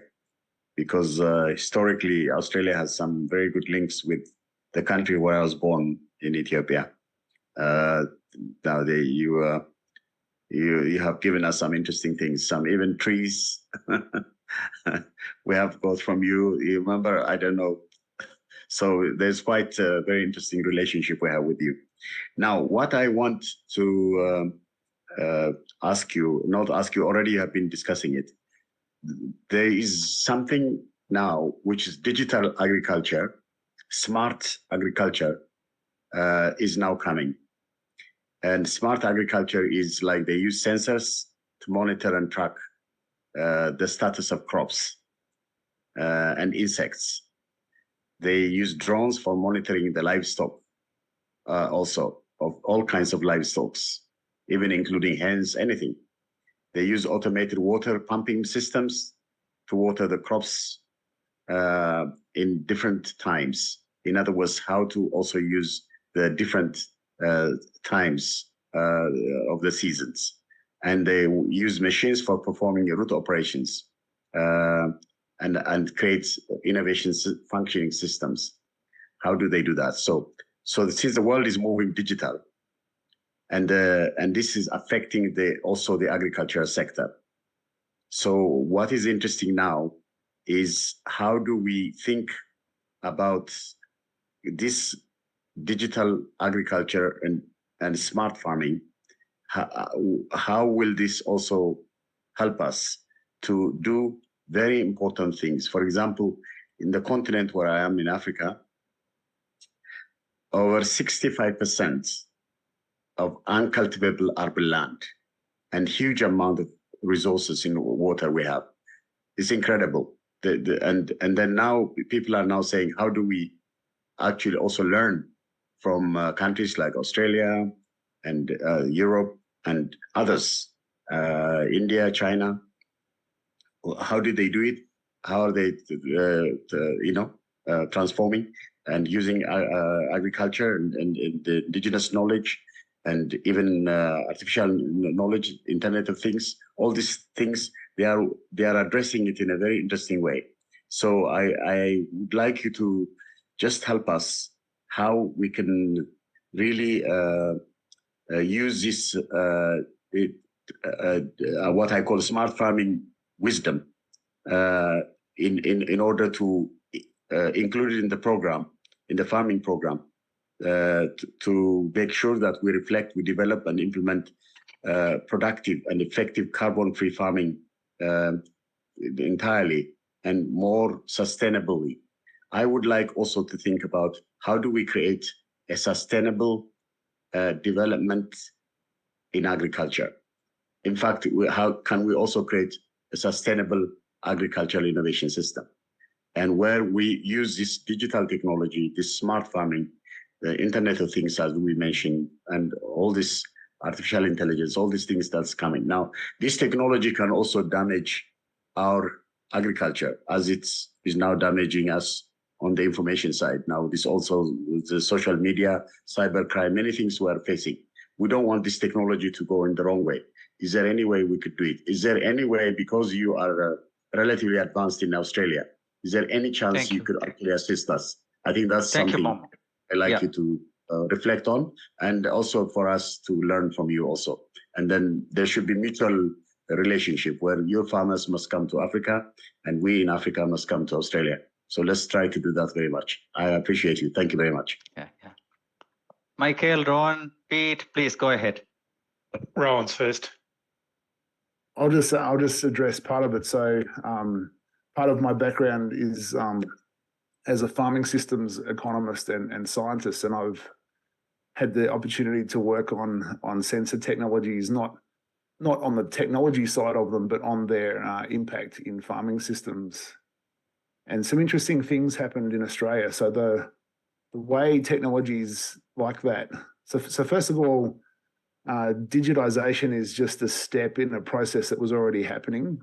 Because historically, Australia has some very good links with the country where I was born in Ethiopia. Now you have given us some interesting things, some even trees. We have both from you. You remember? I don't know. So there's quite a very interesting relationship we have with you. Now, what I want to ask you, not ask you, already you have been discussing it. There is something now which is digital agriculture, smart agriculture is now coming. And smart agriculture is like they use sensors to monitor and track the status of crops and insects. They use drones for monitoring the livestock also, of all kinds of livestock, even including hens, anything. They use automated water pumping systems to water the crops in different times. In other words, how to also use the different times of the seasons. And they use machines for performing route operations and create innovation functioning systems. How do they do that? So since the world is moving digital, and this is affecting also the agricultural sector. So what is interesting now is how do we think about this digital agriculture and smart farming? How will this also help us to do very important things? For example, in the continent where I am in Africa, over 65% of uncultivable urban land and huge amount of resources in water we have. It's incredible. And then now people are now saying, how do we actually also learn from countries like Australia and Europe and others, India, China? How did they do it? How are they, transforming and using agriculture and the indigenous knowledge and even artificial knowledge, Internet of Things? All these things, they are addressing it in a very interesting way. So I would like you to just help us how we can really use this what I call smart farming wisdom in order to include it in the program, in the farming program, to make sure that we reflect, we develop and implement productive and effective carbon-free farming entirely and more sustainably. I would like also to think about how do we create a sustainable development in agriculture. In fact, how can we also create a sustainable agricultural innovation system? And where we use this digital technology, this smart farming, the Internet of Things, as we mentioned, and all this artificial intelligence, all these things that's coming. Now, this technology can also damage our agriculture as it is now damaging us on the information side. Now, this also, the social media, cybercrime, many things we are facing. We don't want this technology to go in the wrong way. Is there any way we could do it? Is there any way, because you are relatively advanced in Australia, is there any chance you could actually assist us? I think that's something I'd like you to reflect on, and also for us to learn from you also. And then there should be mutual relationship where your farmers must come to Africa and we in Africa must come to Australia. So let's try to do that very much. I appreciate you. Thank you very much. Yeah. Michael, Rohan, Pete, please go ahead. Rohan's first. I'll just address part of it. So part of my background is as a farming systems economist and scientist, and I've had the opportunity to work on sensor technologies, not on the technology side of them, but on their impact in farming systems. And some interesting things happened in Australia. So the way technologies like that. So first of all, digitization is just a step in a process that was already happening.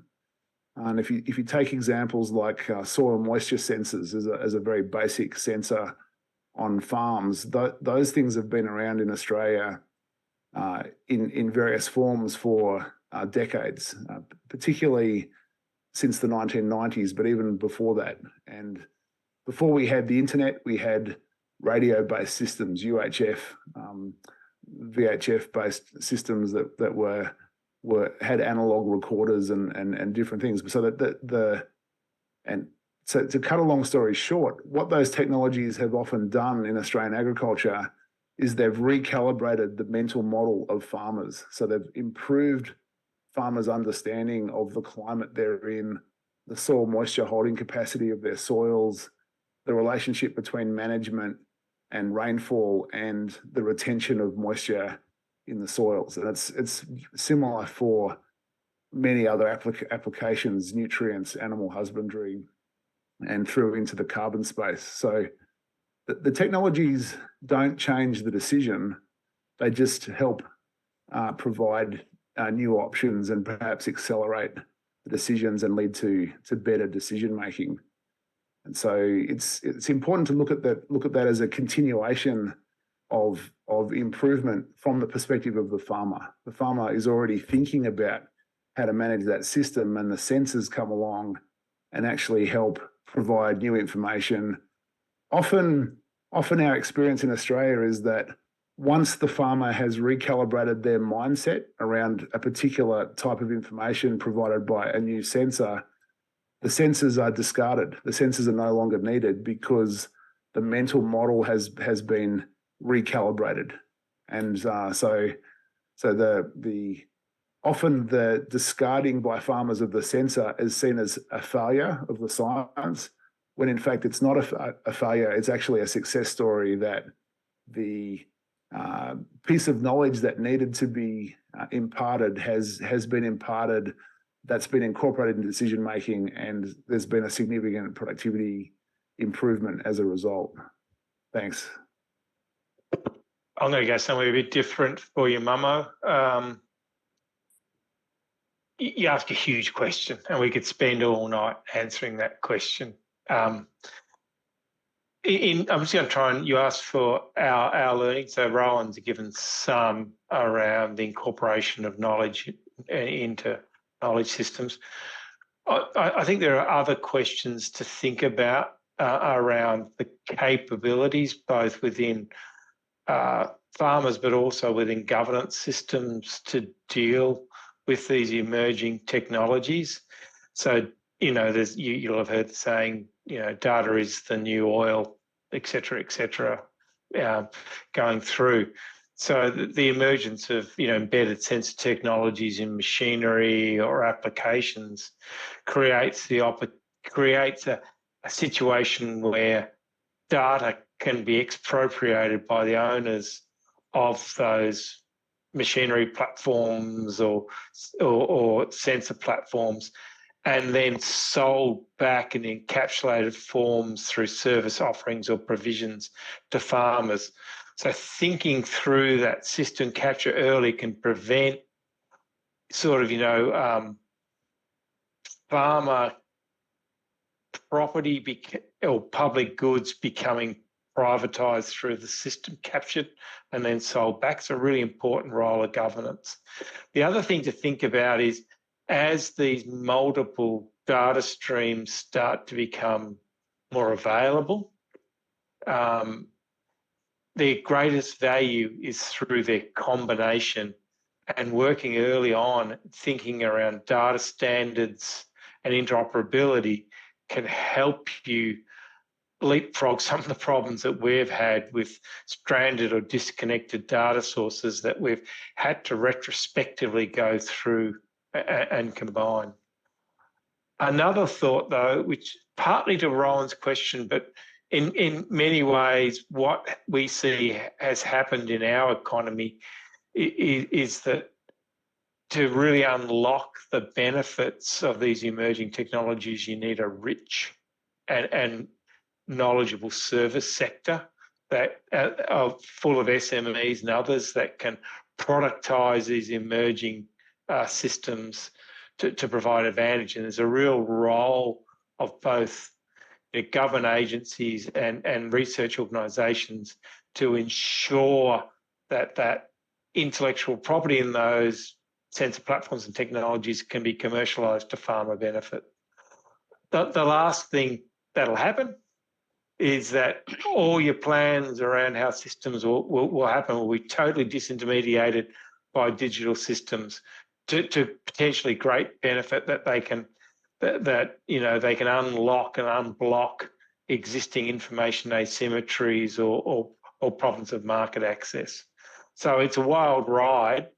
And if you take examples like soil moisture sensors as a very basic sensor on farms, those things have been around in Australia in various forms for decades, particularly since the 1990s, but even before that. And before we had the internet, we had radio-based systems, UHF, VHF-based systems that had analog recorders and different things. So so to cut a long story short, what those technologies have often done in Australian agriculture is they've recalibrated the mental model of farmers. So they've improved farmers' understanding of the climate they're in, the soil moisture holding capacity of their soils, the relationship between management and rainfall, and the retention of moisture in the soils. And it's similar for many other applications, nutrients, animal husbandry, and through into the carbon space. So the technologies don't change the decision. They just help provide new options and perhaps accelerate the decisions and lead to better decision making. And so it's important to look at that as a continuation of improvement from the perspective of the farmer. The farmer is already thinking about how to manage that system, and the sensors come along and actually help provide new information. Often our experience in Australia is that once the farmer has recalibrated their mindset around a particular type of information provided by a new sensor, the sensors are discarded. The sensors are no longer needed because the mental model has been recalibrated. And so often the discarding by farmers of the sensor is seen as a failure of the science, when in fact it's not a failure. It's actually a success story that the piece of knowledge that needed to be imparted has been imparted. That's been incorporated in decision making, and there's been a significant productivity improvement as a result. Thanks. I'm going to go somewhere a bit different for you, Mummo. You ask a huge question, and we could spend all night answering that question. I'm just going to try and, you asked for our learning. So Rowan's given some around the incorporation of knowledge into knowledge systems. I think there are other questions to think about around the capabilities, both within farmers, but also within governance systems to deal with these emerging technologies. So, you'll have heard the saying, data is the new oil, et cetera, going through. So the emergence of, embedded sensor technologies in machinery or applications creates a situation where data can be expropriated by the owners of those machinery platforms or sensor platforms, and then sold back in encapsulated forms through service offerings or provisions to farmers. So thinking through that system capture early can prevent farmer property or public goods becoming privatised through the system captured and then sold back. It's a really important role of governance. The other thing to think about is, as these multiple data streams start to become more available, their greatest value is through their combination, and working early on, thinking around data standards and interoperability can help you leapfrog some of the problems that we've had with stranded or disconnected data sources that we've had to retrospectively go through and combine. Another thought, though, which partly to Rowan's question, but in many ways what we see has happened in our economy is that to really unlock the benefits of these emerging technologies, you need a rich and knowledgeable service sector that are full of SMEs and others that can productize these emerging systems to provide advantage. And there's a real role of both government agencies and research organisations to ensure that intellectual property in those sensor platforms and technologies can be commercialised to farmer benefit. The last thing that'll happen is that all your plans around how systems will happen will be totally disintermediated by digital systems to potentially great benefit that they can unlock and unblock existing information asymmetries or problems of market access. So it's a wild ride,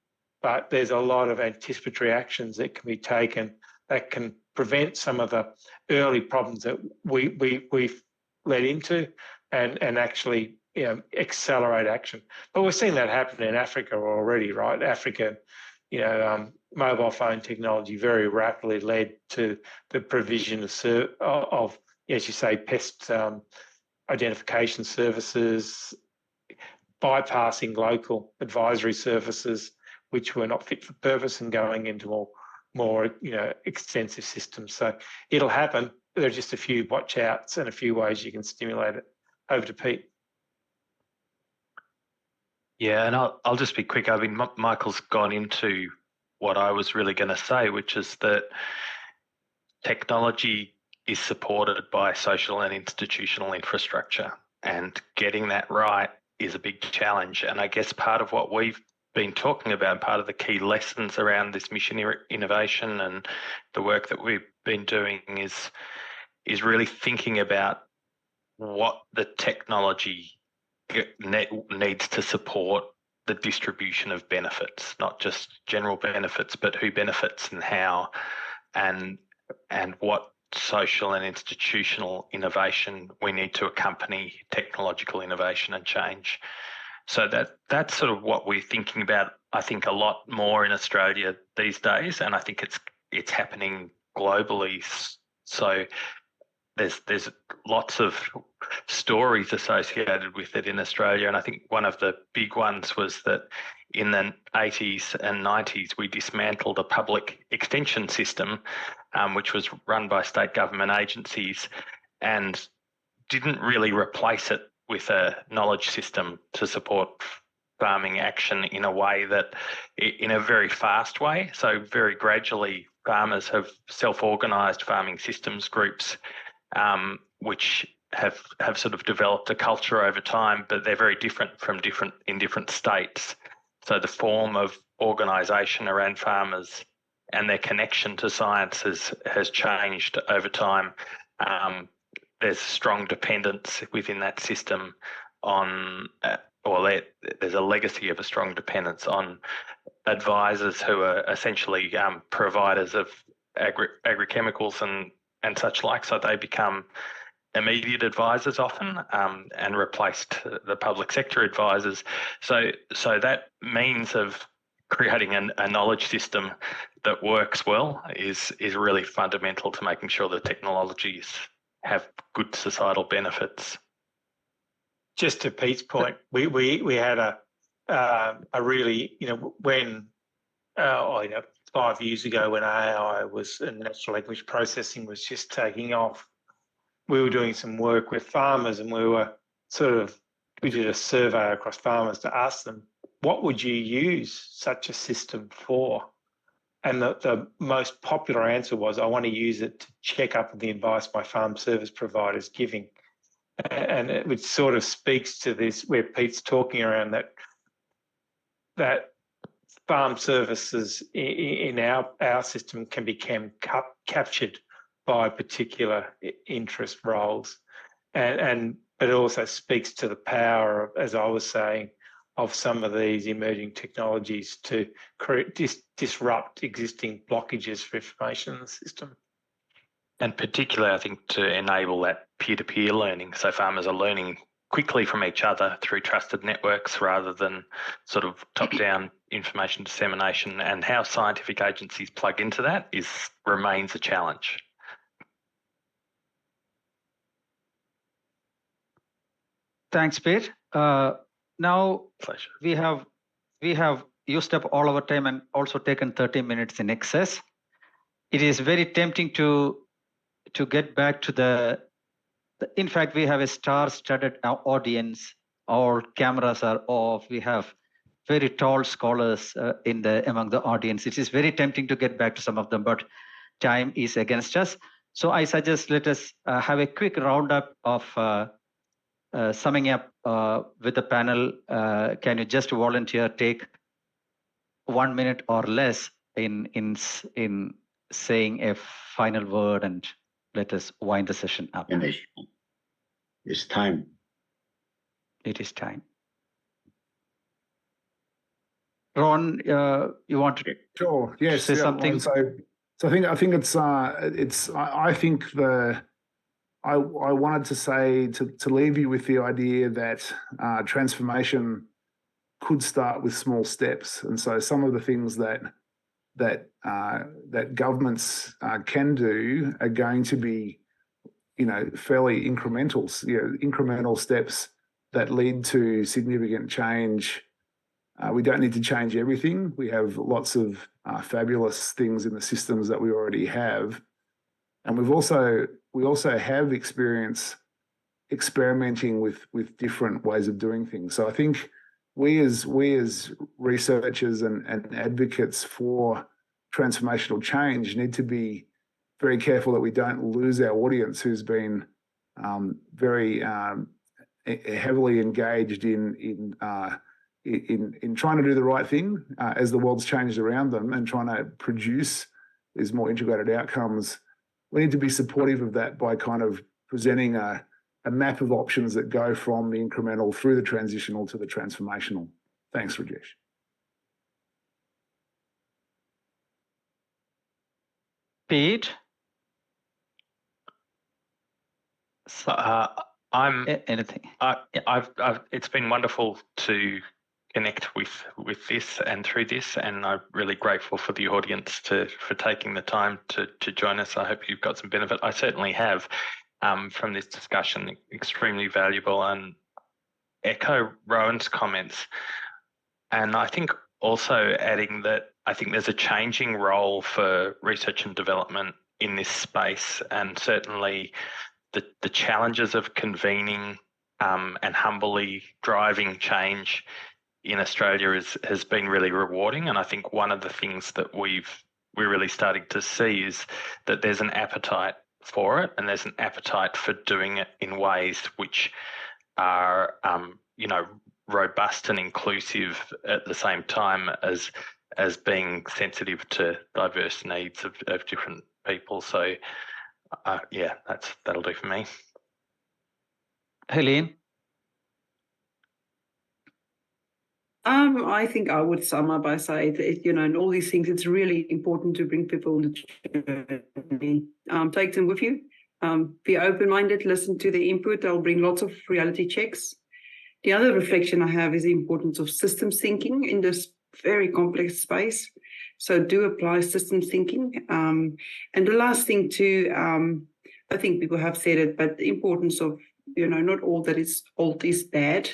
but there's a lot of anticipatory actions that can be taken that can prevent some of the early problems that we've led into and actually accelerate action. But we're seeing that happen in Africa already, right? Africa, mobile phone technology very rapidly led to the provision of as you say, pest identification services, bypassing local advisory services which were not fit for purpose and going into more extensive systems. So it'll happen. There are just a few watch outs and a few ways you can stimulate it. Over to Pete. Yeah, and I'll just be quick. I mean, Michael's gone into what I was really going to say, which is that technology is supported by social and institutional infrastructure, and getting that right is a big challenge. And I guess part of what we've been talking about, part of the key lessons around this mission innovation and the work that we've been doing is really thinking about what the technology needs to support the distribution of benefits, not just general benefits, but who benefits and how, and what social and institutional innovation we need to accompany technological innovation and change. So that's sort of what we're thinking about, I think, a lot more in Australia these days, and I think it's happening globally. So there's lots of stories associated with it in Australia, and I think one of the big ones was that in the 80s and 90s we dismantled a public extension system which was run by state government agencies, and didn't really replace it with a knowledge system to support farming action in a way that, in a very fast way. So very gradually farmers have self-organised farming systems groups, which have sort of developed a culture over time, but they're very different in different states. So the form of organisation around farmers and their connection to science has changed over time. There's strong dependence within that system on, there's a legacy of a strong dependence on advisors who are essentially providers of agrochemicals and such like. So they become immediate advisors often, and replaced the public sector advisors. So that means of creating a knowledge system that works well is really fundamental to making sure that technologies have good societal benefits. Just to Pete's point, we had a really, when 5 years ago, when AI was, and natural language processing was just taking off, we were doing some work with farmers, and we did a survey across farmers to ask them, what would you use such a system for? And the most popular answer was, I want to use it to check up on the advice my farm service provider is giving. And it sort of speaks to this, where Pete's talking around that farm services in our system can become captured by particular interest roles. And it also speaks to the power, as I was saying, of some of these emerging technologies to disrupt existing blockages for information in the system. And particularly, I think, to enable that peer-to-peer learning. So farmers are learning quickly from each other through trusted networks rather than sort of top-down information dissemination, and how scientific agencies plug into that remains a challenge. Thanks, Pete. Now Pleasure. we have used up all our time and also taken 30 minutes in excess. It is very tempting to get back to in fact, we have a star-studded audience. Our cameras are off. We have very tall scholars among the audience. It is very tempting to get back to some of them, but time is against us. So I suggest let us have a quick roundup of summing up with the panel. Can you just volunteer, take 1 minute or less in saying a final word, and let us wind the session up. It's time. It is time. Ron, you want to Sure. Yes. say something? So I think it's I think I wanted to say to leave you with the idea that transformation could start with small steps, and so some of the things that governments can do are going to be, fairly incremental steps that lead to significant change We don't need to change everything. We have lots of fabulous things in the systems that we already have. And we also have experience experimenting with different ways of doing things. So I think we as researchers and advocates for transformational change need to be very careful that we don't lose our audience, who's been very heavily engaged in trying to do the right thing as the world's changed around them and trying to produce these more integrated outcomes. We need to be supportive of that by kind of presenting a map of options that go from the incremental through the transitional to the transformational. Thanks, Rajesh. Pete? So, I'm anything? it's been wonderful to connect with this and through this, and I'm really grateful for the audience for taking the time to join us. I hope you've got some benefit. I certainly have from this discussion, extremely valuable, and echo Rohan's comments. And I think also adding that I think there's a changing role for research and development in this space, and certainly the challenges of convening and humbly driving change in Australia has been really rewarding. And I think one of the things that we're really starting to see is that there's an appetite for it, and there's an appetite for doing it in ways which are robust and inclusive at the same time as being sensitive to diverse needs of different people. So yeah, that'll do for me. Heleen? I think I would sum up by saying that, in all these things, it's really important to bring people on the journey. Take them with you. Be open-minded, listen to the input. I'll bring lots of reality checks. The other reflection I have is the importance of systems thinking in this very complex space. So do apply systems thinking. And the last thing too, I think people have said it, but the importance of, not all that is old is bad.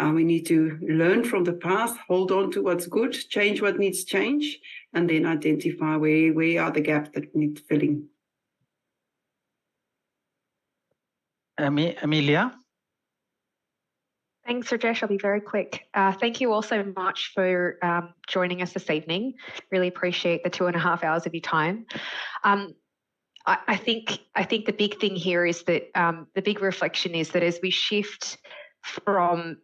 We need to learn from the past, hold on to what's good, change what needs change, and then identify where are the gaps that need filling. Amelia? Thanks, Rajesh. I'll be very quick. Thank you all so much for joining us this evening. Really appreciate the 2.5 hours of your time. I think the big thing here is that the big reflection is that as we shift from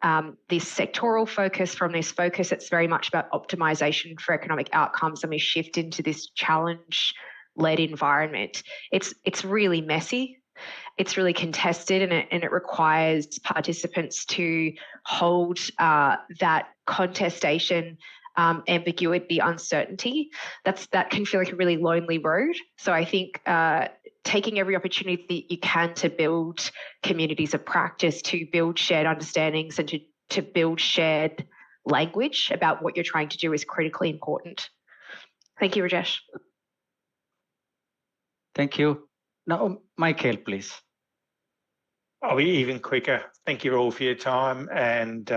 this sectoral focus, from this focus that's very much about optimization for economic outcomes, and we shift into this challenge-led environment, it's really messy. It's really contested, and it requires participants to hold that contestation, ambiguity, uncertainty. That can feel like a really lonely road. So I think taking every opportunity that you can to build communities of practice, to build shared understandings, and to build shared language about what you're trying to do is critically important. Thank you, Rajesh. Thank you. Now, Michael, please. I'll be even quicker. Thank you all for your time. And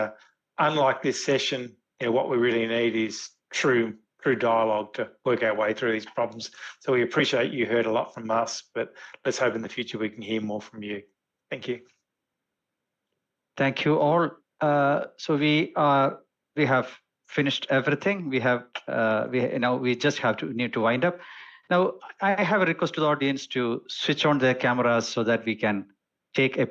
unlike this session, what we really need is true dialogue to work our way through these problems. So we appreciate you heard a lot from us, but let's hope in the future we can hear more from you. Thank you. Thank you all. So we have finished everything. We just need to wind up. Now, I have a request to the audience to switch on their cameras so that we can take a